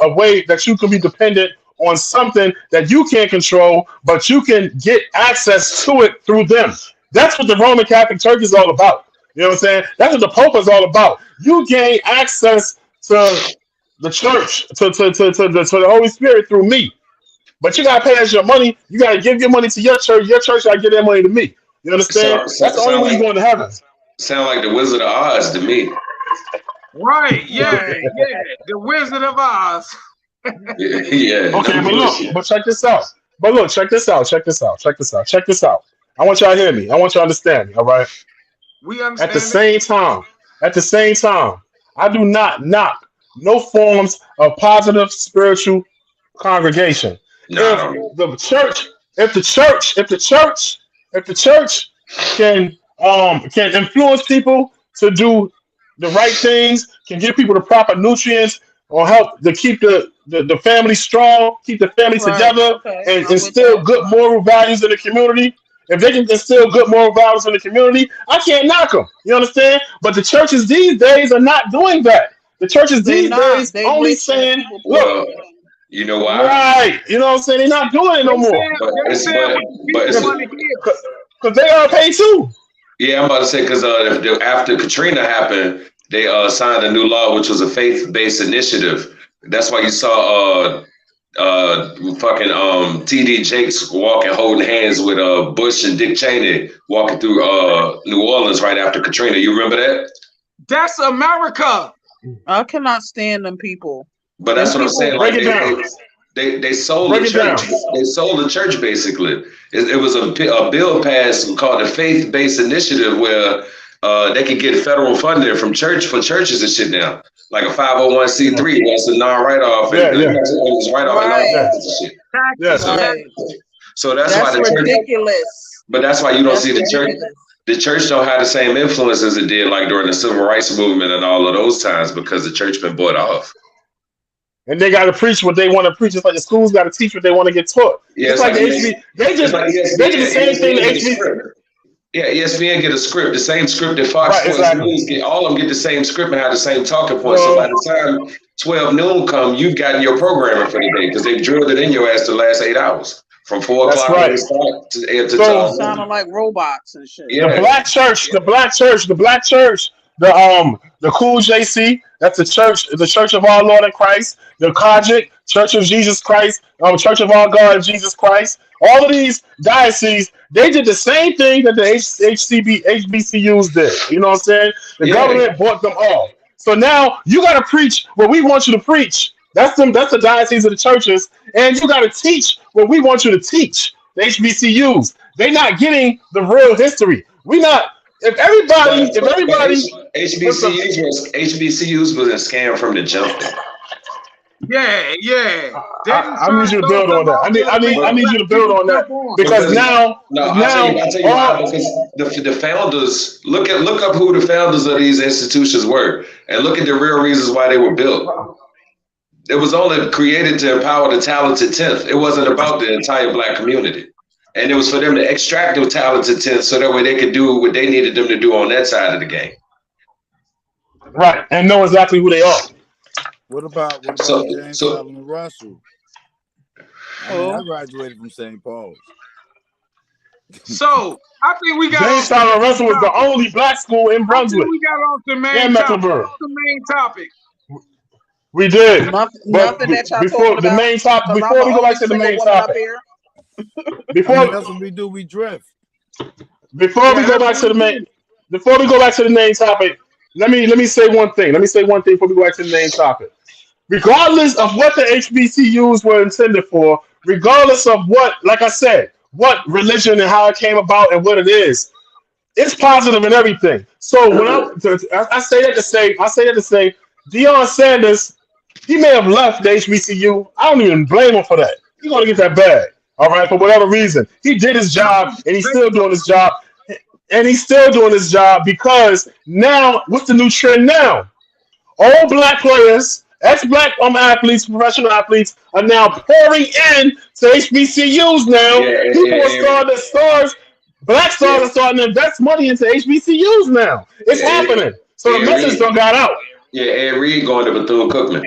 a way that you can be dependent on something that you can't control, but you can get access to it through them. That's what the Roman Catholic Church is all about. You know what I'm saying? That's what the Pope is all about. You gain access to the church, to the Holy Spirit through me. But you gotta pay us your money. You gotta give your money to your church. Your church gotta give their money to me. You understand? That's the only way you're going to heaven. Sound like the Wizard of Oz to me. Right? Yeah. The Wizard of Oz. Yeah. Okay, but check this out. Check this out. I want y'all to hear me. I want y'all to understand me. All right. We understand. At the same time, I do not knock no forms of positive spiritual congregation. No. If the church can influence people to do the right things, can give people the proper nutrients, or help to keep the family strong, keep the family together, and instill good moral values in the community. If they can instill good moral values in the community, I can't knock them. You understand? But the churches these days are not doing that. The churches these days only saying, look. You know why? Right. You know what I'm saying? They're not doing it no more. Because they are paid too. Yeah, I'm about to say, because after Katrina happened, they signed a new law, which was a faith-based initiative. That's why you saw fucking T.D. Jakes walking, holding hands with Bush and Dick Cheney walking through New Orleans right after Katrina. You remember that? That's America. I cannot stand them people. But that's what I'm saying. Break it down. They sold the church. They sold the church basically. It was a bill passed called the faith-based initiative where they could get federal funding from for churches and shit now. Like a 501c3 that's a non-write-off. It's write-off and shit. Yes. Right. So that's why the ridiculous. Church, but that's why you don't see the church. The church don't have the same influence as it did like during the civil rights movement and all of those times because the church been bought off. And they got to preach what they want to preach. It's like the schools got to teach what they want to get taught. Yeah, it's like the HB. They did the same thing. Yeah, ESPN get a script, the same script that Fox Sports News get. All of them get the same script and have the same talking points. So by the time 12 noon come, you've gotten your programming for the day because they've drilled it in your ass the last 8 hours. From 4 o'clock to sounding like robots and shit. Yeah. The black church, the Cool JC, that's the Church of Our Lord in Christ, the Kojic, Church of Jesus Christ, Church of Our God Jesus Christ. All of these dioceses, they did the same thing that the HBCUs did. You know what I'm saying? The government bought them all. So now you got to preach what we want you to preach. That's the diocese of the churches, and you got to teach what we want you to teach. The HBCUs, they're not getting the real history. If everybody HBCUs was a scam from the jump. Yeah. I need you to build on that. I need you to build on that because now I'll tell you why. Because the founders look up who the founders of these institutions were, and look at the real reasons why they were built. It was only created to empower the talented 10th. It wasn't about the entire black community. And it was for them to extract those talents and talents so that way they could do what they needed them to do on that side of the game. Right, and know exactly who they are. What about So, James so Solomon Russell? I mean, I graduated from St. Paul's. So I think we got James Solomon Russell was the only black school in Brunswick. we got off the main and topic. Mecklenburg. The main topic. We did. Nothing that y'all before talking the about, main topic, 'cause before I'm we the go back only to the single main woman up topic, here. before I mean, that's what we do. We drift. before we go back to the main, before we go back to the main topic, let me say one thing. Let me say one thing before we go back to the main topic. Regardless of what the HBCUs were intended for, regardless of what, like I said, what religion and how it came about and what it is, it's positive in everything. So when I say that to say, Deion Sanders, he may have left the HBCU. I don't even blame him for that. He's gonna get that bag, all right, for whatever reason. He did his job, and he's still doing his job, because now, what's the new trend now? All black players, ex-black athletes, professional athletes, are now pouring in to HBCUs now. People are starting to stars. Black stars are starting to invest money into HBCUs now. It's happening. So the message done got out. Yeah, Ed Reed going to Bethune-Cookman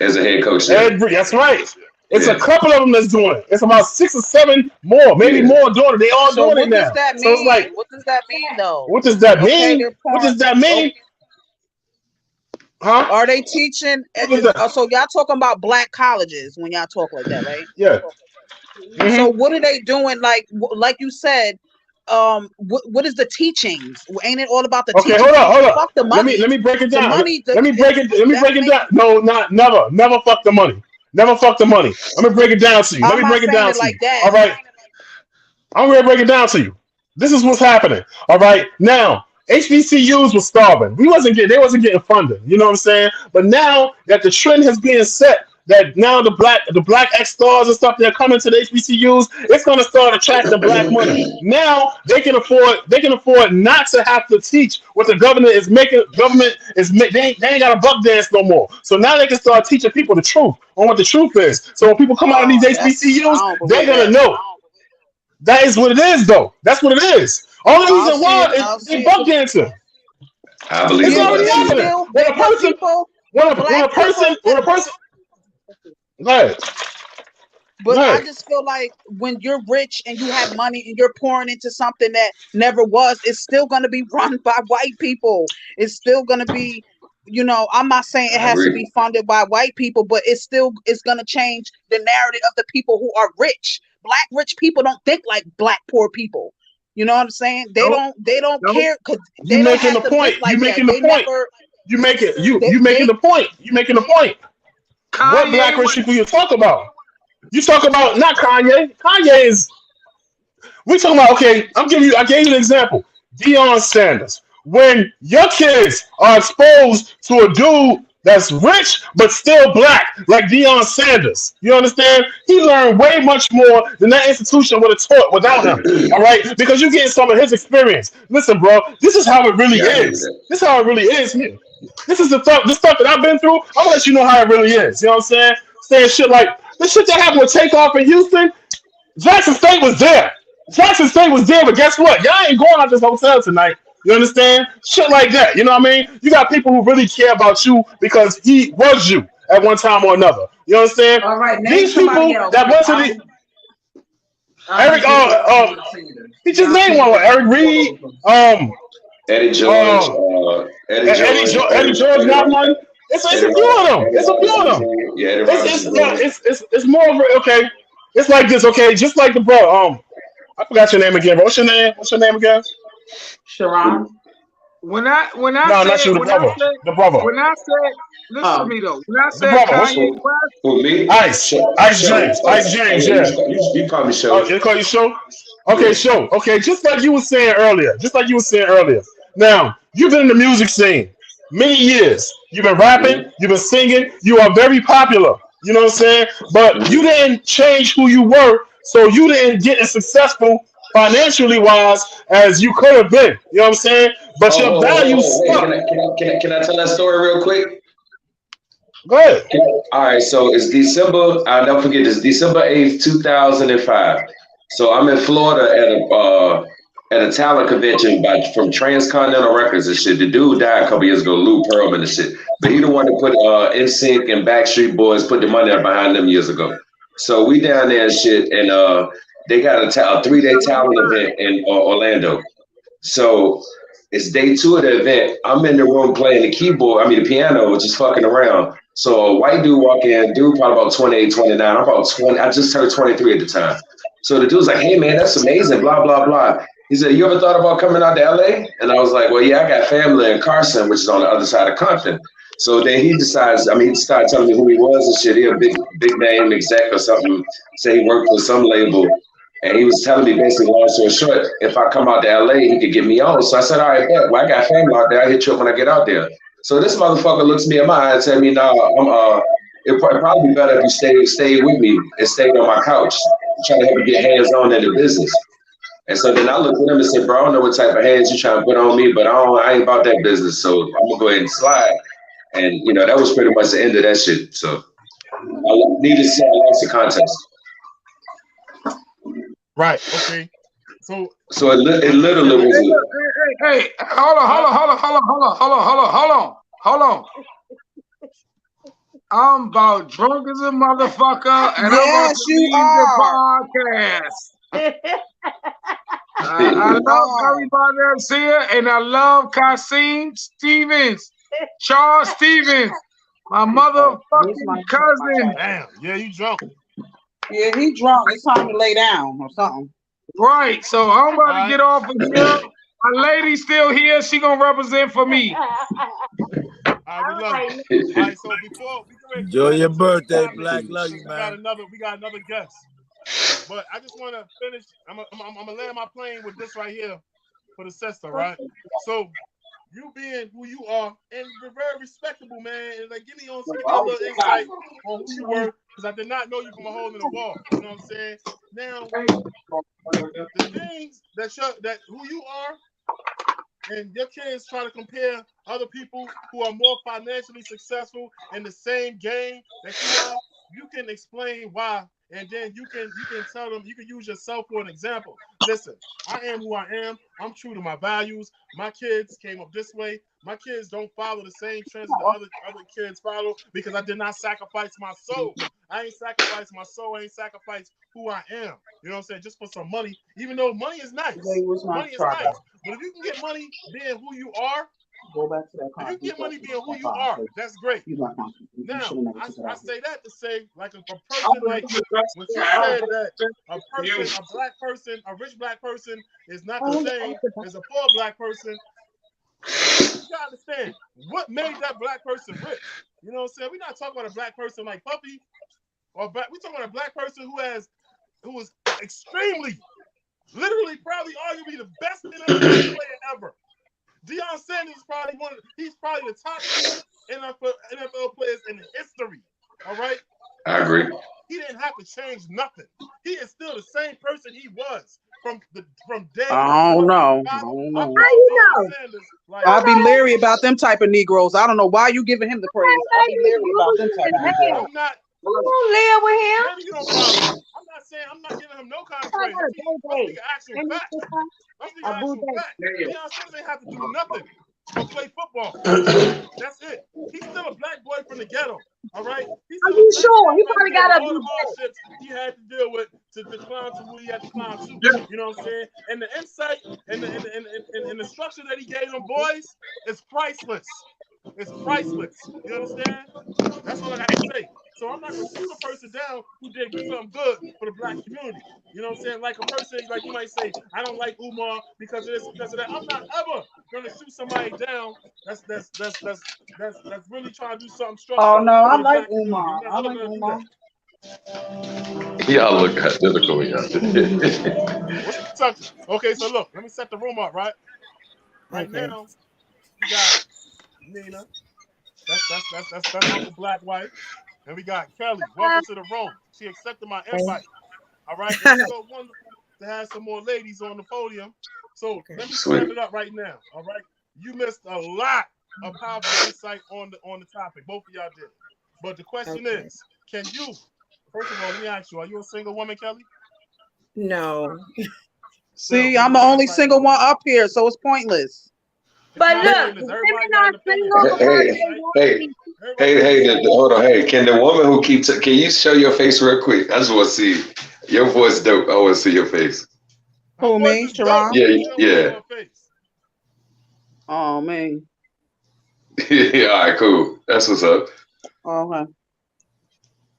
as a head coach. That's right. It's a couple of them that's doing it. It's about 6 or 7 more, maybe more doing it. They all doing it now. What does that mean? So it's like, what does that mean, though? what does that mean? What does that mean? Huh? Are they teaching? So y'all talking about black colleges when y'all talk like that, right? Yeah. Mm-hmm. So what are they doing? Like you said, what is the teachings? Ain't it all about the teachings? Hold on. Fuck the money. Let me break it down. Let me break it down. No, never fuck the money. Never fuck the money. Let me break it down to you. Let me break it down to you. All right. I'm going to break it down to you. This is what's happening. All right. Now, HBCUs were starving. They wasn't getting funding. You know what I'm saying? But now that the trend has been set, that now the black ex stars and stuff, they're coming to the HBCUs, it's gonna start attracting black money. Now they can afford not to have to teach what the government is making. They ain't got a buck dance no more. So now they can start teaching people the truth on what the truth is. So when people come out of these HBCUs, they're gonna know. That is what it is, though. That's what it is. Only reason why is they buck dancing. I believe it's already happening. When a person. Right. But I just feel like when you're rich and you have money and you're pouring into something that never was, it's still going to be run by white people. It's still going to be, I'm not saying it has to be funded by white people, but it's going to change the narrative of the people who are rich. Black rich people don't think like black poor people. You know what I'm saying? They don't care because they don't have to think like that. You making the point. Kanye, what black rich people you talk about? You talk about not Kanye. Kanye is. We talking about I gave you an example. Deion Sanders. When your kids are exposed to a dude that's rich but still black, like Deion Sanders, you understand? He learned way much more than that institution would have taught without him. All right, because you're getting some of his experience. Listen, bro, this is how it really is. This is how it really is, man. This is the stuff that I've been through. I'm gonna let you know how it really is. You know what I'm saying? Saying shit like the shit that happened with Takeoff in Houston. Jackson State was there. But guess what? Y'all ain't going out this hotel tonight. You understand? Shit like that. You know what I mean? You got people who really care about you because he was you at one time or another. You understand? All right, these people that went to the Eric. He just named one. Eric Reed. Eddie George. Eddie George got one. It's a few of them. It's more of okay. It's like this, okay? Just like the bro. I forgot your name again, bro. What's your name again? Sharon. When I no, not you, the brother. When I said, listen to me though. When I said Kanye West, for me, Ice James, yeah. You call me Show. You call you Show? Okay, Show. Okay, just like you were saying earlier. Now, you've been in the music scene many years. You've been rapping, you've been singing, you are very popular. You know what I'm saying? But you didn't change who you were, so you didn't get as successful financially wise as you could have been. You know what I'm saying? But your value stuck. Can I tell that story real quick? Go ahead. All right, so it's December, I'll never forget this, December 8th, 2005. So I'm in Florida at a talent convention from Transcontinental Records and shit. The dude died a couple years ago, Lou Pearlman and shit. But he the one that put NSYNC and Backstreet Boys put the money up behind them years ago. So we down there and shit, and they got a 3-day talent event in Orlando. So it's day 2 of the event. I'm in the room playing the piano, just fucking around. So a white dude walk in, dude probably about 28, 29. I'm about 20. I just turned 23 at the time. So the dude's like, hey man, that's amazing, blah, blah, blah. He said, you ever thought about coming out to LA? And I was like, well, yeah, I got family in Carson, which is on the other side of Compton. So then he started telling me who he was and shit. He a big name exec or something. Say he worked for some label. And he was telling me basically, long story short, if I come out to LA, he could get me on. So I said, all right, bet. Well, I got family out there. I hit you up when I get out there. So this motherfucker looks me in my eye and tell me, no, it'd probably be better if you stay with me and stayed on my couch, trying to help you get hands on in the business. And so then I looked at him and said, bro, I don't know what type of hands you trying to put on me, but I ain't about that business. So I'm gonna go ahead and slide. And that was pretty much the end of that shit. So I needed to say I lost the contest. Right. Okay. So it literally was. Hey, hold on. I'm about drunk as a motherfucker, and I'm about to leave the podcast. I love everybody that's here, and I love Kasim Stevens, Charles Stevens, my motherfucking cousin. Damn. Yeah, you drunk. Yeah, he drunk. It's time to lay down or something. Right. So I'm about to get off of here. My lady's still here. She gonna represent for me. We love you. All right, so before we enjoy your birthday, Black. Love you, man. We got another guest. But I just want to finish. I'm gonna land my plane with this right here for the sister, right? So you being who you are, and you're very respectable, man. And like, give me a little insight on who you were, because I did not know you from a hole in the wall. You know what I'm saying? Now, the things that who you are, and your kids try to compare other people who are more financially successful in the same game that you are. You can explain why, and then you can tell them, you can use yourself for an example. Listen, I am who I am. I'm true to my values. My kids came up this way. My kids don't follow the same trends that other kids follow, because I did not sacrifice my soul. I ain't sacrificed my soul. I ain't sacrificed who I am. You know what I'm saying? Just for some money, even though money is nice. Money is nice. But if you can get money being who you are, go back to that. If you can get money being who you are, that's great. Now, I say that to say, like a person, like when she said that a rich black person is not the same as a poor black person, you gotta understand what made that black person rich. You know what I'm saying? We're not talking about a black person like Puffy, we're talking about a black person who was extremely, literally, probably arguably the best NFL player ever. Deion Sanders is probably he's probably the top 2 NFL players in history. All right? I agree. He didn't have to change nothing. He is still the same person he was from day. I don't know. I'll be leery about them type of Negroes. I don't know why you giving him the praise. I'll be leery about them type of Negroes. I'm not. I'm gonna live with him. Maybe you don't follow me. I'm not giving him no kind of praise. I'm speaking actual fact. Deion Sanders ain't have to do nothing but play football. That's it. He's still a black boy from the ghetto. All right. Are you sure? He probably got all the hardships he had to deal with to climb to who he had to climb to. You know what I'm saying? And the insight and the structure that he gave them boys is priceless. It's priceless. You understand? That's all I got to say. So I'm not going to shoot a person down who did something good for the black community. You know what I'm saying? Like a person, like you might say, I don't like Umar because of this, because of that. I'm not ever going to shoot somebody down that's really trying to do something structural. Oh no, I like Umar. I like Umar. Y'all look identical, y'all. Okay, so look, let me set the room up, right? Right now, we got Nina. That's Uncle Black Wife. And we got Kelly. Welcome to the room. She accepted my invite. All right. It's so wonderful to have some more ladies on the podium. So let me step it up right now. All right. You missed a lot of powerful insight on the topic. Both of y'all did. But the question is, can you, first of all, let me ask you, are you a single woman, Kelly? No. See, I'm the only single one up here, so it's pointless. But not look, pointless. women Everybody got are an opinion. single because Hey, they want to hey, be. Everybody got an opinion. hold on. Hey, can the woman who keeps can you show your face real quick? I just want to see your voice dope. I want to see your face. My Who, voice me, is dope. Sharon? Yeah, You don't want to yeah. show her face. Oh, man. Yeah, all right, cool. That's what's up. Oh, okay.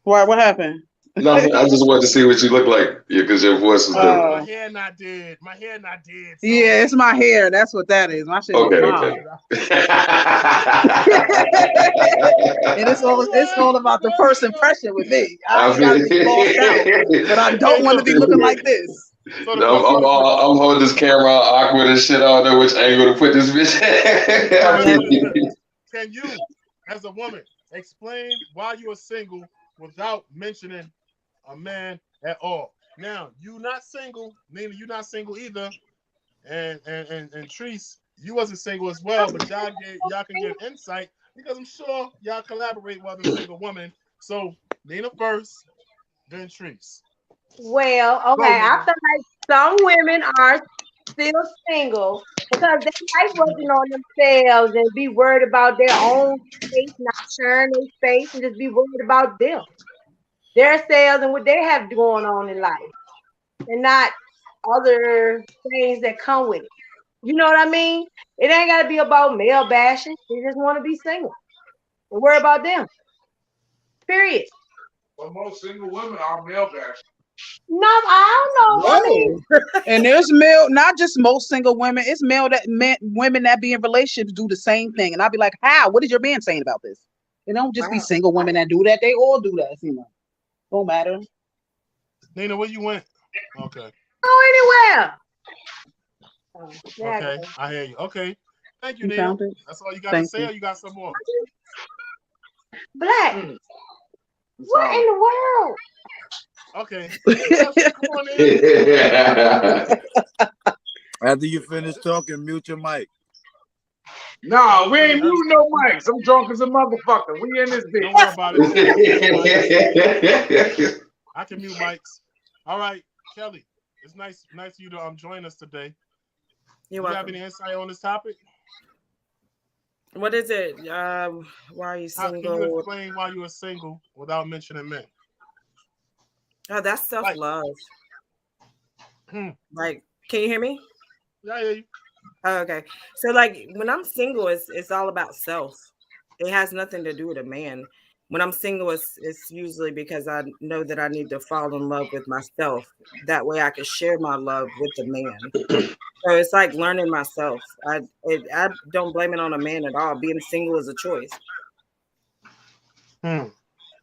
What happened? Nothing. I just wanted to see what you look like. Yeah, because your voice was dope. My Oh, hair not dead. My hair not dead. So yeah, it's my hair. That's what that is. My shit is Okay, bomb. okay. And it's all about the first impression with me. I I ain't gotta feel. be bossed out, but I don't hey, want to look. be looking like this. So the No, so the I'm holding this camera all awkward and shit. I don't know which angle to put this bitch. so I listen, feel listen. you. Can you, as a woman, explain why you are single without mentioning a man at all? Now, you not single, Nina, you not single either, and Treese, you wasn't single as well, but y'all can give insight because I'm sure y'all collaborate with other single women. So Nina first, then Treese. Well, Go, okay, I Nina. feel like some women are still single because they like working on themselves and be worried about their own space, not sharing their space, and just be worried about them, their selves, and what they have going on in life, and not other things that come with it. You know what I mean? It ain't got to be about male bashing. They just want to be single and worry about them. Period. Well, most single women are male bashers. No, I don't know. I mean, Whoa. And there's male, not just most single women. It's women that be in relationships do the same thing. And I'll be like, how? What is your man saying about this? It don't just be Wow. single women that do that. They all do that. Don't matter. Nina, where you went? Okay. go anywhere. Oh, there I Okay. go. I hear you. Okay. Thank you, You Nina. found it. That's all you got to Thank say, you. or you got some more? Black. Mm. What in the world? Okay. Discussion. Come on, Nina. After you finish talking, mute your mic. Nah, we ain't Every- moving no mics. I'm drunk as a motherfucker. We in this Don't bitch. worry about it. I can mute mics. I can mute mics. All right, Kelly. It's nice of you to join us today. You're Do you have welcome. any insight on this topic? What is it? Why are you How can you single? explain why you are single without mentioning men? Oh, that's self Like, love. hmm, Like, can you hear me? yeah, I hear you. Oh, okay. So like when I'm single, it's all about self. It has nothing to do with a man. When I'm single, it's usually because I know that I need to fall in love with myself. That way I can share my love with the man. So it's like learning myself. I don't blame it on a man at all. Being single is a choice. Hmm.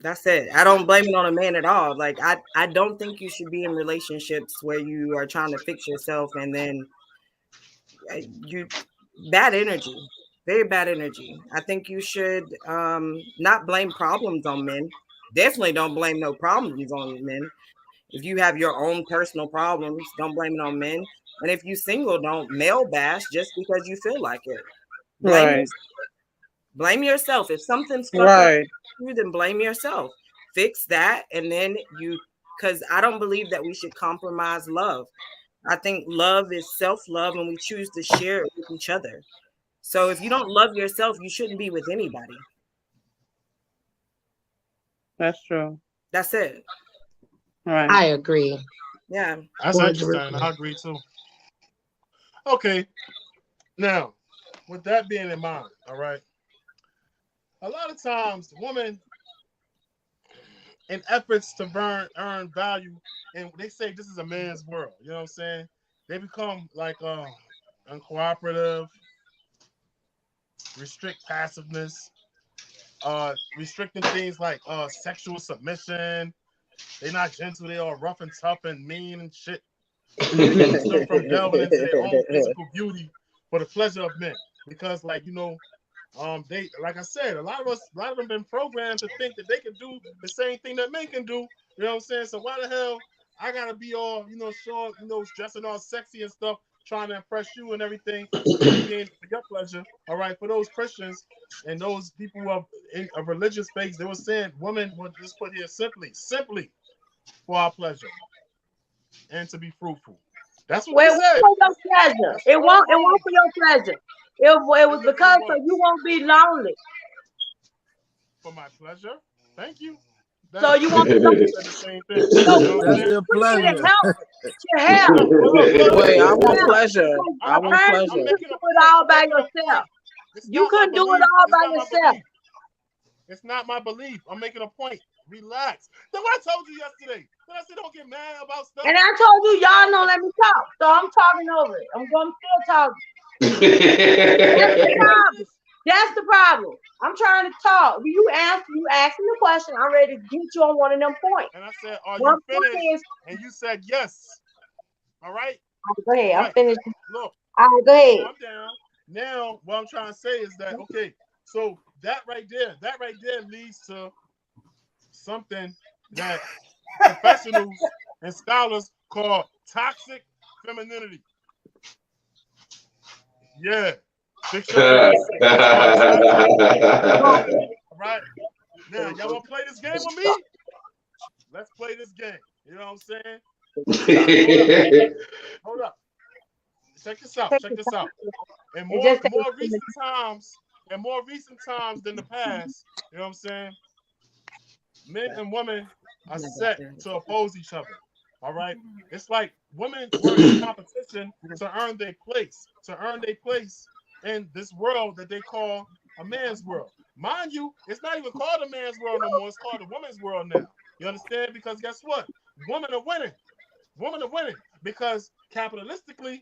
That's it. I don't blame it on a man at all. Like I don't think you should be in relationships where you are trying to fix yourself and then you bad energy, very bad energy. I think you should not blame problems on men. Definitely don't blame no problems on men. If you have your own personal problems, don't blame it on men. And if you single, don't male bash just because you feel like it. Blame Right. yourself. Blame yourself. If something's fucked up Right. with you, then blame yourself. Fix that, and then you. Because I don't believe that we should compromise love. I think love is self-love, and we choose to share it with each other. So if you don't love yourself, you shouldn't be with anybody. That's true. That's it. Right. I agree. Yeah. That's interesting. 100%. I agree too. Okay. Now, with that being in mind, all right. A lot of times, women, in efforts to earn value, and they say this is a man's world. You know what I'm saying? They become like uncooperative, restrict passiveness, restricting things like sexual submission. They're not gentle. They are rough and tough and mean and shit. It keeps them from delving into their own physical beauty for the pleasure of men. Because, like, they, like I said, a lot of them been programmed to think that they can do the same thing that men can do. You know what I'm saying? So why the hell I gotta be all, showing, dressing all sexy and stuff, trying to impress you and everything for you being for your pleasure. All right, for those Christians and those people who are in a religious faith, they were saying women would just put here simply for our pleasure. and to be fruitful. That's what Well, they it said. won't for your pleasure. That's It all won't. It wrong. won't for your pleasure. It was It because so was you won't be lonely. for my pleasure. Thank you. So That you me won't be and you lonely. said the same thing. So You know what I'm That's we saying? their need to pleasure. help to help. Hold up, look. Wait, I To want help. pleasure. I'm, I A want I'm, man I'm pleasure. can't making do a it point. all I'm by making a point. yourself. It's You not my couldn't do it belief. all It's by not my yourself. belief. It's not my belief. I'm making a point. Relax. That's what I told you yesterday. Then I said don't get mad about stuff. And I told you y'all don't let me talk, so I'm talking over it. I'm still talking. That's the problem. That's the problem. I'm trying to talk. You asked me the question. I'm ready to get you on one of them points. And I said, are One you point finished? is, And you said yes. All right? go ahead. All I'm right. finished. Look, All right, go ahead. calm down. Now, what I'm trying to say is that, okay, so that right there leads to something that professionals and scholars call toxic femininity. Yeah. Fix your ears. That's called toxic femininity. All right? Now, y'all want to play this game with me? Let's play this game. You know what I'm saying? Hold up. Check this out. Check this out. And It more just recent times than the past, you know what I'm saying? Men and women are set to oppose each other. All right. It's like women were in competition to earn their place, in this world that they call a man's world. Mind you, it's not even called a man's world no more. It's called a woman's world now. You understand? Because guess what? Women are winning. Women are winning because capitalistically,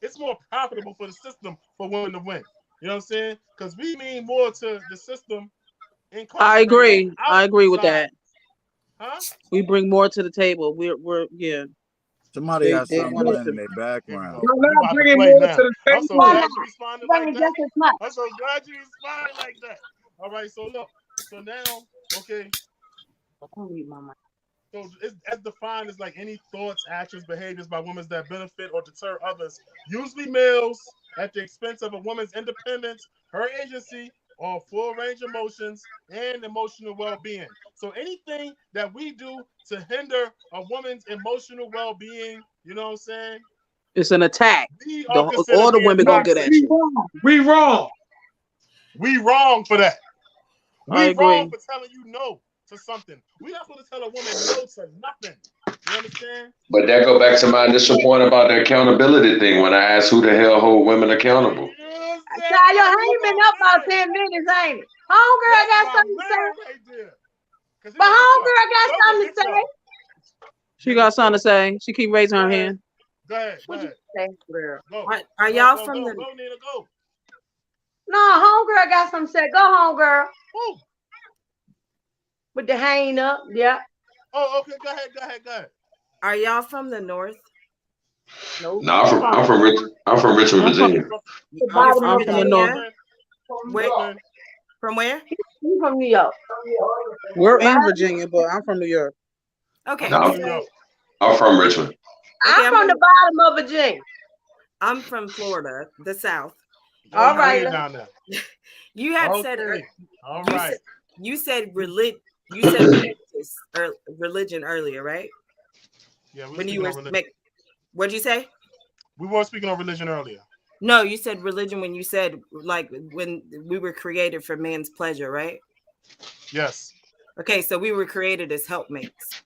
it's more profitable for the system for women to win. You know what I'm saying? Because we mean more to the system I incarcerated agree. I agree with outside. that. Huh? We bring more to the table. We're yeah. Somebody has They something want us playing in to. their Here we background. go. I'm You not about to bringing play more to now. the I'm so why table. glad not? you responded Bring like just that. as much. I'm so glad you responded like that. All right, so look. So now, okay, Don't read my mind. so it's as defined as like any thoughts, actions, behaviors by women that benefit or deter others, usually males, at the expense of a woman's independence, her agency, or full range of emotions and emotional well-being. So anything that we do to hinder a woman's emotional well-being, you know what I'm saying? It's an attack. We are All considered the being women gonna Not get toxic. at we you. wrong. We wrong. We wrong for that. I We wrong agree. for telling you no to something. We not supposed to tell a woman no to nothing. You understand? But that go back to my initial point about the accountability thing when I asked who the hell hold women accountable. You said Child, your that. ain't That's been my up about man. 10 minutes, ain't it? Homegirl That's got my something to say. man right there. Cause he But gonna get y'all. homegirl got Joe gonna something to get say. y'all. She Get got it, something to Joe. say. She keep raising Go her ahead. hand. Go ahead. Go What you ahead. say, girl? Go. Are Go. y'all Go. from Go. the Go. Nina. Go. No, homegirl got something to say. Go, homegirl. Woo. With the hang up. Yeah. Oh, okay. Go ahead. Go ahead. Go ahead. are y'all from the north? Nope. No, I'm from Richmond, I'm from Virginia. The You're bottom from I'm of from the it. north. Virginia? Brooklyn. Where? Brooklyn. From where? You from New York. We're Right? in Virginia, but I'm from New York. I'm Okay, No, from I'm, New so York. I'm from Richmond. okay, I'm from the bottom of Virginia. I'm from Florida, the South. Oh, All you right. way down there. You had said Okay. All you right. said you said religious or religion earlier, right? Yeah, we were When you speaking were on religion. what'd you say? We were speaking on religion earlier. No, you said religion when you said like when we were created for man's pleasure, right? Yes. Okay, so we were created as helpmates.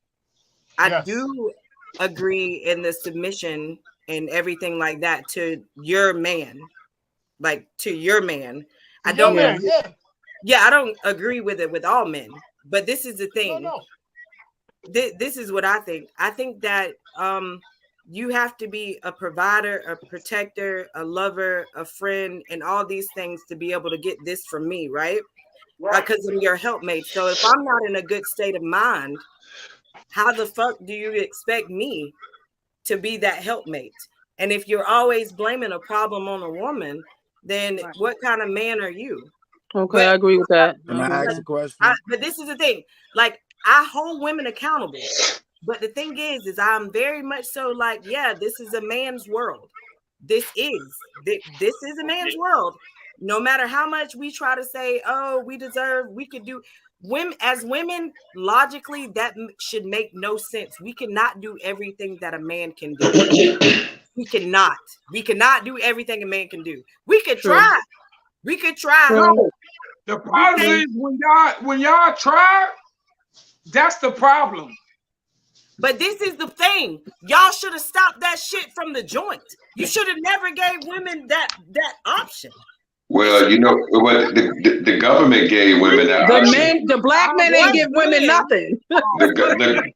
I Yes. do agree in the submission and everything like that to your man, like to your man. I Your don't man, agree. yeah. Yeah, I don't agree with it with all men. But this is the thing. No. This is what I think. I think that you have to be a provider, a protector, a lover, a friend, and all these things to be able to get this from me, right? Because I'm your helpmate. So if I'm not in a good state of mind, how the fuck do you expect me to be that helpmate? And if you're always blaming a problem on a woman, then what kind of man are you? Okay, I agree with that. Can I ask a question? But this is the thing. Like, I hold women accountable. But the thing is I'm very much so like, yeah, this is a man's world. This is a man's world. No matter how much we try to say, oh, we could do. Women, logically, that should make no sense. We cannot do everything that a man can do. We cannot. We cannot do everything a man can do. We could try. We could try. No, the problem is when y'all try, that's the problem. But this is the thing. Y'all should have stopped that shit from the joint. You should have never gave women that option. Well, you know what the government gave women that option. The black men ain't give women nothing. The government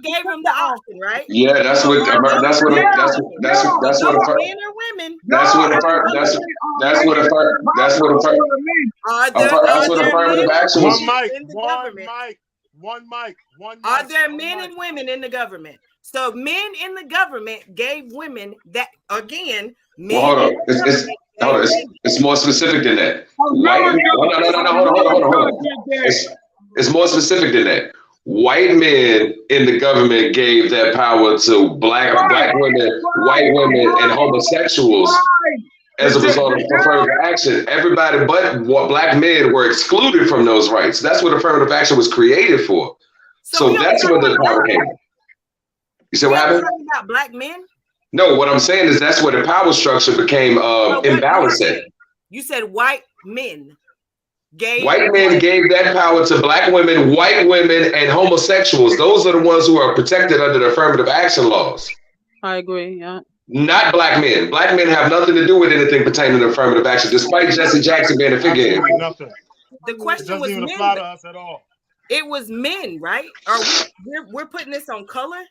gave them the option, right? Yeah, that's what men or women. That's what affirmative action was. One mic. Are there men and women in the government? So men in the government gave women that again. Well, hold on. It's more specific than that. Hold on. It's more specific than that. White men in the government gave that power to black women, white women, and homosexuals as a result of affirmative action. Everybody but black men were excluded from those rights. That's what affirmative action was created for. So that's where the power came. You said what happened? Talking about black men? No, what I'm saying is that's where the power structure became imbalanced. You said white men gave that power to black women, white women, and homosexuals. Those are the ones who are protected under the affirmative action laws. I agree, yeah. Not black men. Black men have nothing to do with anything pertaining to affirmative action, despite Jesse Jackson being a figurehead. The question was men. Apply to us at all. It was men, right? We're putting this on color?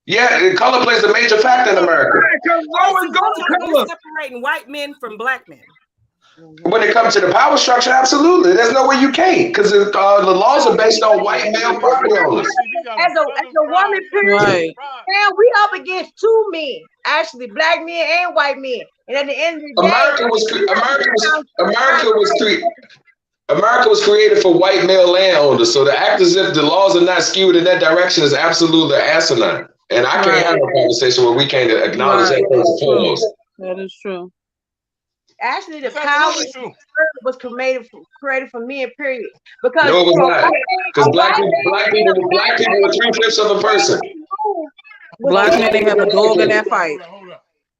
Yeah, color plays a major factor in America. We're separating white men from black men. When it comes to the power structure, absolutely. There's no way you can't, because the laws are based on white male property owners. As a woman, period, man, we up against two men, actually, black men and white men. And at the end of the day, America was created for white male landowners. So to act as if the laws are not skewed in that direction is absolutely asinine. And I can't have a conversation where we can't acknowledge that first and foremost. That is true. Actually, the power was created for men, period. Because no, it was not. Because black people were 3/5 of a person. Black men didn't have a dog in that fight.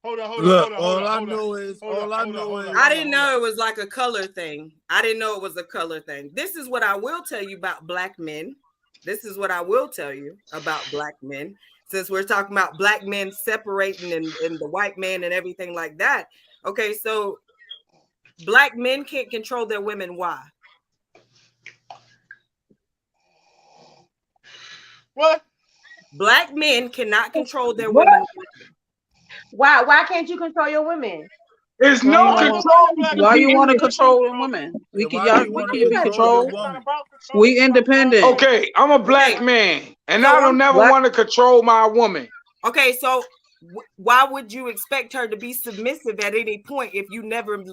Hold on. All I know is. I didn't know it was like a color thing. I didn't know it was a color thing. This is what I will tell you about black men. Since we're talking about black men separating and the white man and everything like that. Okay, so black men can't control their women. Why? What? Black men cannot control their women. Why can't you control your women? There's no control. Why you want to control the women? We can control. We independent. Okay, I'm a black man, and I don't never want to control my woman. Okay, so why would you expect her to be submissive at any point if you never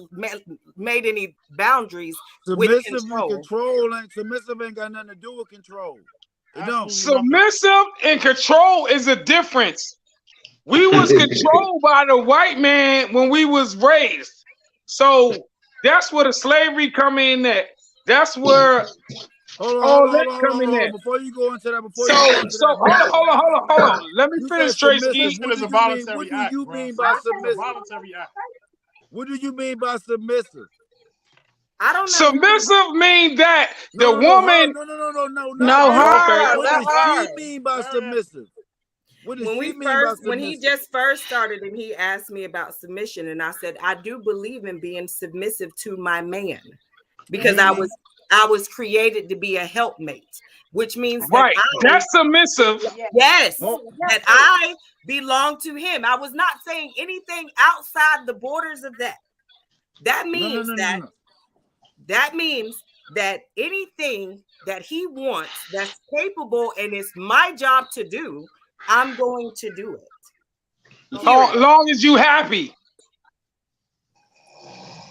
made any boundaries with control? Submissive ain't got nothing to do with control. Submissive and control is a difference. We was controlled by the white man when we was raised. So that's where the slavery come in at. That's where all that come in at. Before you go into that, hold on. Let me finish, Tracy. What do you mean by submissive? What do you mean by submissive? I don't know. Submissive means that the woman. No, her. What does she mean by submissive? When he just first started and he asked me about submission, and I said I do believe in being submissive to my man because I was created to be a helpmate, which means that's submissive. Yes, that I belong to him. I was not saying anything outside the borders of that. That means that means that anything that he wants that's capable and it's my job to do, I'm going to do it. Long as you happy.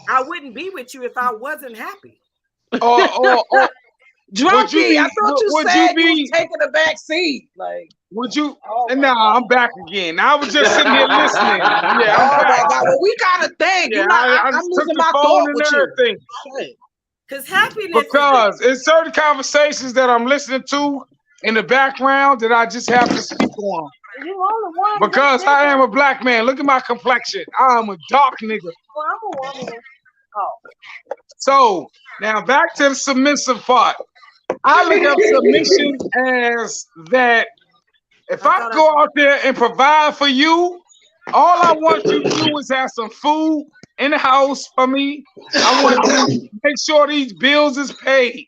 I wouldn't be with you if I wasn't happy. Or Drunky, I thought you would said you you was be? taking the back seat. Like, Would you? oh And my now God. I'm back again. I was just sitting here listening. Yeah, I'm Oh back. my God. Well, we gotta think. Yeah, You not I I'm took losing the my phone thought and with you. everything. Shit. Because happiness is Because it's certain conversations that I'm listening to in the background that I just have to speak on. You only one Because listening. I am a black man. Look at my complexion. I'm a dark nigga. Well, I'm a woman. Oh. So now back to the submissive part. I look up submission as that if I go out there and provide for you, all I want you to do is have some food in the house for me. I want you to make sure these bills is paid.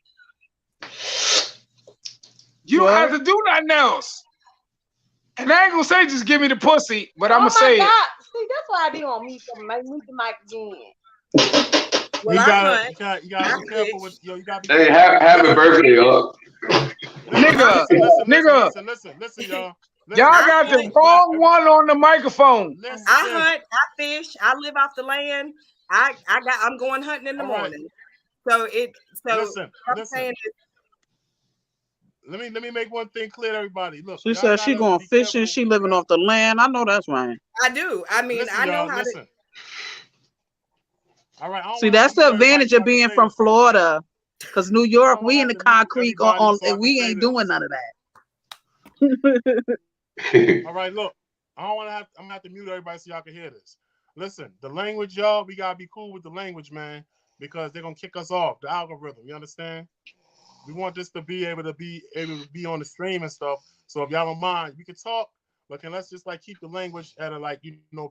You don't have to do nothing else. And I ain't gonna say just give me the pussy, but I'm gonna say God. it. See, that's why I be on mute the mic again. Well, you I gotta hunt. be careful with you gotta be Hey, careful. happy birthday, up. Nigga, Listen, y'all. Y'all got the wrong one on the microphone. Listen. I hunt, I fish, I live off the land. I'm going hunting in the morning. So listen. saying Let me make one thing clear to everybody. Look, She said she going fishing, she living off the land. I know that's right. I do. I mean, listen, I know y'all, how listen. All right. See, that's the advantage of being from Florida. Because New York, we in the concrete and we ain't doing none of that. All right, look. I'm gonna have to mute everybody so y'all can hear this. Listen, the language, y'all, we gotta be cool with the language, man, because they're gonna kick us off the algorithm. You understand? We want this to be able to be on the stream and stuff. So if y'all don't mind, we can talk, but let's just like keep the language at a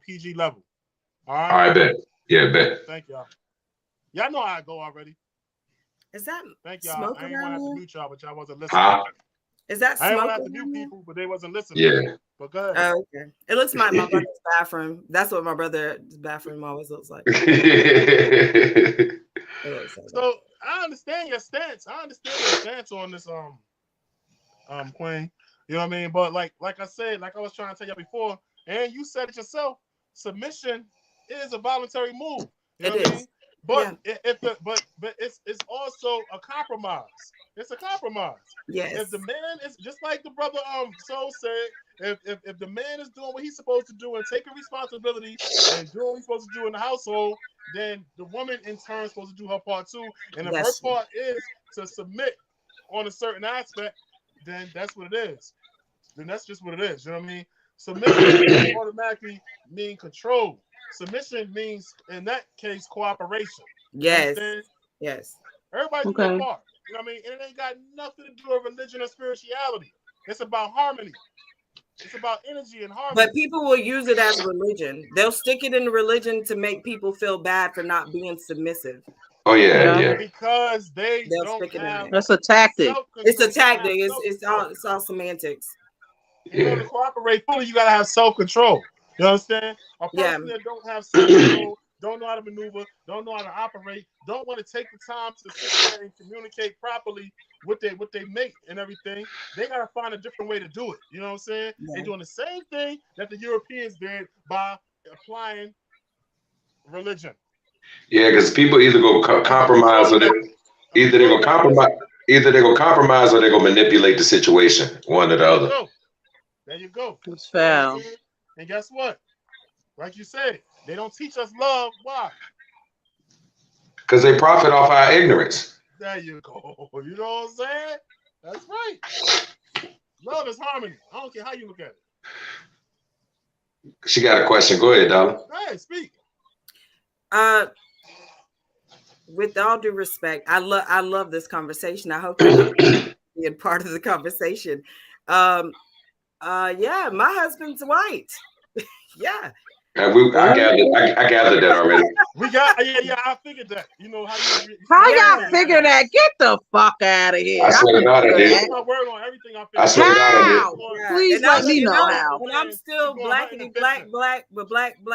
PG level. All right. All right, bet. Yeah, bet. Thank y'all. Y'all know how I go already. Is that thank y'all? smoke I ain't want to have to mute y'all, but y'all wasn't listening. Is that I smoke? ain't want to have to mute people, but they wasn't listening. Yeah. But go ahead. Oh, okay. It looks like my brother's bathroom. That's what my brother's bathroom always looks like. So I understand your stance. On this, Queen. You know what I mean? But like I said, like I was trying to tell you before, and you said it yourself, submission is a voluntary move. You know what I mean? But but it's also a compromise. It's a compromise. Yes. If the man is just like the brother Soul said, if the man is doing what he's supposed to do and taking responsibility and doing what he's supposed to do in the household, then the woman in turn is supposed to do her part too. And if her part is to submit on a certain aspect, then that's what it is. Then that's just what it is. You know what I mean? Submission doesn't automatically mean control. Submission means, in that case, cooperation. Yes. Yes. Everybody do their part. You know what I mean? And it ain't got nothing to do with religion or spirituality. It's about harmony. It's about energy and harmony. But people will use it as religion. They'll stick it in religion to make people feel bad for not being submissive. Oh yeah. Because they'll don't have. That's a tactic. It's a tactic. It's all semantics. In order to cooperate fully, you gotta have self-control. You understand? A person that don't have self-control, don't know how to maneuver, don't know how to operate, don't want to take the time to sit there and communicate properly with they mate and everything. They gotta find a different way to do it. You know what I'm saying? Yeah. They're doing the same thing that the Europeans did by applying religion. Yeah, because people either go compromise or either they go compromise or they go manipulate the situation, one or the other. There you go. It's foul. And guess what? Like you said, they don't teach us love. Why? Because they profit off our ignorance. There you go. You know what I'm saying? That's right. Love is harmony. I don't care how you look at it. She got a question. Go ahead, Dollar. Hey, speak. With all due respect, I love this conversation. I hope you're being part of the conversation. Yeah, my husband's white. Yeah. I gathered that already. We got I figured that. You know how y'all figure that? Get the fuck out of here. I swear to God, I did. My word on everything I I swear to God, I did. Please let me know how. And I'm still blackity black.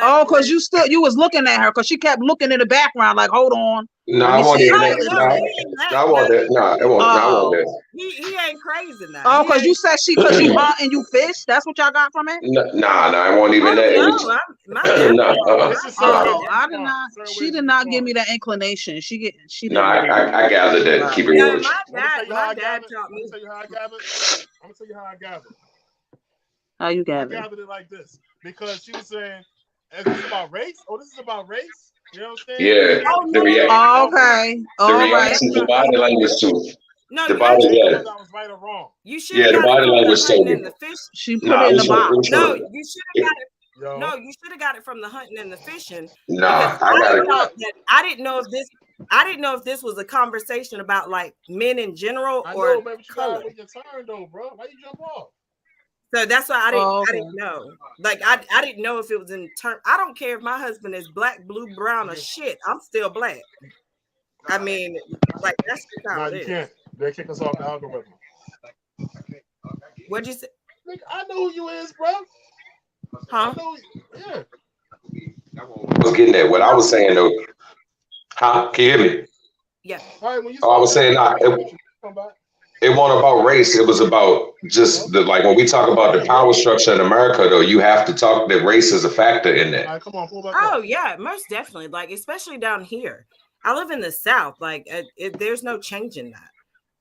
Oh, because you was looking at her because she kept looking in the background like, hold on. No, Let I me won't see. even Oh that. no, No, he ain't no, that. I No, want that. No, it won't. No, I want Oh. that. he ain't crazy now. Oh, He because ain't. you said because you hunt and you fish. That's what y'all got from it. Nah, I won't even Oh that. no, my dad. No, This is certain ways Oh, to be I did smart. not. Certain She ways to did be not give smart. me that inclination. She no. didn't do that. I gathered that. Wow. Keep it No, real. Let me tell you how my I dad gathered. taught Let me me. tell you how I gathered. I'm gonna tell you how I gathered. How you I gather? gathered it like this because she was saying, "Is this about race? Oh, this is about race." You know what I'm saying? Yeah, Oh the no, no, react, no, Oh, no, okay. the All no. right. That's reaction, the not. body language too. No, The you I body, didn't know yeah, if that was right or wrong. you should yeah. have The got it body from the language told hunting and me. the fish. She put Nah, it it in the was. It box. was No, from. you should have got It, it. Yo, No, you should have got it from the hunting and the fishing because nah, I got I it. thought that I didn't know if this. I didn't know if this was a conversation about like men in general I know, or man, but you color. gotta wait your turn though, bro. Why you jump off? So that's why Oh, I okay. didn't know. Like I didn't know if it was in term. I don't care if my husband is black, blue, brown, or shit. I'm still black. I mean, like that's just Nah, how it you is. can't. They kick us off the algorithm. What'd you say? Nigga, I know who you is, bro. I Huh? know. Yeah. I was getting at what I was saying though. Huh? Can you hear me? Yeah. All right, when you Oh, I slow was down, saying, nah, come back. it wasn't about race. It was about just the like when we talk about the power structure in America, though, you have to talk that race is a factor in All that. right, come on, pull back Oh up. yeah, most definitely. Like especially down here. I live in the South. Like there's no change in that.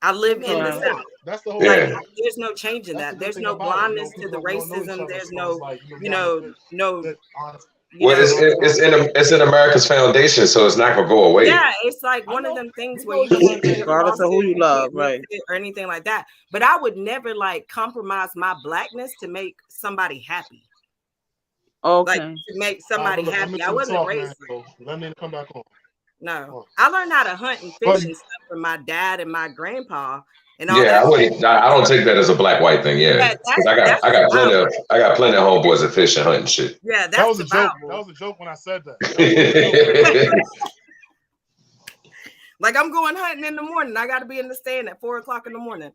I No, live no, in the Right. South. that's the whole Like Yeah. thing. there's no change in That's the that. good There's thing no about it. You know, blindness to people the don't know each racism. other, There's so it's no, like you have a good, no, good, honest, you Well, know, honest conversation. it's in America's foundation, so it's not gonna go away. yeah, it's like I one of know. them things We where know you each other can't in get here from Regardless across of Harlem. who it, you you love, can't mix right? it or anything like that. But I would never like compromise my blackness to make somebody happy. Like Okay. to make All right, somebody but look, I'm happy. I missing the wasn't talk, man. raised like So let me come back on. no. Come on. I learned how to hunt and But fish and stuff from my dad and my grandpa and all Yeah, that I shit. wouldn't. I don't take that as a black white thing. Yeah, Yeah, because that's I got plenty of homeboys that fish and hunt and shit. yeah, that that's was a joke. That survival. was a joke when I said that. That was a joke when I said that. Like I'm going hunting in the morning. I got to be in the stand at 4:00 in the morning.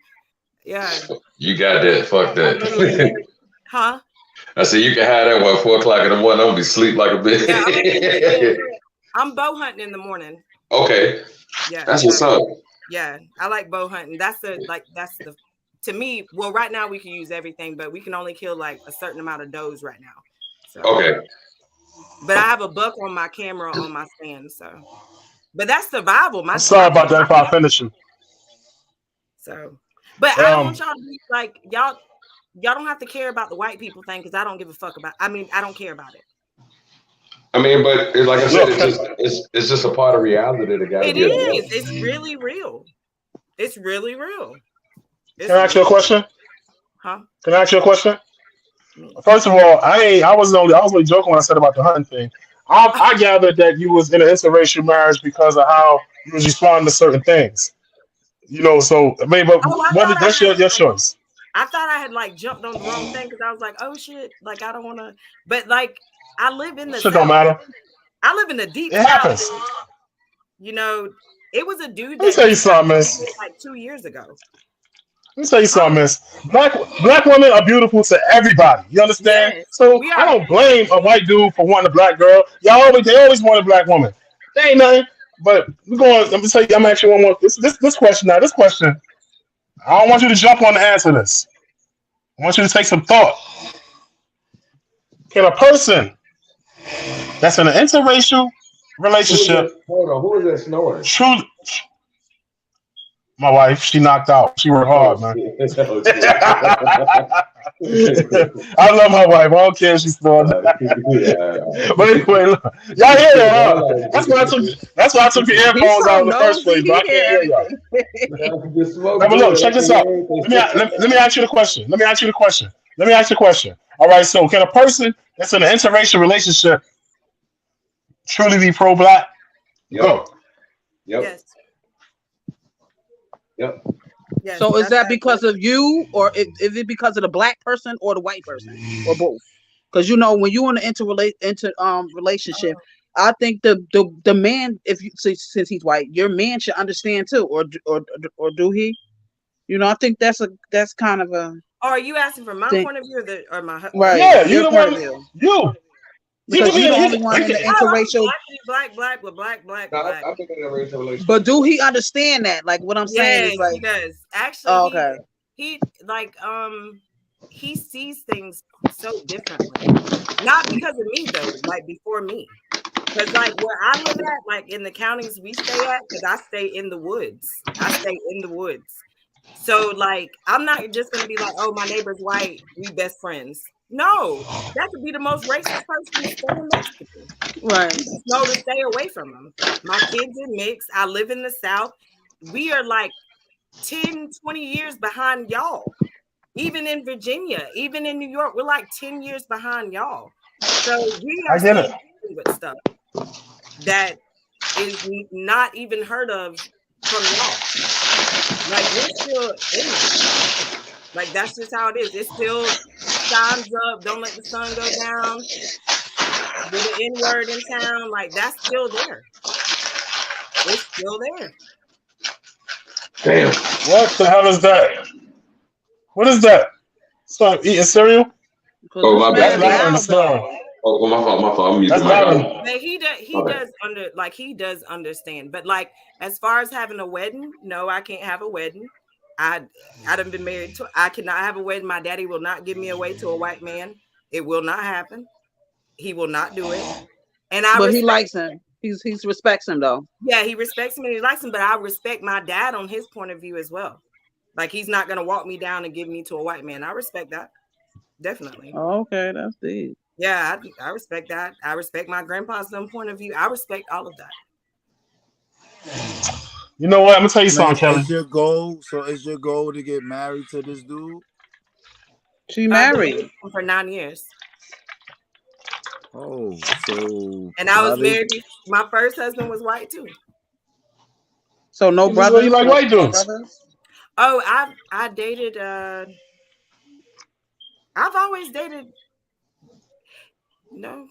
Yeah. You got that. Fuck I literally that. Huh? I said you can have that one 4 o'clock in the morning. I'm gonna be sleep like a Yeah, I'm gonna be in the stand. bitch. I'm bow hunting in the morning. Okay, Yeah, that's what's up. yeah. I like bow hunting. That's the to me. Well, right now we can use everything, but we can only kill like a certain amount of does right now. So, Okay, but I have a buck on my camera on my stand. So, but that's survival. Mm-hmm. My I'm sorry about that if I finish you. So, but I don't want y'all to be like y'all don't have to care about the white people thing because I don't give a fuck about. I mean, I don't care about it. I mean, but like I said, Look, it's just a part of reality that got to It be is. addressed. It's really real. It's really real. It's can I ask you a real. question? Huh? Can I ask you a question? First of all, I was only joking when I said about the hunting thing. I gathered that you was in an interracial marriage because of how you was responding to certain things. You know, so I mean, but Oh, I whether thought I that's had your like choice. I thought I had like jumped on the wrong thing because I was like, oh shit, like I don't want to. But like I live in That the shit don't South. matter. I live in the deep It South. happens. You know, it was a dude Let me that tell you just got something, miss. married like 2 years ago. Let me tell you Oh something, miss. Black women are beautiful to everybody. You understand? yes, So we I are. don't blame a white dude for wanting a black girl. They always want a black woman. They ain't nothing. But we're going. I'm gonna tell you. I'm actually one more. This question now. This question. I don't want you to jump on the answer this. I want you to take some thought. Can a person that's in an interracial Who is relationship that? Hold on. Who is that snoring? truly? My wife, she knocked out. She worked Oh hard, man. shit! Oh shit! I love my wife. I don't care if she's still. Yeah. But anyway, look, y'all hear that? Huh? That's why I took the He's earphones so out in the first place. nosy. But He I hear can't hear y'all. everything. The smoke Now, but look, good. I check can this hear out. everything. Let me ask you the question. Let me ask you the question. Let me ask you a question. All right. So, can a person that's in an interracial relationship truly be pro-black? Yep. Go. Yep. Yes, Yep. yes. So is That's that accurate. because of you, or is it because of the black person or the white person, or both? Because you know when you in an relationship, I think the man, if you since he's white, your man should understand too, or do he? You know, I think that's kind of a Or are you asking from my thing, point of view or right? Yeah, you Your the point of one. view. You. Because you're the only one in the interracial. Black. I think I got raised in a relationship. But do he understand that? Like what I'm saying Yeah, is like he does. Actually, okay. he like he sees things so differently. Not because of me though, like before me. Because like where I live at, like in the counties we stay at, because I stay in the woods. So like I'm not just gonna be like, oh, my neighbor's white, we best friends. No, that could be the most racist person standing next to me. Right. Just know to stay away from them. My kids are mixed. I live in the South. We are like 10, 20 years behind y'all. Even in Virginia, even in New York, we're like 10 years behind y'all. So we are still dealing with stuff that is not even heard of from y'all. Like we're still in it. Like that's just how it is. It's still time's up. Don't let the sun go down. With the N-word in town, like that's still there. It's still there. Damn. What the hell is that? What is that? Stop eating cereal? Oh, my bad. That's louder than the snoring. Oh, my fault. I'm muting That's my louder. phone. But he does understand. But like as far as having a wedding, no, I can't have a wedding. I done been married to. I cannot have a wedding. My daddy will not give me away to a white man. It will not happen. He will not do it. And but he likes him. He respects him though. Yeah, he respects him and he likes him. But I respect my dad on his point of view as well. Like he's not gonna walk me down and give me to a white man. I respect that. Definitely. Oh, okay, that's deep. Yeah, I respect that. I respect my grandpa's point of view. I respect all of that. You know what? I'm gonna tell you something, Kelly. Is your goal to get married to this dude? She married for 9 years. Oh, so and I was married. My first husband was white too. So no brothers. You like white dudes? Oh, I dated. I've always dated. No,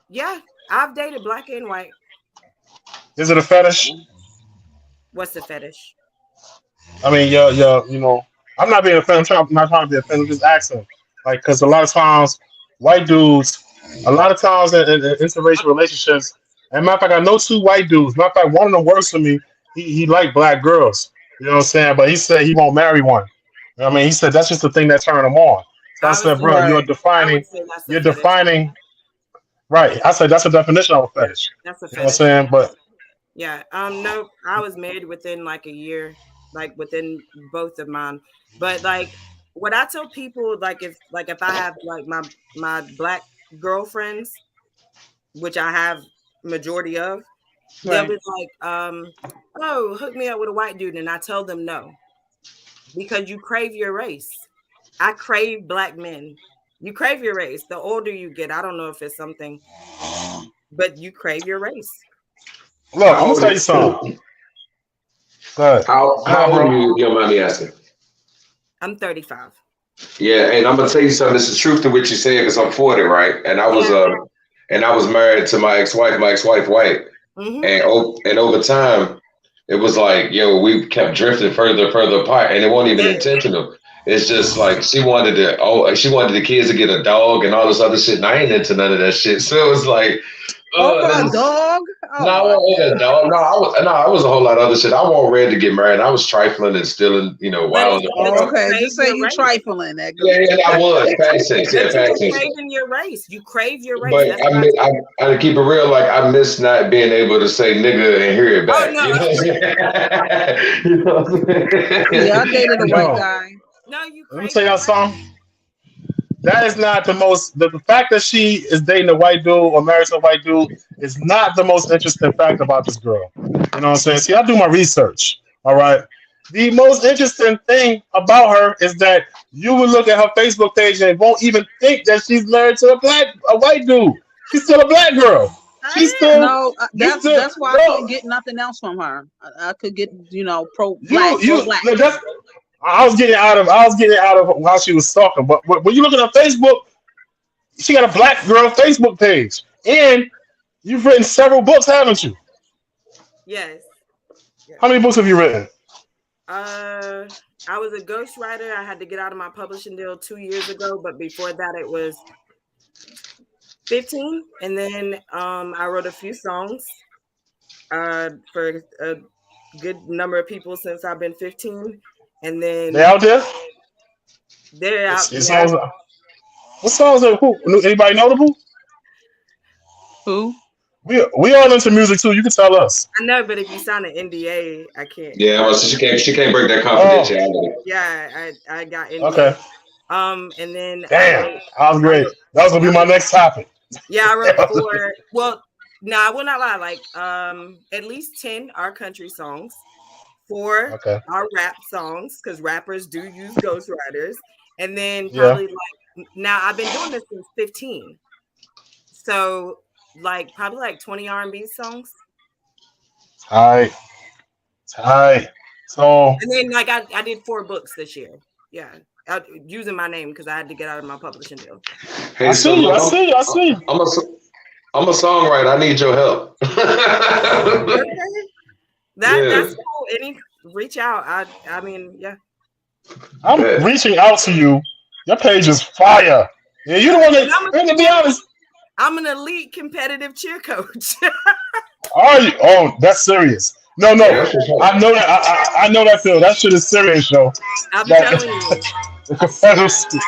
yeah, I've dated black and white. Is it a fetish? What's the fetish? I mean, you know, I'm not being offended. I'm not trying to be offended. I'm just asking, like, because a lot of times, white dudes, a lot of times in interracial relationships, and matter of fact, I know 2 white dudes. Matter of fact, one of them works for me. He liked black girls. You know what I'm saying? But he said he won't marry one. You know what I mean, he said that's just the thing that turned him on. So I said, bro, you're defining. Right. I said that's a definition of a fetish. That's a fetish. You know what I'm saying? But yeah, no, I was married within like a year, like within both of mine. But like what I tell people, like if I have like my black girlfriends, which I have majority of, they'll be like, oh, hook me up with a white dude, and I tell them no. Because you crave your race. I crave black men. You crave your race. The older you get, I don't know if it's something, but you crave your race. Look, I'm gonna tell you something. How old are you? You don't mind me asking? I'm 35. Yeah, and I'm gonna tell you something. This is truth to what you said because I'm 40, right? And I was married to my ex-wife white, and over time, it was like, yo, we kept drifting further apart, and it wasn't even intentional. It's just like she wanted the kids to get a dog and all this other shit, and I ain't into none of that shit. So it was like, a dog? No, I wasn't a dog. I was a whole lot of other shit. I wasn't ready to get married. I was trifling and stealing, wild. Okay, just say you trifling. That yeah, I was. Passion. Yeah, you're craving your race. You crave your race. But I keep it real. Like I miss not being able to say nigga and hear it back. You know what I'm saying? Yeah, I dated a white guy. No, you. Let me tell y'all something. That is not the most. The fact that she is dating a white dude or married to a white dude is not the most interesting fact about this girl. You know what I'm saying? See, I do my research. All right. The most interesting thing about her is that you will look at her Facebook page and won't even think that she's married to a white dude. She's still a black girl. She's still no. That's why I couldn't get nothing else from her. I could get pro black. I was getting out of while she was talking, but when you look at her Facebook, she got a black girl Facebook page, and you've written several books, haven't you? Yes. How many books have you written? I was a ghostwriter. I had to get out of my publishing deal 2 years ago, but before that, it was 15, and then I wrote a few songs for a good number of people since I've been 15, and They then out there? they're out. It Yeah, sounds. What songs are who? Anybody notable? Who? We all into music too. You can tell us. I know, but if you sign an NDA, I can't. Yeah, well, she can't break that Oh, confidentiality. Yeah, I got okay. NDA. And then Damn, that was great. That was gonna be I my wrote, next topic. yeah, I wrote for. Well, no, I will not lie. Like, at least 10 are country songs, 4 Okay. are rap songs because rappers do use ghostwriters, and then Yeah. probably like now I've been doing this since 15, so like probably like 20 R&B songs, Tight. Tight. So and then like I did 4 books this year. Yeah, using my name because I had to get out of my publishing deal. Hey, I so see you. I look, see you. I see you. I'm a songwriter. I need your help. Okay. Yeah. That's cool. Any reach out. I mean, yeah. I'm Yeah. reaching out to you. Your page is fire. Yeah, you the one And that. And to be honest, I'm an elite competitive cheer coach. are you? Oh, that's serious. No, no. Yeah, that's what's up. I know that. I know that feel. That shit is serious, though. I'm That telling you. the competitive.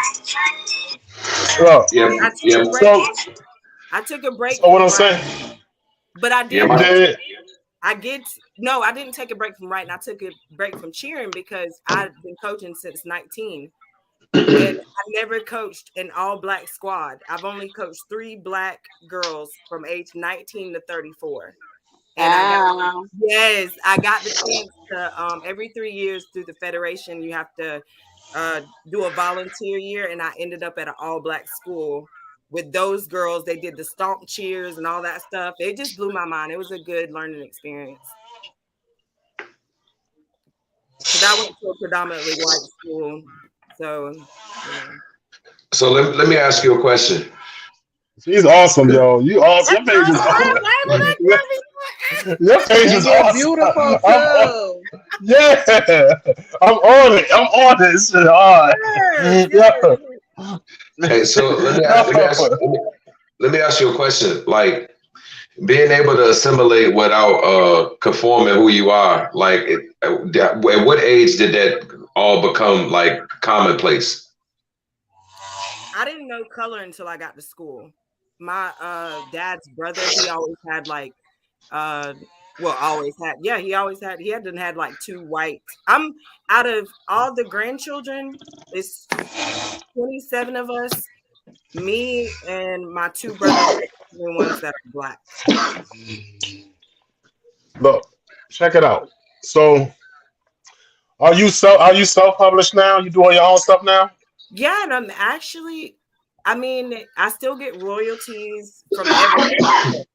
Look, Yep. I took Yep. a break. so I took a break so what from I'm writing, saying, but I Yeah, did. you did. No, I didn't take a break from writing. I took a break from cheering because I've been coaching since 19. And I never coached an all-black squad. I've only coached 3 black girls from age 19 to 34. And I got the chance to every 3 years through the federation, you have to do a volunteer year, and I ended up at an all-black school with those girls. They did the stomp cheers and all that stuff. It just blew my mind. It was a good learning experience. Because I went to a predominantly white school, so yeah. So let me ask you a question. She's awesome, yo. You awesome. Your page is awesome. Your page is You're awesome. beautiful too. Yeah, I'm on it. I'm on this shit hard. Yeah. Hey, so let me ask you a question. Like, being able to assimilate without conforming who you are, like at what age did that all become like commonplace? I didn't know color until I got to school. My dad's brother, he always had like he hadn't had like 2 white. I'm out of all the grandchildren, it's 27 of us. Me and my 2 brothers are the only ones that are black. Look, check it out. So, are you self-published now? You doing your own stuff now? Yeah, and I'm actually, I mean, I still get royalties from everything.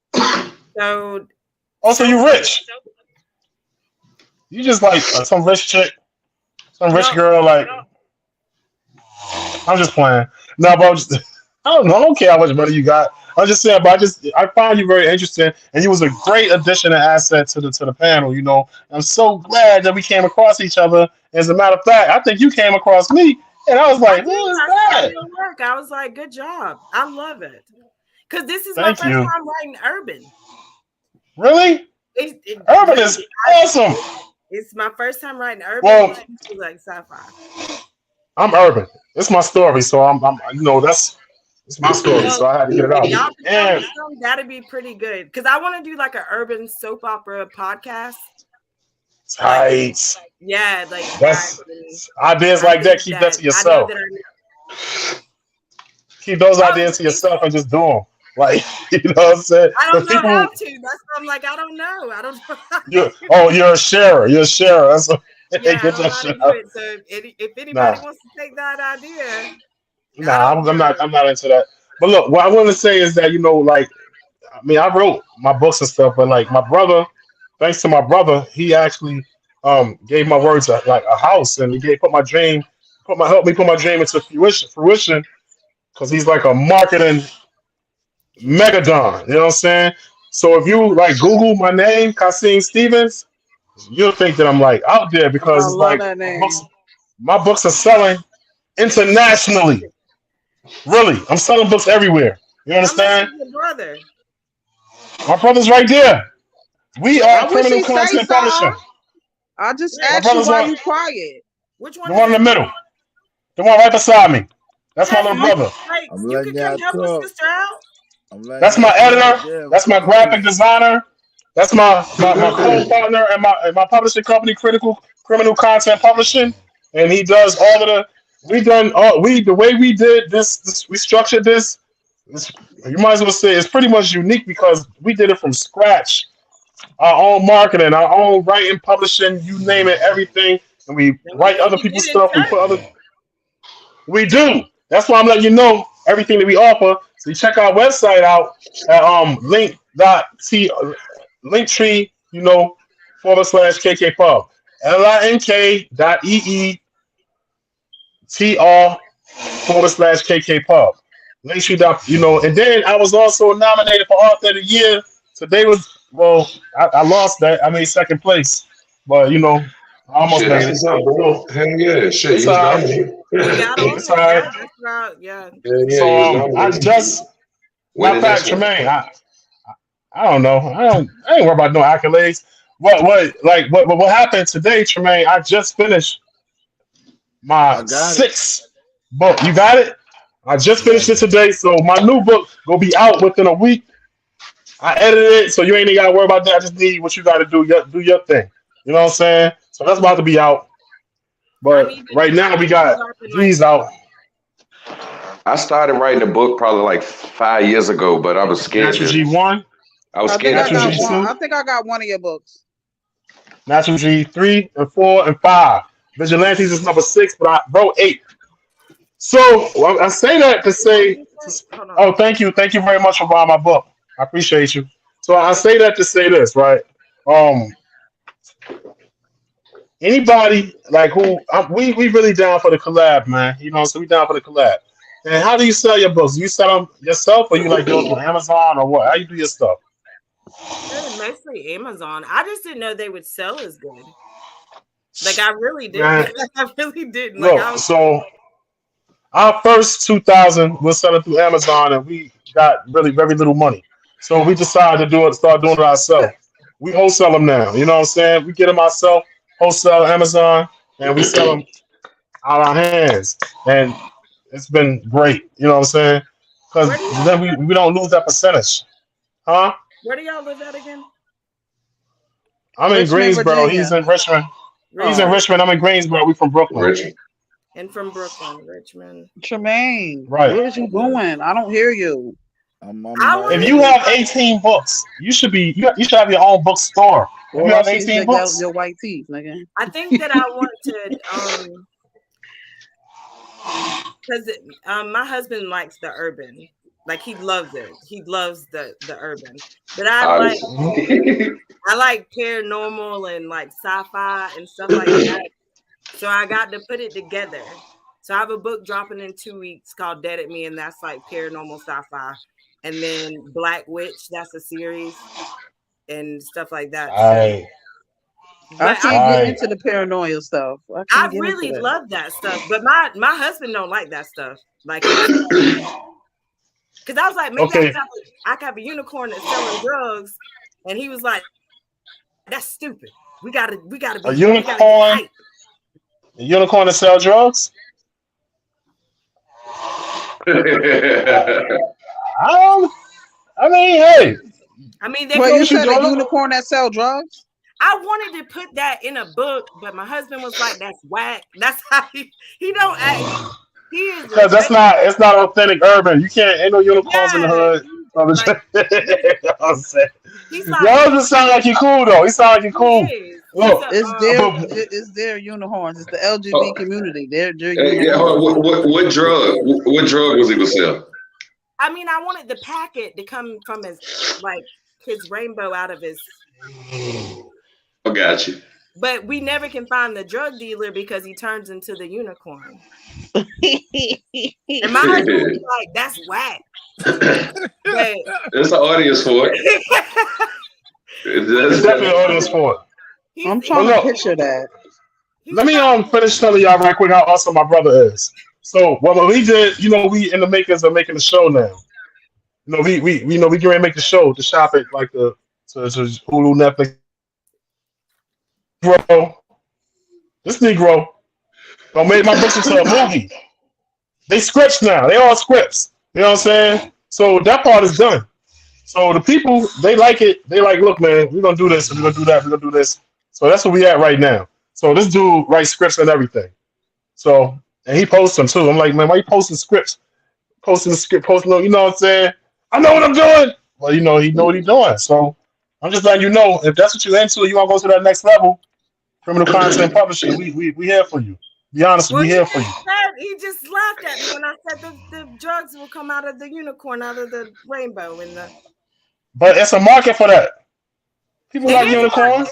So, Oh, so you rich? You just like some rich chick, some rich girl? Like, I'm just playing. No, but I don't know. I don't care how much money you got. I'm just saying, but I find you very interesting, and you was a great addition and asset to the panel. You know, I'm so glad that we came across each other. As a matter of fact, I think you came across me, and I was like, "Who is that?" I was like, "Good job! I love it." Because this is Thank my first you. time writing urban. Really? Urban is awesome. It's my first time writing urban. Well, It's like sci-fi. I'm urban. It's my story, so I'm you know, it's my story, so I had to get it out. Y'all And that'd be pretty good because I want to do like an urban soap opera podcast. tight. Yeah, like That's ideas like that. Keep that to yourself. Keep those ideas to yourself and just do them. Like, you know what I'm saying? I don't know people, how to. That's what I'm like. I don't know. I don't know. you're a sharer. You're a sharer. That's what, Yeah, get I don't know that how shit to do out. it. So if anybody wants to take that idea, Nah, I'm not into that. But look, what I want to say is that, you know, like, I mean, I wrote my books and stuff, but like my brother, thanks to my brother, he actually gave my words like a house, and he helped me put my dream into fruition, because he's like a marketing megadon. You know what I'm saying? So if you like Google my name, Kasim Stevens, you'll think that I'm like out there because I it's love like that name. my books are selling internationally. Really, I'm selling books everywhere. You How much understand? is your brother? My brother's right there. We I are wish criminal he say content publishing. something. I just Wait, My asked you brother's why one, you quiet. which the one is one in the it? middle, the one right beside me. That's my Hey, little brother. like I'm you letting could come y'all help a talk. sister out. I'm letting That's y'all my talk. editor. Damn, That's my graphic focus. designer. That's my co-partner and my publishing company, Critical Criminal Content Publishing, and he does all of the. We done all we the way we did this we structured this. You might as well say it's pretty much unique because we did it from scratch. Our own marketing, our own writing, publishing, you name it, everything, and we And we write think other you people's did in stuff. We put church. other. We do. That's why I'm letting you know everything that we offer. So you check our website out at linktree, / KK Pub. LINK.EETR / KK Pub. Linktree and then I was also nominated for Author of the Year. So they was I lost that. I made second place. But I almost Shit, that's made it. what's up, bro. So Hell yeah, shit, it's you was all right. dominated. You got It's on all it. right. Yeah, that's about yeah. Hell yeah, So you was I dominated. just matter Winning of fact, this one. Tremaine, I don't know. I ain't worried about no accolades. What happened today, Tremaine? I just finished my I got it. sixth book. You got it? I just I got finished it it. today, so my new book will be out within a week. I edited it, so you ain't even gotta worry about that. I just need what you gotta do. Do your thing. You know what I'm saying? So that's about to be out. I But need to right now we got drop in like G's out. I started writing a book probably like 5 years ago, but I was scared Natural to. G1, I was I think scared to I Natural got finish one. it. G2, I think I got one of your books. Natural G3 and 4 and 5. Vigilantes is number 6, but I wrote 8. So I say that to what say, did you say? Hold on. oh, thank you very much for buying my book. I appreciate you. So I say that to say this, right? Um, Anybody like who we really down for the collab, man. So we down for the collab. And how do you sell your books? You sell them yourself, or you like do it through Amazon, or what? How you do your stuff? Mostly Amazon. I just didn't know they would sell as good. Like I really didn't. Man, I really didn't. Like I look. was. So our first 2,000 was selling through Amazon, and we got really very little money. So we decided to start doing it ourselves. We wholesale them now. You know what I'm saying? We get them ourselves, wholesale Amazon, and we sell them out our hands, and it's been great. You know what I'm saying? Because Where do y'all then live at? we don't lose that percentage, huh? Where do y'all live at again? I'm in Richmond, Greensboro. He's Virginia. in Richmond. He's in Oh, Richmond. Richmond. I'm in Greensboro. We from Brooklyn, Rich. And from Brooklyn, Richmond. Tremaine, right? what is you doing? I don't hear you. I I'm right If wanted you to here. have put 18 books, you should have your own bookstore. If you All I have see is 18 books, your white teeth, nigga. I think that I want to because my husband likes the urban. Like he loves it. He loves the urban. But I like paranormal and like sci-fi and stuff like that. So I got to put it together. So I have a book dropping in 2 weeks called Dead at Me, and that's like paranormal sci-fi. And then Black Witch, that's a series and stuff like that. So I I but can't get into the paranoia stuff. I I can't get into really that. love that stuff. But my husband don't like that stuff. Like he's because I was like, maybe okay. I could have a unicorn that's selling drugs, and he was like, "That's stupid. We gotta A get unicorn, hype." a unicorn that sell drugs. I mean, hey, I mean, they Well, could you what you be. said a doing? unicorn that sell drugs. I wanted to put that in a book, but my husband was like, "That's whack." That's how he don't act. He is Because a it's not authentic urban. You can't ain't no unicorns in the yeah. hood. Like You know what I'm saying? he's Your like husband sound like you cool though. He sound like you he cool. is. He's Look, a but It's their unicorns. It's the LGBT Oh, community. They're yeah, hold unicorns. on. What drug? What drug was he gonna sell? I mean, I wanted the packet to come from his rainbow out of his. I got you. But we never can find the drug dealer because he turns into the unicorn. And my husband was like, "That's whack." But There's an audience for it. there's definitely an audience for it. I'm he's But trying to look, picture that. let me probably finish telling y'all right quick how awesome my brother is. So what we did, we in the makers of making the show now. We can make the show to shop at like to Hulu, Netflix. Bro, this Negro gonna make my books into a movie. They scripts now. They all scripts. You know what I'm saying? So that part is done. So the people, they like it. They like, look, man, we're gonna do this, we're gonna do that, we're gonna do this. So that's where we at right now. So this dude writes scripts and everything. So and he posts them too. I'm like, man, why you posting scripts? Posting the script, posting, you know what I'm saying? I know what I'm doing. Well, he know what he's doing. So I'm just letting you know if that's what you're into, you want to go to that next level, criminal content publishing. We here for you. Be honest, we here for you. He just laughed at me when I said the drugs will come out of the unicorn, out of the rainbow, and the. But it's a market for that. People like unicorns.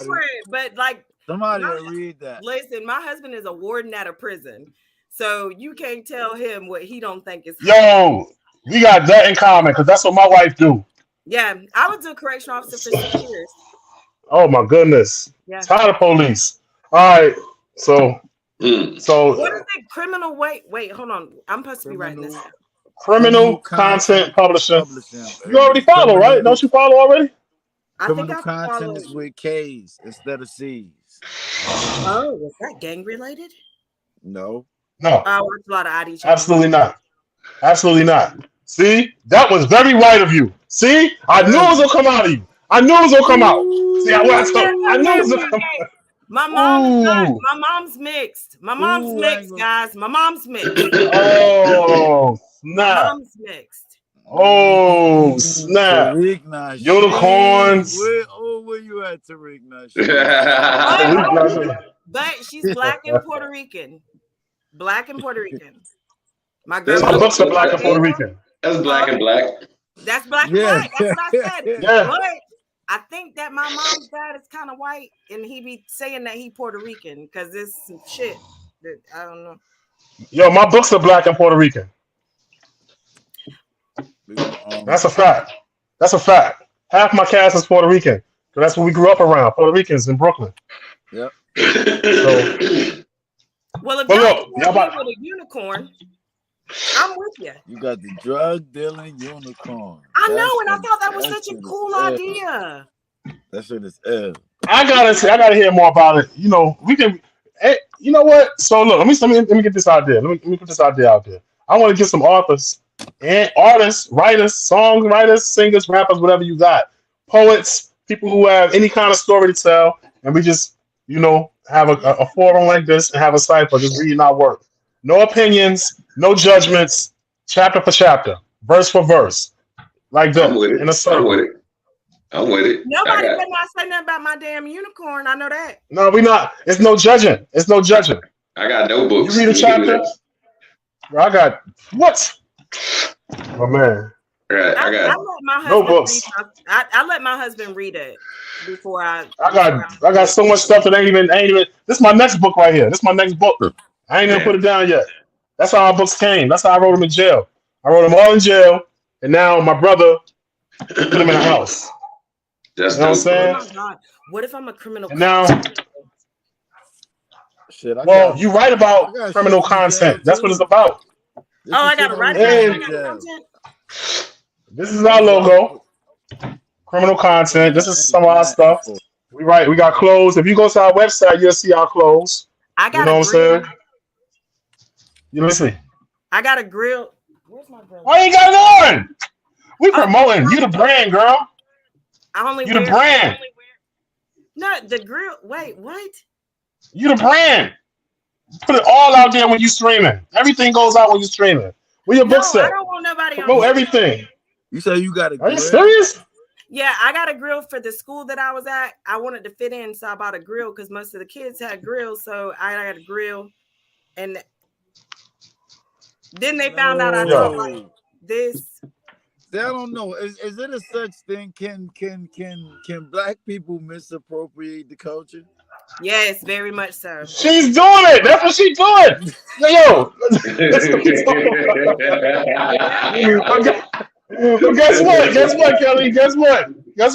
But like somebody will read that. Listen, my husband is a warden at a prison, so you can't tell him what he don't think is. Yo, we got that in common because that's what my wife do. Yeah, I was a correction officer for 6 years. Oh my goodness. Yeah. Tired of police. All right, so what is it? Criminal. Wait, hold on. I'm supposed to be writing this down. Criminal content publishing. You already follow, right? Don't you follow already? Criminal content is with K's instead of C's. Oh, is that gang related? No. I watch a lot of ID channels. Absolutely not. Absolutely not. See, that was very white of you. See, I knew it was gonna come out of you. I knew it was gonna come out. See, I knew it was gonna come out. My mom's mixed. My mom's mixed, guys. My mom's mixed. Oh snap! My mom's mixed. Oh snap! Unicorns. Where you at, Tariq? But she's black and Puerto Rican. Black and Puerto Rican. My books are black and Puerto Rican. That's black and black. That's black and black. That's what I said. Yeah. But I think that my mom's dad is kind of white, and he be saying that he Puerto Rican because there's some shit that I don't know. Yo, my books are black and Puerto Rican. That's a fact. That's a fact. Half my cast is Puerto Rican. So that's what we grew up around. Puerto Ricans in Brooklyn. Yep. Well, if y'all with a unicorn, I'm with you. You got the drug dealing unicorn. I know, and I thought that was such a cool idea. That shit is ill. I gotta hear more about it. You know, we can. You know what? So look, let me get this idea. Let me put this idea out there. I want to get some authors and artists, writers, songwriters, singers, rappers, whatever you got, poets, people who have any kind of story to tell, and we just, have a forum like this and have a cipher just reading our work. No opinions, no judgments, chapter for chapter, verse for verse, like that. In a circle. I'm with it. Nobody better not say nothing about my damn unicorn. I know that. No, we not. It's no judging. It's no judging. I got notebooks. You read a chapter? Bro, I got what? Oh man. I got notebooks. I let my husband read it before I got so much stuff that ain't even. This is my next book right here. This is my next book. I ain't even put it down yet. That's how our books came. That's how I wrote them in jail. I wrote them all in jail, and now my brother put them in the house. That's what I'm saying? Oh my God. What if I'm a criminal? Now, shit. You write about criminal content. That's what it's about. I got to write about content. This is our logo. Criminal content. This is some of our stuff. We got clothes. If you go to our website, you'll see our clothes. I got what I'm saying? Let me see. I got a grill. Where's my grill? Why you got it on? We promoting. You the brand, girl. You the brand. No, the grill. Wait, what? You the brand. Put it all out there when you streaming. Everything goes out when you streaming. Where your book set? I don't want nobody promote everything. You say you got a grill? Are you serious? Yeah, I got a grill for the school that I was at. I wanted to fit in, so I bought a grill because most of the kids had grills. So I got a grill, and then they found out I don't like this. I don't know. Is it a such thing? Can black people misappropriate the culture? Yes, very much so. She's doing it. That's what she's doing. Yo. Guess what, Kelly? Guess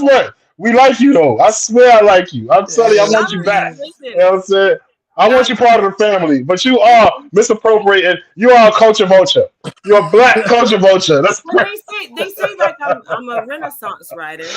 what? We like you though. I swear I like you. I'm telling you, I want you back. You know what I'm saying? I want you part of the family, but you are misappropriating. You are a culture vulture. You're a black culture vulture. That's Well, crazy. they say like I'm a Renaissance writer.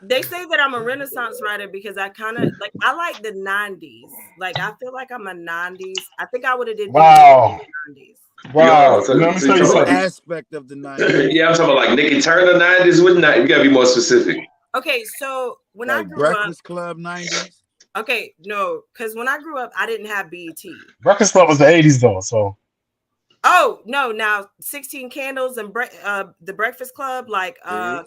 They say that I'm a Renaissance writer because I kind of like I like the '90s. Like I feel like I'm a '90s. I think I would have did really good in Wow. the '90s. Wow. Yo, Let me so you tell you talking What about, something. aspect of the 90s? yeah, I'm talking about like Nikki Turner 90s. What not? You gotta be more specific. Okay, so when I Like grew up, Breakfast Club 90s? okay, no, because when I grew up, I didn't have BET. Breakfast Club was the 80s though, so Oh no, now 16 Candles and the Breakfast Club, like See?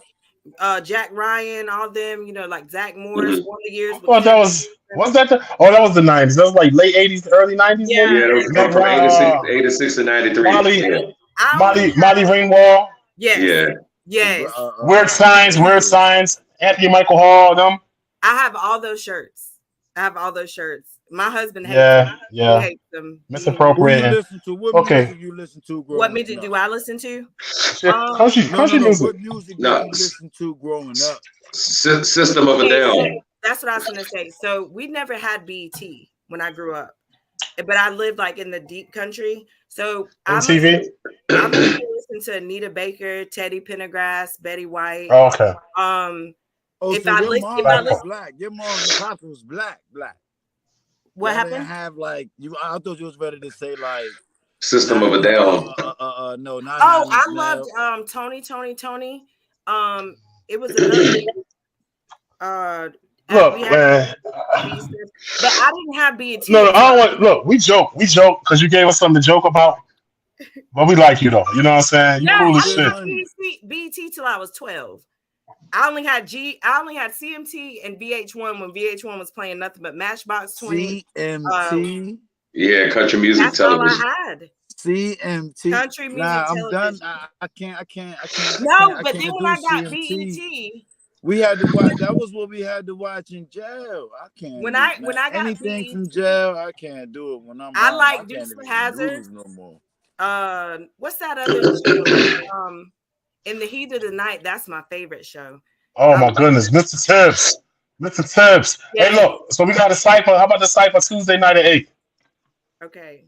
Jack Ryan, all them, like Zach Morris, Mhm. Wonder I Years with thought that Kevin. was that the that was the 90s. That was like late 80s, early 90s maybe. Yeah, Yeah, it was Meg from Ryan, 86 to 93. Molly Yeah, I only Molly have Ringwald, yes, yeah. yes. Weird Yeah. Science, Anthony Michael Hall, them. I have all those shirts. I have all those shirts. My husband hates them. Yeah, He yeah. hates them. Who you Misappropriating. listen to? What Okay. music you listen to What growing music up? do I listen to? Shit. Um, Country No. music. What music did No, you listen to growing up? System of a okay, so Down. that's what I was gonna say. So we never had BET when I grew up, but I lived like in the deep country. So MTV. I mostly listen to Anita Baker, Teddy Pendergrass, Betty White. Oh, okay. Oh, If so I your listen, mom was black. Your mom and papa was black. what Y'all didn't happened? have like you. I thought you was ready to say like System of Nine a Inch. Down. No, not Oh, 9 Inch I loved Nails. Tony. It was another we Look, had man. pieces, but I didn't have BET No, until I don't want. Look, we joke because you gave us something to joke about. But we like you though. You know what I'm saying? You no, Yeah, cool I as good didn't shit. have money. BET till I was 12. I only had CMT and VH1 when VH1 was playing nothing but Matchbox 20. CMT. Yeah, country music That's all television. I had. CMT. Country music Nah, I'm done. television. I can't No, but then when do I got CMT. BET, We had to watch. That was what we had to watch in jail. I can't when do I got anything from BET, jail. I can't do it when I'm I home. I like can't Dukes of even eat Hazzard. noodles no more. What's that other show? In the Heat of the Night. That's my favorite show. Oh my goodness, Mr. Tibbs. Mr. Tibbs. Yeah. Hey, look. So we got a cipher. How about the cipher Tuesday night at 8? Okay.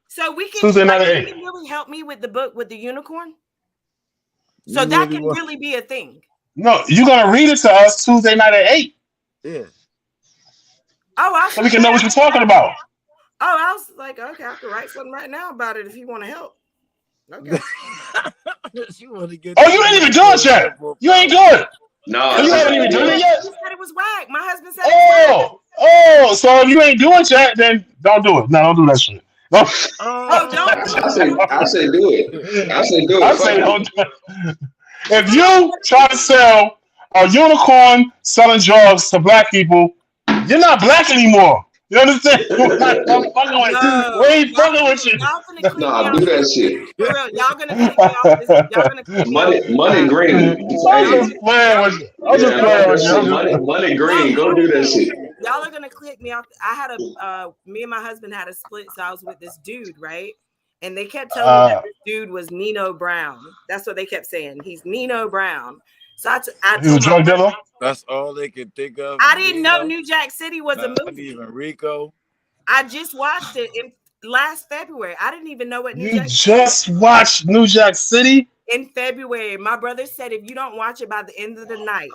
So we can Tuesday night at you 8. can really help me with the book with the unicorn. So You that really can want? really be a thing. No, you're gonna read it to us Tuesday night at 8. Yeah. Oh, So we can know what you're talking about. Oh, I was like, okay, I can write something right now about it if you want to help. Okay. She want to get. Oh, you ain't even do it yet. You ain't do it. No, So you haven't even done it yet. You said it was whack. My husband said it was whack. Oh, so if you ain't doing it yet, then don't do it. No, don't do that shit. No. Oh, don't do it. I say do it. I say do it. I say don't do it. If you try to sell a unicorn selling drugs to black people, you're not black anymore. You understand? I'm fucking with No. we ain't fucking with you. Y'all gonna click me Nah, off do that this. shit. For real, y'all gonna click me off this. Y'all gonna click me off this. Money green. I'm Hey, just playing with you. I'm just yeah, I like playing that with you. shit. I'm just... Money green. Go do that shit. Y'all are gonna click me off. I had me and my husband had a split, so I was with this dude, right? And they kept telling me that this dude was Nino Brown. That's what they kept saying. He's Nino Brown. So I He's a told drug dealer? That's all they could think of. I didn't know New Jack City was a Not movie. even Rico. I just watched it in last February. I didn't even know what New You Jack just watched New Jack City? in February. My brother said if you don't watch it by the end of the night.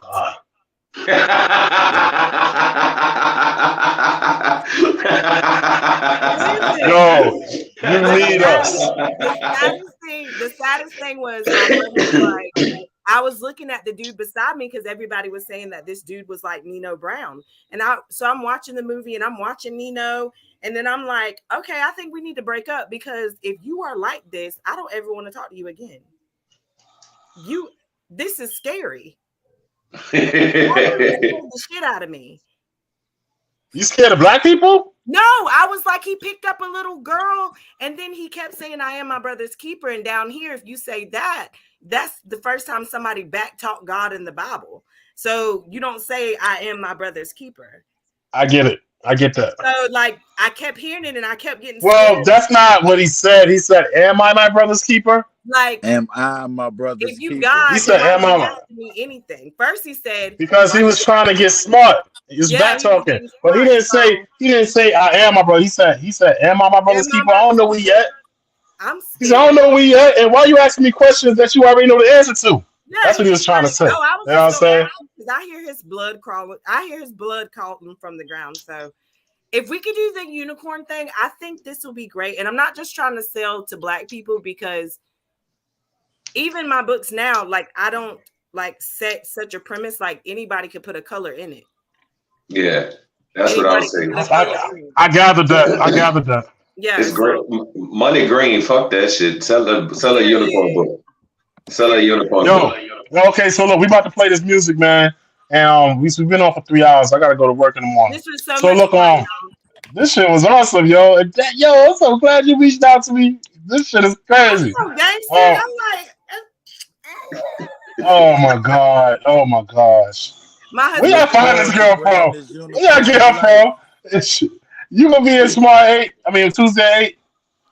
Yo, you need us. The saddest thing was my brother was like, I was looking at the dude beside me because everybody was saying that this dude was like Nino Brown. And I'm watching the movie and I'm watching Nino. And then I'm like, okay, I think we need to break up because if you are like this, I don't ever want to talk to you again. This is scary. The shit out of me. You scared of black people? No, I was like, he picked up a little girl and then he kept saying, I am my brother's keeper. And down here, if you say that, that's the first time somebody backtalked God in the Bible. So you don't say, I am my brother's keeper. I get it. I get that. So like I kept hearing it and I kept getting Well, scared. that's not what he said. He said, "Am I my brother's keeper?" Like, Am I my if brother's you keeper? He God, then said, why "Am are you I?" asking me anything? First he said, Because why he you was trying to get smart. He was yeah, back he was talking, getting but he smart. didn't say So he didn't say I am my brother. He said, "Am I my brother's am I keeper?" I my don't know we keeper? yet. I'm He said, "I scared. don't know we yet." And why you asking me questions that you already know the answer to? Yeah, That's what he he was was trying to like, say. oh, I You was know what just I'm gonna saying? ask him because I hear his blood crawling. I hear his blood calling from the ground. So if we could do the unicorn thing, I think this will be great. And I'm not just trying to sell to black people because even my books now, like I don't like set such a premise like anybody could put a color in it. Yeah, that's what I Anybody was could saying. put a color in it. I gathered that. I gathered that. Yeah, It's great. so Money green. Fuck that shit. Sell a unicorn period. book. Sell a unicorn Yo, book. okay, so look, we about to play this music, man, and we've been on for 3 hours. I gotta go to work in the morning. This was so So much look, fun, y'all. this shit was awesome, yo. Yo, I'm so glad you reached out to me. This shit is I'm crazy. so gangster. Um, I'm like, oh my god, oh my gosh. my Where husband y'all Look said, find this forward to girl bringing from? this Where y'all unicorn get to her life. from? You gonna be in Smart 8? I mean Tuesday 8?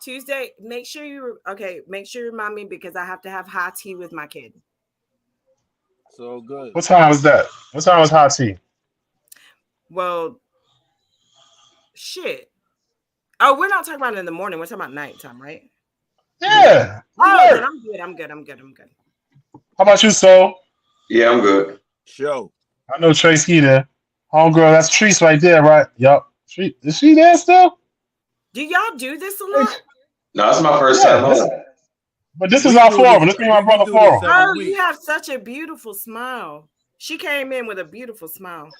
Tuesday, make sure you remind me because I have to have high tea with my kid. So good. What time is that? What time is hot tea? Well, shit. Oh, we're not talking about it in the morning. We're talking about nighttime, right? Yeah. Yeah, we Oh, then work. I'm good. I'm good. I'm good. I'm good. How about you, Soul? Yeah, I'm good. Show. I know Tracy there. Homegirl, that's Treese right there, right? Yup. Is she there still? Do y'all do this a lot? No, it's my first time Yeah, on. but this is We our do this. forum. This is my We brother do this forum. every Oh, you week. have such a beautiful smile. She came in with a beautiful smile.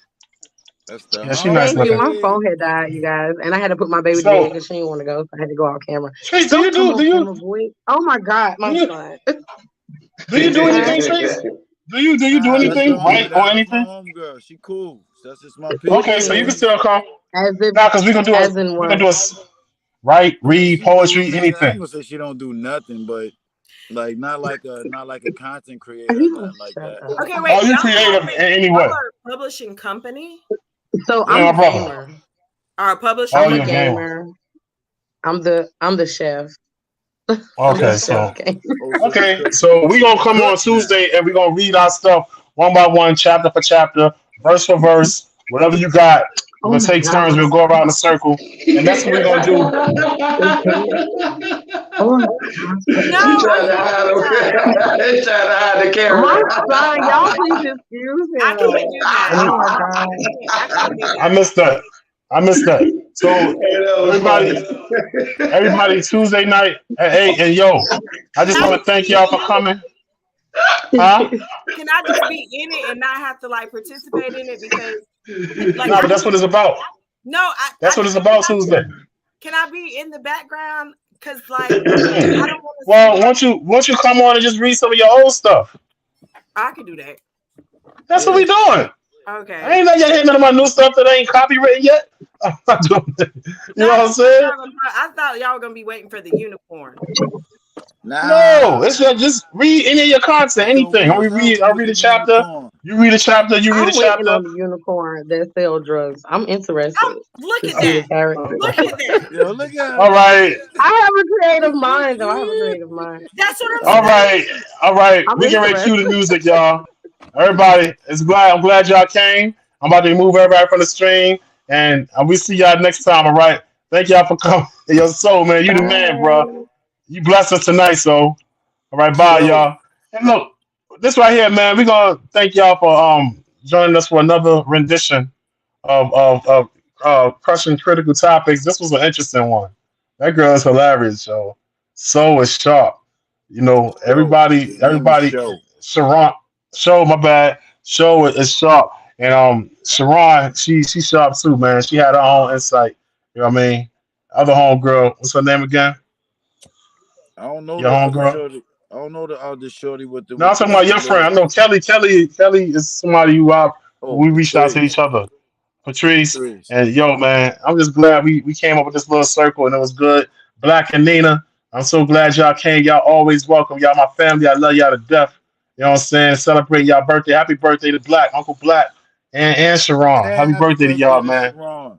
That's the Yeah, she nice Thank you. looking. My homie. phone had died, you guys, and I had to put my baby to bed So, because she didn't want to go. So I had to go off camera. Trace, Don't come off do you camera, boy. Oh my God, do my you son. do Huh? anything, Trace? Do Nah, that's the anything, homie. write or That's my anything? homegirl. She cool. That's just my What people. Okay, you so you can mean? still come. As if, Nah, cause as in we gonna what? do write, I mean, read, she do. I poetry, mean, I ain't anything. gonna say she don't do nothing, but like not like a content creator or He gonna nothing like shut that. up. Okay, Oh, wait. you Y'all creative in any y'all way. are a publishing company So Yeah, I'm my a brother. gamer. or a publisher? Oh, I'm a you're a gamer. gamer. I'm the chef. I'm the Okay, Chef. chef so game. Oh, so you okay, cook? so we So gonna you come cook on now? Tuesday and we gonna read our stuff one by one, chapter for chapter, verse for verse, whatever you got. We're Oh gonna my take turns. God. We'll go around the circle, and that's what we're gonna do. Okay. Oh my No, She I tried to can't hide do that. him. She tried to hide the God. My son, y'all camera. please excuse I can't him. do that. Oh my I can't do I that. missed that. I missed that. So Hey, that was everybody, funny. everybody, Tuesday night at 8, and yo, I just How want to thank y'all for coming. Huh? God. can I just be in it and not have to like participate in it because like No, but that's what it's about. no, I That's what just it's about Tuesday. can I be in the background? Cause like I Hmm. don't want to see Well, like once you come on and just read some of your old stuff. I can do that. That's what Yeah. we doing. I Okay. ain't let you hear none of my new stuff that ain't copywritten yet. I'm not doing it. You No, know I what I'm just thought saying? I thought y'all were gonna be waiting for the unicorn. No, Nah. it's just read any of your content, So anything. we was I helping with read the a chapter. unicorn. You read a chapter. You read a I'm waiting chapter. on the unicorn that sell drugs. I'm interested Oh, look to at see the that. character. Look at that. Yo, look at All him. right, I have a creative mind, though. I have a creative mind. That's what I'm all right, saying. all right. I'm We can ready to cue interested. the music, y'all. Everybody, I'm glad y'all came. I'm about to remove everybody from the stream, and we see y'all next time. All right. Thank y'all for coming. Yo, soul man, you the man, bro. Bye. You blessed us tonight, so. All right, bye, Show. y'all. And look, this right here, man, we're gonna thank y'all for joining us for another rendition of crushing critical topics. This was an interesting one. That girl is hilarious, so is sharp. You know, Show. His name is Show. Sharon, show my bad. Show is sharp, and Sharon, she's sharp too, man. She had her own insight. You know what I mean? Other homegirl, what's her name again? I don't know Your the other homegirl. shorty. I don't know the other shorty with No, I'm talking about your the friend. I know Kelly. Kelly is somebody oh, we reached out to each Patrice. other. Patrice Patrice. and yo, man, I'm just glad we came up with this little circle and it was good. Black and Nina, I'm so glad y'all came. Y'all always welcome. Y'all my family. I love y'all to death. You know what I'm saying? Celebrate y'all birthday. Happy birthday to Black, Uncle Black, and Sharon. Happy And happy birthday to birthday y'all, to man. Sharon.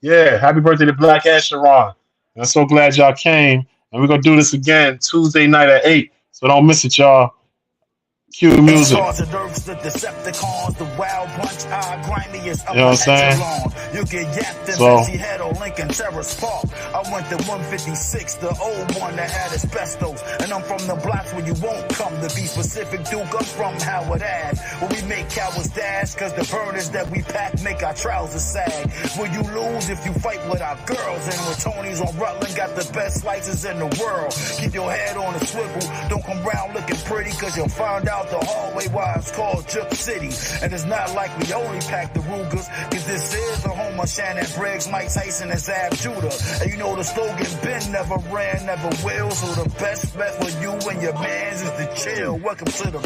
Yeah, happy birthday to Black Sharon. I'm so glad y'all came. And we're going to do this again Tuesday night at 8. So don't miss it, y'all. Cue the music. Stars and Dirks, the Decepticons, the wild bunch, grimiest You know what I'm saying? You get yapped in So- Bessie Head or Lincoln Terrace Park. I went to 156, the old one that had asbestos. And I'm from the blocks where you won't come. To be specific, Duke, I'm from Howard Ave. Where we make cowards dash, cause the burners that we pack make our trousers sag. Will you lose if you fight with our girls? And when Tony's on Rutland got the best slices in the world. Keep your head on a swivel, don't come round looking pretty, cause you'll find out the hallway why it's called Juke City. And it's not like we only pack the Rugers, cause this is the home of Shannon Briggs, Mike Tyson, and Zab Judah. And you know the slogan, Ben never ran, never will. So the best bet for you and your mans is to chill. Welcome to the